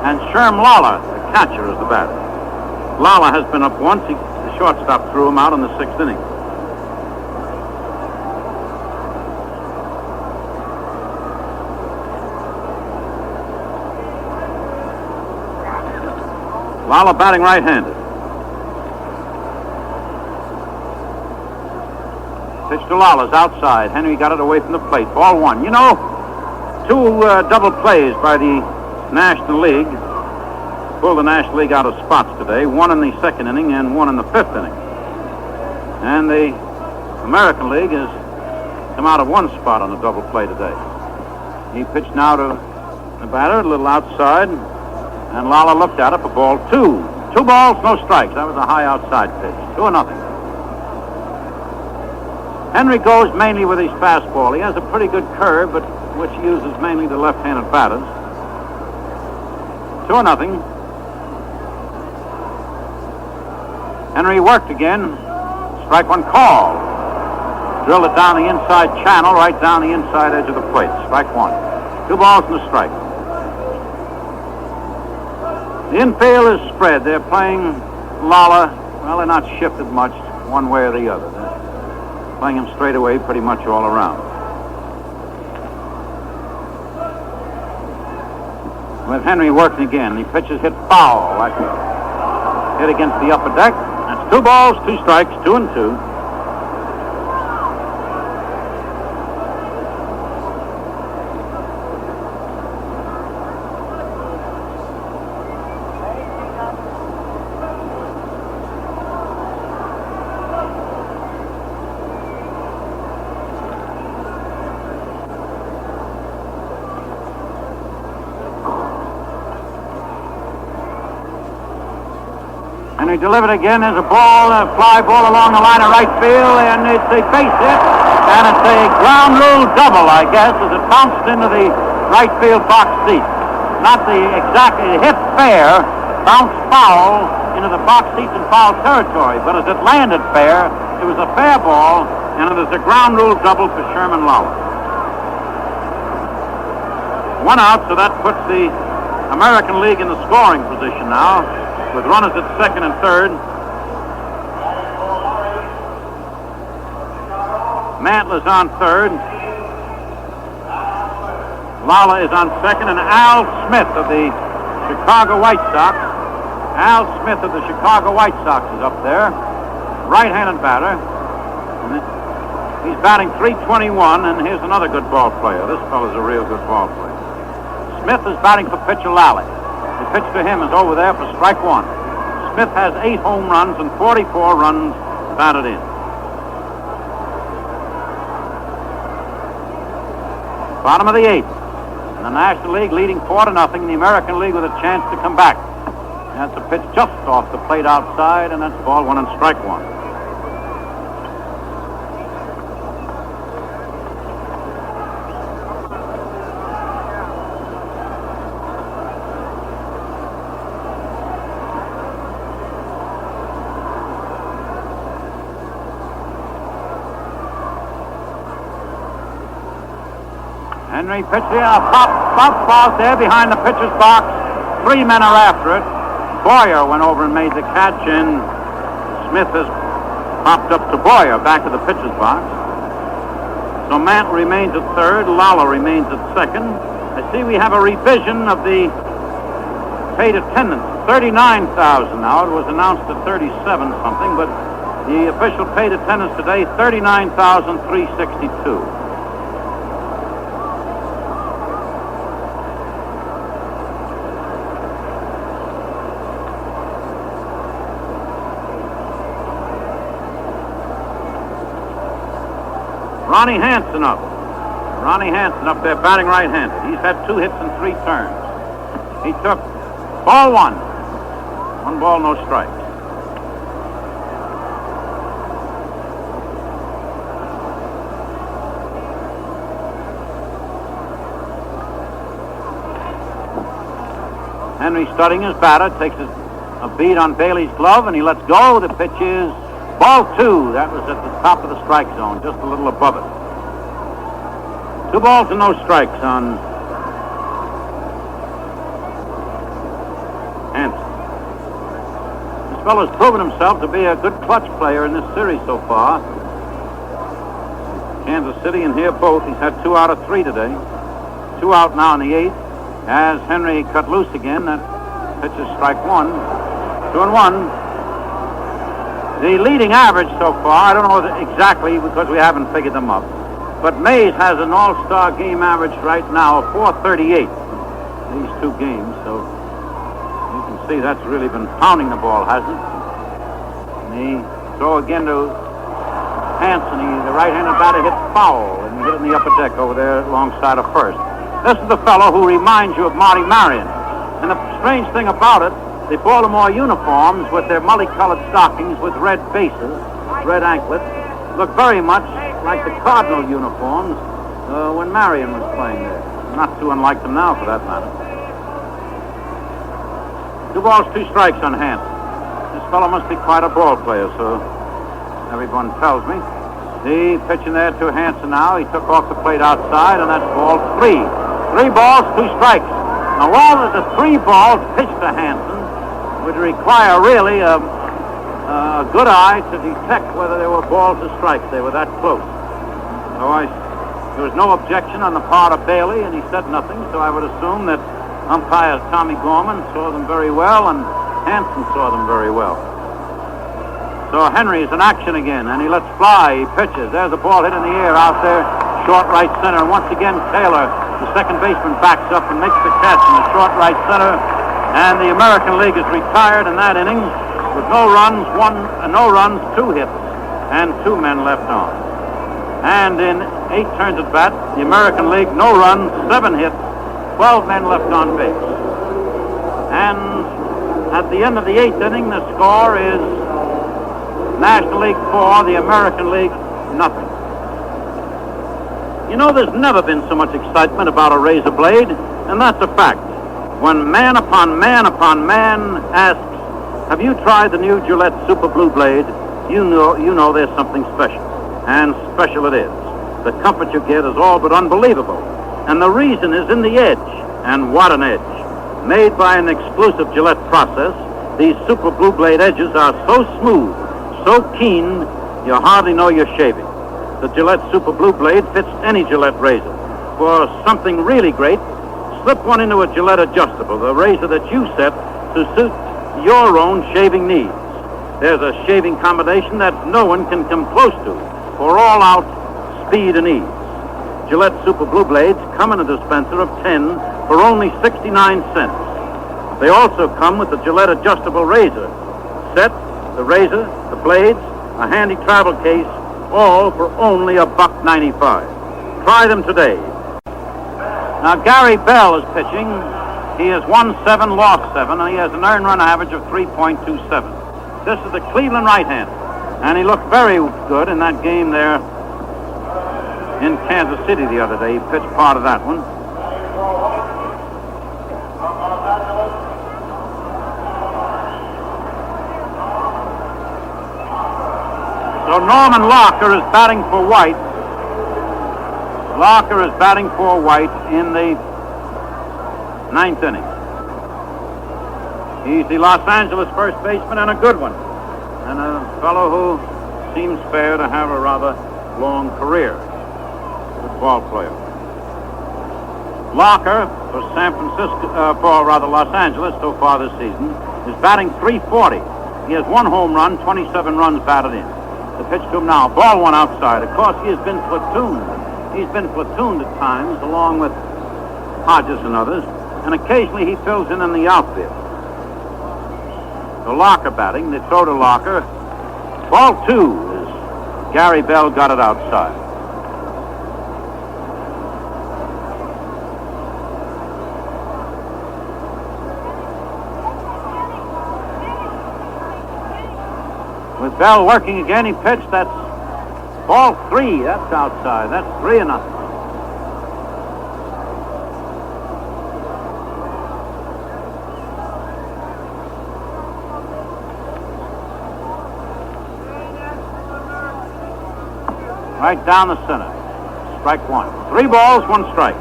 And Sherm Lala, the catcher, is the batter. Lala has been up once. The shortstop threw him out in the sixth inning. Lala batting right-handed. Pitch to Lala's outside. Henry got it away from the plate. Ball one. You know, 2 double plays by the National League pulled the National League out of spots today. 1 in the second inning and 1 in the fifth inning. And the American League has come out of 1 spot on a double play today. He pitched now to the batter, a little outside. And Lala looked at it for ball 2. 2 balls, no strikes. That was a high outside pitch. 2-0. Henry goes mainly with his fastball. He has a pretty good curve, but which he uses mainly to left-handed batters. 2-0. Henry worked again. Strike one call. Drilled it down the inside channel, right down the inside edge of the plate. Strike one. 2 balls and a strike. The infield is spread. They're playing Lala. Well, they're not shifted much one way or the other. They're playing him straight away pretty much all around. With Henry working again, the pitches hit foul. Like hit against the upper deck. That's 2 balls, 2 strikes, 2-2. Henry delivered again. There's a ball, a fly ball along the line of right field, and it's a base hit. And it's a ground rule double, I guess, as it bounced into the right field box seat. Not the exactly hit fair, bounced foul into the box seats in foul territory. But as it landed fair, it was a fair ball, and it is a ground rule double for Sherman Lowell. 1 out, so that puts the American League in the scoring position now, with runners at second and third. Mantler's on third. Lala is on second, and Al Smith of the Chicago White Sox. Al Smith of the Chicago White Sox is up there, right-handed batter. And he's batting .321, and here's another good ball player. This fellow's a real good ball player. Smith is batting for pitcher Lally. The pitch to him is over there for strike one. Smith has 8 home runs and 44 runs batted in. Bottom of the 8th. And the National League leading 4-0. The American League with a chance to come back. That's a pitch just off the plate outside, and that's ball one and strike one. Henry pitched it, pop balls there behind the pitcher's box. 3 men are after it. Boyer went over and made the catch, and Smith has popped up to Boyer back of the pitcher's box. So Mant remains at third. Lala remains at second. I see we have a revision of the paid attendance. 39,000 now. It was announced at 37 something, but the official paid attendance today, 39,362. Ronnie Hansen up. Ronnie Hansen up there batting right-handed. He's had 2 hits in 3 turns. He took ball 1. 1 ball, no strikes. Henry studying his batter, takes a beat on Bailey's glove, and he lets go. The pitch is ball 2. That was at the top of the strike zone, just a little above it. 2 balls and no strikes on Hansen. This fellow's proven himself to be a good clutch player in this series so far. Kansas City and here both. He's had 2 out of 3 today. 2 out now in the 8th. As Henry cut loose again, that pitch is strike 1. 2-1. The leading average so far, I don't know exactly because we haven't figured them up, but Mays has an all-star game average right now of .438 these 2 games, so you can see that's really been pounding the ball, hasn't it? And he throw again to Hansen. The right-handed batter hits foul, and he hit it in the upper deck over there alongside of first. This is the fellow who reminds you of Marty Marion. And the strange thing about it, the Baltimore uniforms with their multicolored stockings with red bases, red anklets, look very much like the Cardinal uniforms when Marion was playing there. Not too unlike them now, for that matter. 2 balls, 2 strikes on Hansen. This fellow must be quite a ball player, so everyone tells me. The pitch in there to Hansen now. He took off the plate outside, and that's ball 3. 3 balls, 2 strikes. Now, while the 3 balls pitched to Hansen would require really a good eye to detect whether there were balls or strikes. They were that close. So there was no objection on the part of Bailey, and he said nothing, so I would assume that umpire Tommy Gorman saw them very well, and Hansen saw them very well. So Henry is in action again, and he lets fly. He pitches. There's a ball hit in the air out there, short right center, and once again Taylor, the second baseman, backs up and makes the catch in the short right center. And the American League is retired in that inning with no runs, 2 hits, and 2 men left on. And in 8 turns at bat, the American League, no runs, 7 hits, 12 men left on base. And At the end of the 8th inning, the score is National League 4, the American League nothing. You know, there's never been so much excitement about a razor blade, and that's a fact. When man upon man upon man asks, have you tried the new Gillette Super Blue Blade? You know there's something special, and special it is. The comfort you get is all but unbelievable, and the reason is in the edge, and what an edge. Made by an exclusive Gillette process, these Super Blue Blade edges are so smooth, so keen, you hardly know you're shaving. The Gillette Super Blue Blade fits any Gillette razor. For something really great, slip one into a Gillette adjustable, the razor that you set to suit your own shaving needs. There's a shaving combination that no one can come close to for all-out speed and ease. Gillette Super Blue Blades come in a dispenser of 10 for only 69 cents. They also come with the Gillette adjustable razor set, the razor, the blades, a handy travel case, all for only $1.95. Try them today. Now, Gary Bell is pitching. He has won 7, lost 7, and he has an earned run average of 3.27. This is the Cleveland right-hander, and he looked very good in that game there in Kansas City the other day. He pitched part of that one. So Norman Locker is batting for Waite. Locker is batting for Waite in the 9th inning. He's the Los Angeles first baseman, and a good one, and a fellow who seems fair to have a rather long career. Good ball player. Locker for Los Angeles so far this season is batting .340. He has 1 home run, 27 runs batted in. The pitch to him now, ball 1 outside. Of course, he has been platooned. He's been platooned at times, along with Hodges and others, and occasionally he fills in the outfield. The Locker batting, they throw to Locker. Ball 2 is Gary Bell got it outside. With Bell working again, he pitched. That's ball 3. That's outside. That's 3-0. Right down the center. Strike 1. 3 balls, 1 strike.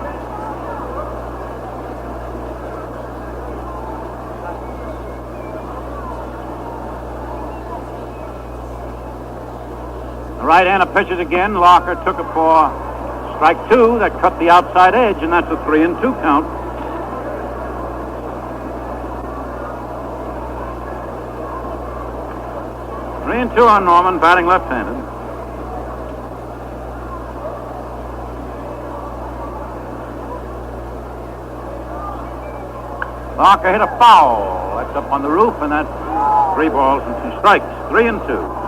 The right-hander pitches again. Locker took it for strike 2. That cut the outside edge, and that's a 3-2 count. Three and two on Norman, batting left-handed. Locker hit a foul. That's up on the roof, and that's 3 balls and 2 strikes. 3-2.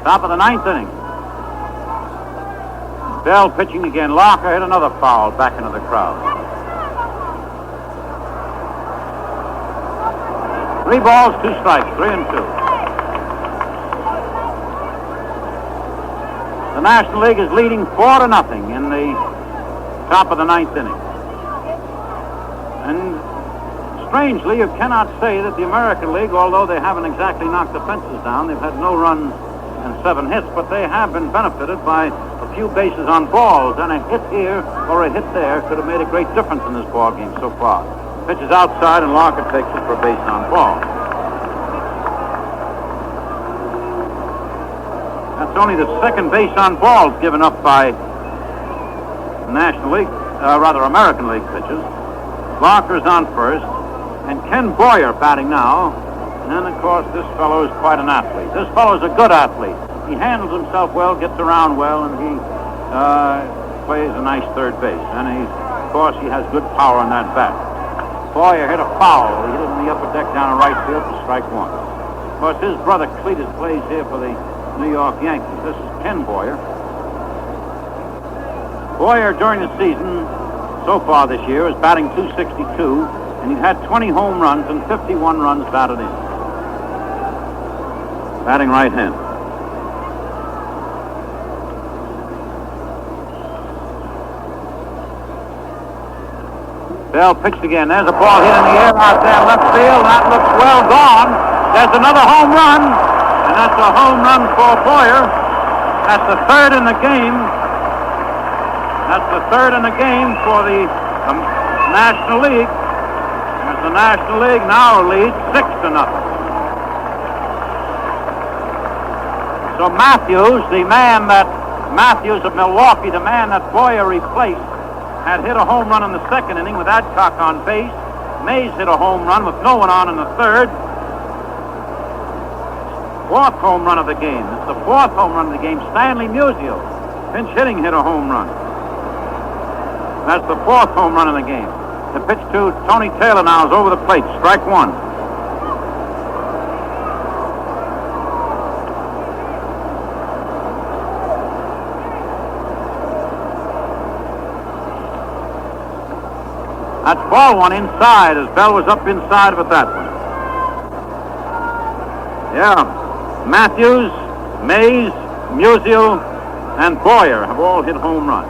Top of the 9th inning. Bell pitching again. Locker hit another foul back into the crowd. 3 balls, 2 strikes, 3-2. The National League is leading 4-0 in the top of the 9th inning. And strangely, you cannot say that the American League, although they haven't exactly knocked the fences down, they've had no runs and 7 hits, but they have been benefited by a few bases on balls, and a hit here or a hit there could have made a great difference in this ball game so far. Pitch is outside, and Locker takes it for base on ball. That's only the second base on balls given up by National League, American League pitchers. Locker's on first, and Ken Boyer batting now. And, of course, this fellow is quite an athlete. This fellow is a good athlete. He handles himself well, gets around well, and he plays a nice third base. And, of course, he has good power on that bat. Boyer hit a foul. He hit it in the upper deck down in right field for strike one. Of course, his brother Cletus plays here for the New York Yankees. This is Ken Boyer. Boyer, during the season, so far this year, is batting .262, and he's had 20 home runs and 51 runs batted in. Batting right-hand. Bell pitched again. There's a ball hit in the air out there in left field. That looks well gone. There's another home run, and that's a home run for Boyer. That's the third in the game. That's the third in the game for the National League. As the National League now leads 6-0. So Matthews of Milwaukee, the man that Boyer replaced, had hit a home run in the second inning with Adcock on base. Mays hit a home run with no one on in the third. Fourth home run of the game. It's the fourth home run of the game. Stanley Musial, pinch hitting, hit a home run. That's the fourth home run of the game. The pitch to Tony Taylor now is over the plate. Strike one. That's ball one inside as Bell was up inside with that one. Yeah. Matthews, Mays, Musial, and Boyer have all hit home runs.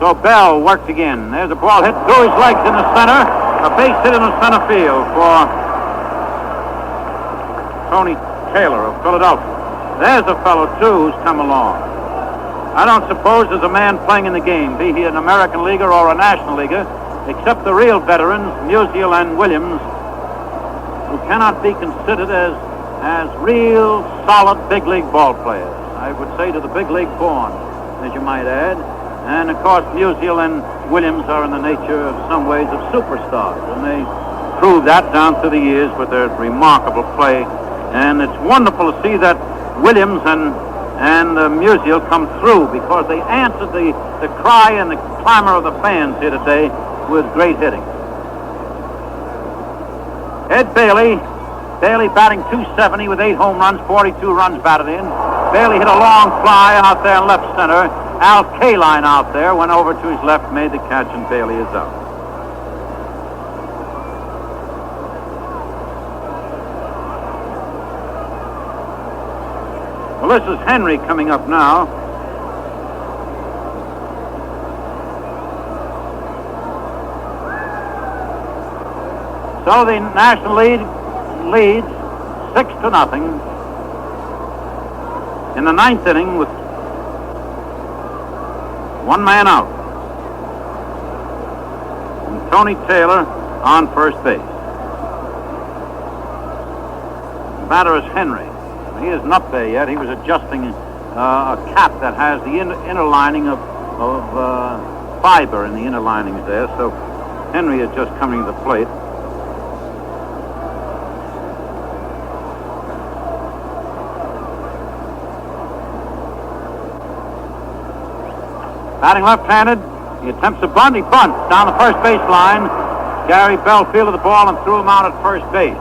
So Bell works again. There's a ball hit through his legs in the center. A base hit in the center field for Tony Taylor of Philadelphia. There's a fellow, too, who's come along. I don't suppose there's a man playing in the game, be he an American leaguer or a National leaguer, except the real veterans, Musial and Williams, who cannot be considered as real, solid big league ball players. I would say to the big league born, as you might add. And, of course, Musial and Williams are in the nature of some ways of superstars. And they proved that down through the years with their remarkable play. And it's wonderful to see that Williams and Musial come through because they answered the cry and the clamor of the fans here today with great hitting. Ed Bailey batting .270 with 8 home runs, 42 runs batted in. Bailey hit a long fly out there in left center. Al Kaline out there went over to his left, made the catch, and Bailey is out. Well, this is Henry coming up now. So the National League leads 6-0 in the ninth inning with one man out. And Tony Taylor on first base. The batter is Henry. He isn't up there yet. He was adjusting a cap that has the inner lining of fiber in the inner linings there. So Henry is just coming to the plate. Batting left-handed, he attempts a bunt. He bunts down the first base line. Gary Bell fielded the ball and threw him out at first base.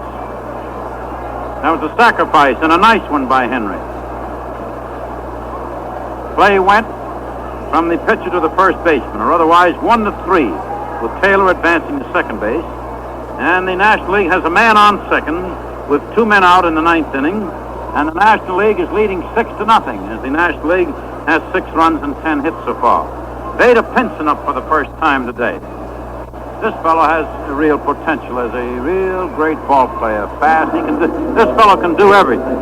That was a sacrifice and a nice one by Henry. Play went from the pitcher to the first baseman, or otherwise 1-3, with Taylor advancing to second base. And the National League has a man on second with 2 men out in the ninth inning. And the National League is leading 6-0 as the National League has 6 runs and 10 hits so far. Vader Pinson up for the first time today. This fellow has a real potential as a real great ball player. Fast, this fellow can do everything.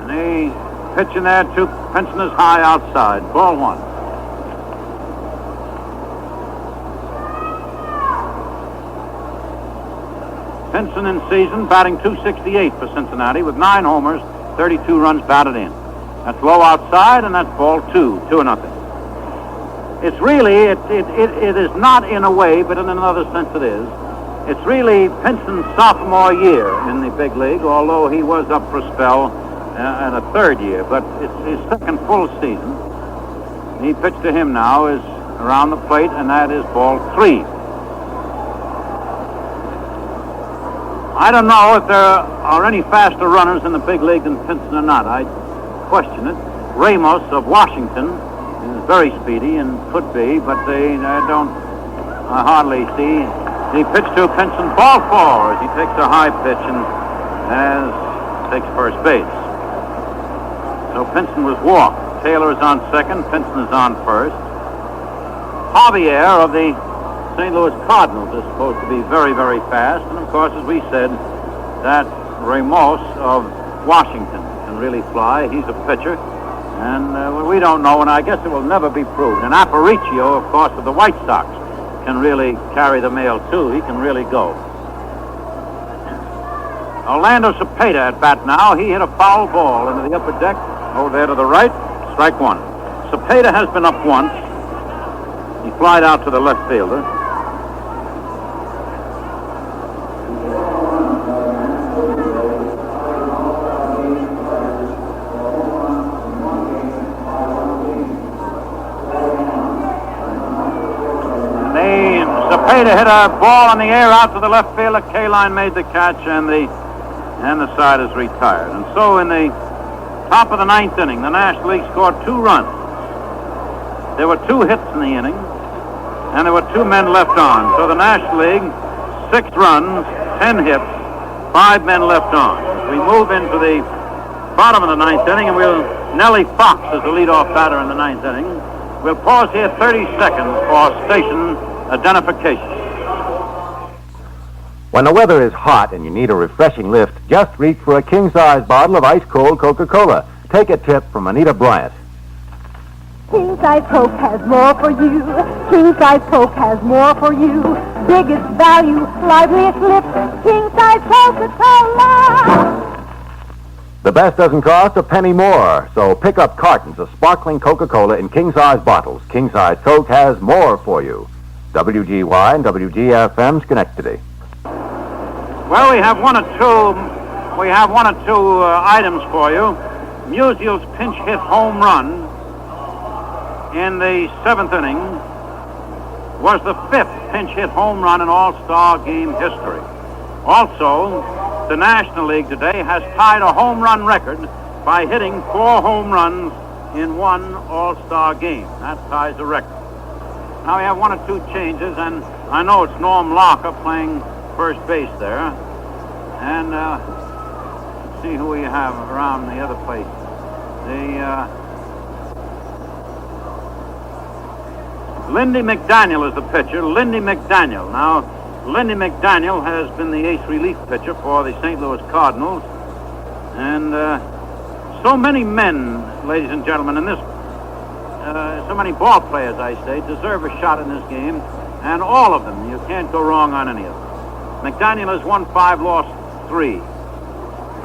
And he pitching there too. Pinson is high outside. Ball one. Pinson in season batting .268 for Cincinnati with 9 homers, 32 runs batted in. That's low outside, and that's ball 2-0. It's really, it is not in a way, but in another sense it is. It's really Pinson's sophomore year in the big league, although he was up for a spell in a third year, but it's his second full season. The pitch to him now is around the plate, and that is ball 3. I don't know if there are any faster runners in the big league than Pinson or not. I question it. Ramos of Washington is very speedy and could be, but I hardly see. He pitched to Pinson, ball 4, as he takes a high pitch and takes first base. So Pinson was walked. Taylor is on second. Pinson is on first. Javier of the St. Louis Cardinals is supposed to be very, very fast. And, of course, as we said, that Ramos of Washington can really fly. He's a pitcher. And we don't know, and I guess it will never be proved. And Aparicio, of course, of the White Sox, can really carry the mail, too. He can really go. Orlando Cepeda at bat now. He hit a foul ball into the upper deck over there to the right. Strike 1. Cepeda has been up once. He flied out to the left fielder. Cepeda hit a ball in the air out to the left fielder. K-line made the catch, and the side is retired. And so in the top of the 9th inning, the National League scored 2 runs. There were 2 hits in the inning, and there were 2 men left on. So the National League, 6 runs, 10 hits, 5 men left on. We move into the bottom of the 9th inning, and Nellie Fox is the leadoff batter in the 9th inning. We'll pause here 30 seconds for station identification. When the weather is hot and you need a refreshing lift, just reach for a king-size bottle of ice-cold Coca-Cola. Take a tip from Anita Bryant. King-size Coke has more for you. King-size Coke has more for you. Biggest value, liveliest lift. King-size Coca-Cola. The best doesn't cost a penny more, so pick up cartons of sparkling Coca-Cola in king-size bottles. King-size Coke has more for you. WGY and WGFM Schenectady. Well, we have one or two items for you. Musial's pinch hit home run in the 7th inning was the 5th pinch hit home run in All-Star game history. Also, the National League today has tied a home run record by hitting 4 home runs in one All-Star game. That ties the record. Now we have 1 or 2 changes, and I know it's Norm Locker playing first base there. And let's see who we have around the other place. Lindy McDaniel is the pitcher. Lindy McDaniel. Now, Lindy McDaniel has been the ace relief pitcher for the St. Louis Cardinals. And so many men, ladies and gentlemen, in this so many ball players, I say, deserve a shot in this game, and all of them. You can't go wrong on any of them. McDaniel has won 5, lost 3,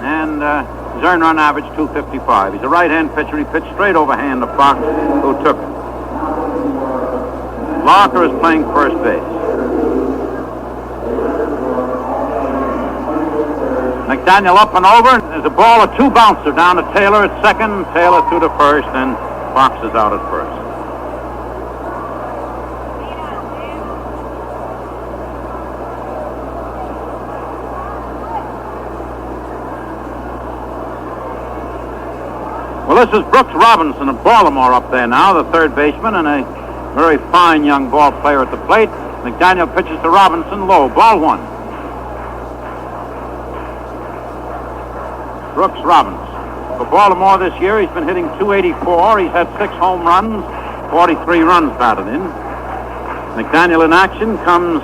and his earned run average 255. He's a right-hand pitcher. He pitched straight overhand to Fox, who took it. Locker is playing first base. McDaniel up and over. There's a ball, a 2-bouncer down to Taylor at second. Taylor threw to first, and Fox is out at first. Well, this is Brooks Robinson of Baltimore up there now, the third baseman, and a very fine young ball player at the plate. McDaniel pitches to Robinson, low, ball 1. Brooks Robinson. For Baltimore this year, he's been hitting .284. He's had 6 home runs, 43 runs batted in. McDaniel in action, comes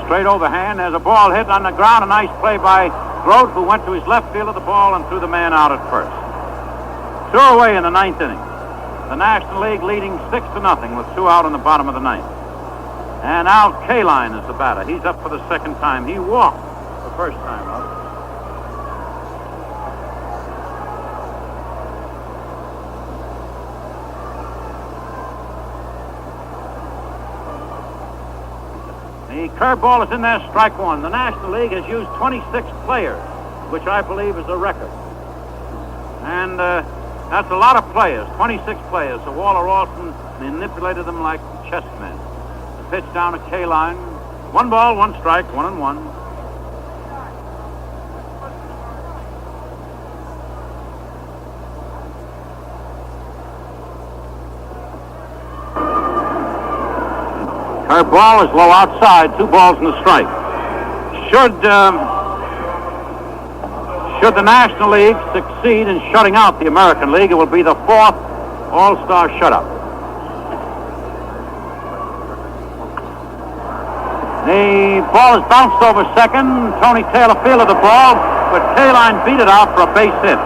straight overhand. There's a ball hit on the ground. A nice play by Grote, who went to his left field of the ball and threw the man out at first. 2 away in the 9th inning. The National League leading 6-0 with 2 out in the bottom of the 9th. And Al Kaline is the batter. He's up for the 2nd time. He walked the first time up. The curveball is in there, strike 1. The National League has used 26 players, which I believe is a record. And That's a lot of players, 26 players. So Waller Alston manipulated them like chessmen. The pitch down to K-line. 1 ball, 1 strike, 1-1. Her ball is low outside, 2 balls and a strike. Should the National League succeed in shutting out the American League, it will be the 4th All-Star shutout. The ball is bounced over second. Tony Taylor fielded the ball, but K-line beat it out for a base hit.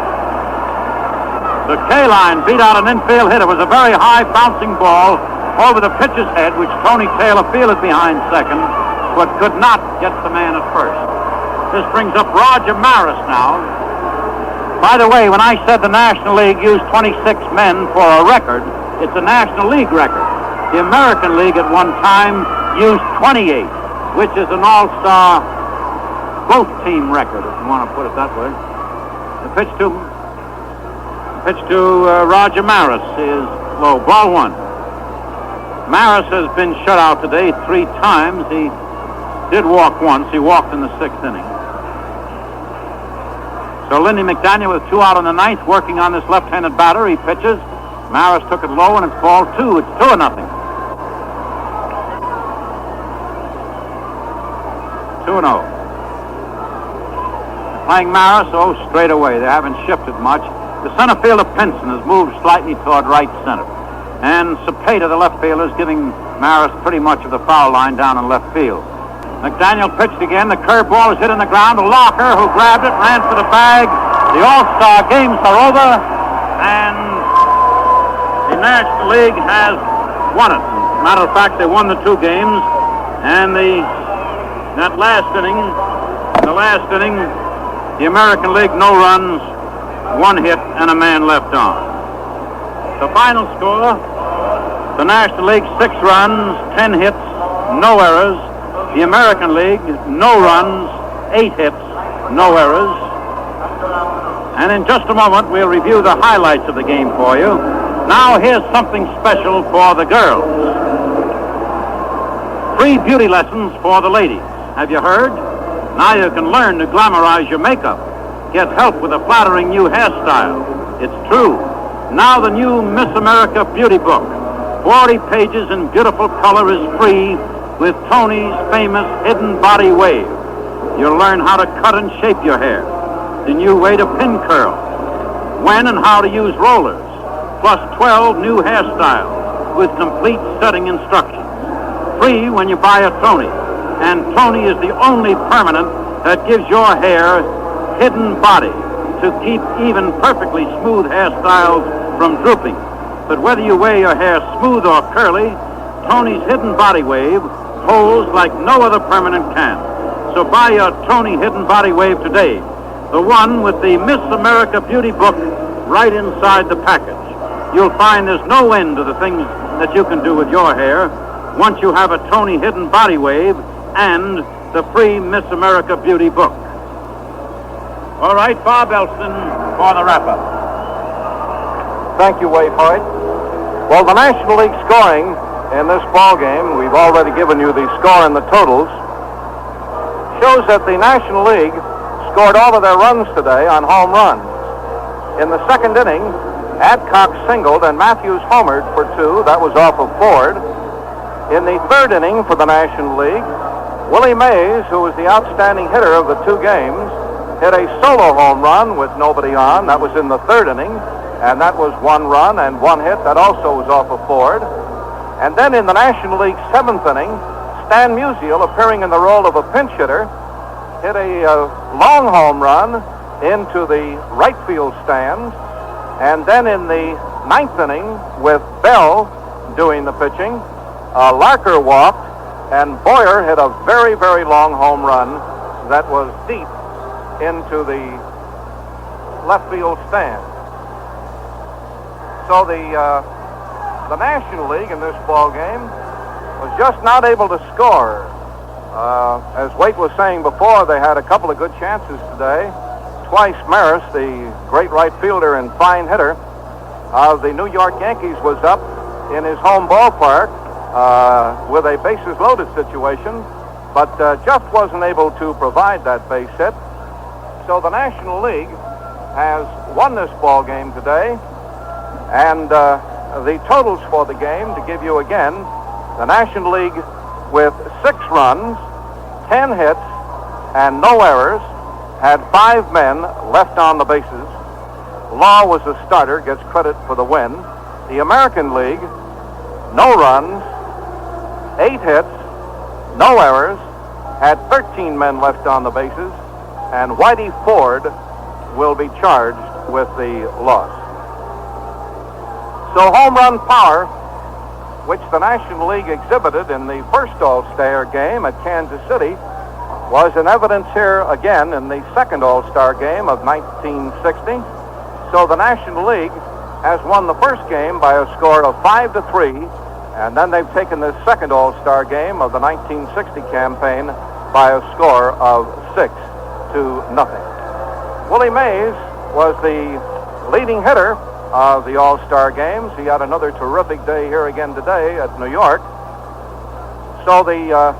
The K-line beat out an infield hit. It was a very high bouncing ball over the pitcher's head, which Tony Taylor fielded behind second, but could not get the man at first. This brings up Roger Maris now. By the way, when I said the National League used 26 men for a record, it's a National League record. The American League at one time used 28, which is an all-star both team record, if you want to put it that way. The pitch to Roger Maris is low. Ball 1. Maris has been shut out today 3 times. He did walk once. He walked in the 6th inning. So Lindy McDaniel with 2 out in the 9th, working on this left-handed batter. He pitches. Maris took it low, and it's ball 2. It's 2-0. 2-0. Playing Maris, straight away. They haven't shifted much. The center fielder, Pinson, has moved slightly toward right center. And Cepeda, the left fielder, is giving Maris pretty much of the foul line down in left field. McDaniel pitched again. The curveball is hit in the ground. Locker, who grabbed it, ran for the bag. The All-Star games are over, and the National League has won it. As a matter of fact, they won the 2 games, and in the last inning, the American League, no runs, 1 hit, and a man left on. The final score, the National League 6 runs, 10 hits, no errors. The American League, no runs, 8 hits, no errors. And in just a moment, we'll review the highlights of the game for you. Now, here's something special for the girls. Free beauty lessons for the ladies. Have you heard? Now you can learn to glamorize your makeup. Get help with a flattering new hairstyle. It's true. Now the new Miss America Beauty Book. 40 pages in beautiful color is free with Tony's famous hidden body wave. You'll learn how to cut and shape your hair, the new way to pin curl, when and how to use rollers, plus 12 new hairstyles with complete setting instructions. Free when you buy a Tony. And Tony is the only permanent that gives your hair hidden body to keep even perfectly smooth hairstyles from drooping. But whether you wear your hair smooth or curly, Tony's hidden body wave holds like no other permanent can. So buy your Tony Hidden Body Wave today, the one with the Miss America Beauty Book right inside the package. You'll find there's no end to the things that you can do with your hair once you have a Tony Hidden Body Wave and the free Miss America Beauty Book. All right, Bob Elson for the wrap-up. Thank you, Waite. Well, the National League scoring in this ball game, we've already given you the score and the totals, shows that the National League scored all of their runs today on home runs. In the 2nd inning, Adcock singled and Matthews homered for 2. That was off of Ford. In the 3rd inning for the National League, Willie Mays, who was the outstanding hitter of the 2 games, hit a solo home run with nobody on. That was in the 3rd inning, and that was 1 run and 1 hit. That also was off of Ford. And then in the National League 7th inning, Stan Musial, appearing in the role of a pinch hitter, hit a long home run into the right field stands. And then in the 9th inning, with Bell doing the pitching, Larker walked, and Boyer hit a very, very long home run that was deep into the left field stand. So the National League in this ball game was just not able to score. As Waite was saying before, they had a couple of good chances today. Twice Maris, the great right fielder and fine hitter, of the New York Yankees was up in his home ballpark with a bases loaded situation, but just wasn't able to provide that base hit. So the National League has won this ball game today, and the totals for the game, to give you again, the National League with 6 runs, 10 hits, and no errors, had 5 men left on the bases. Law was the starter, gets credit for the win. The American League, no runs, 8 hits, no errors, had 13 men left on the bases, and Whitey Ford will be charged with the loss. So home run power, which the National League exhibited in the first All-Star game at Kansas City, was in evidence here again in the second All-Star game of 1960. So the National League has won the first game by a score of 5-3, and then they've taken the second All-Star game of the 1960 campaign by a score of 6-0. Willie Mays was the leading hitter of the All-Star games. He had another terrific day here again today at New York. So the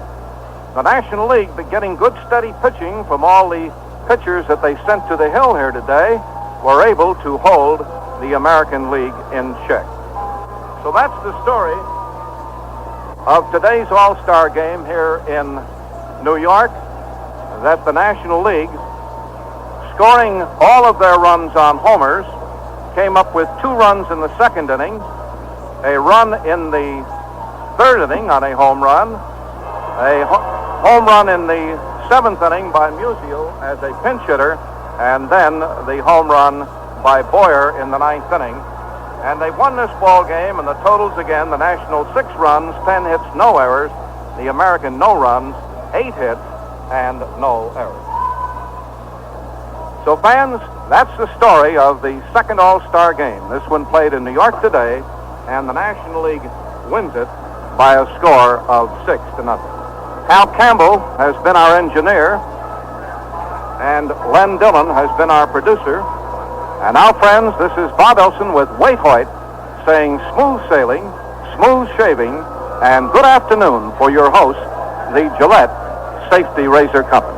National League been getting good steady pitching from all the pitchers that they sent to the Hill here today, were able to hold the American League in check. So that's the story of today's All-Star game here in New York, that the National League, scoring all of their runs on homers, came up with 2 runs in the second inning, a run in the third inning on a home run, a home run in the 7th inning by Musial as a pinch hitter, and then the home run by Boyer in the 9th inning. And they won this ball game, and the totals again, the National 6 runs, 10 hits, no errors, the American no runs, 8 hits, and no errors. So fans, that's the story of the second All-Star game. This one played in New York today, and the National League wins it by a score of 6-0. Hal Campbell has been our engineer, and Len Dillon has been our producer. And now, friends, this is Bob Elson with Waite Hoyt saying smooth sailing, smooth shaving, and good afternoon for your host, the Gillette Safety Razor Company.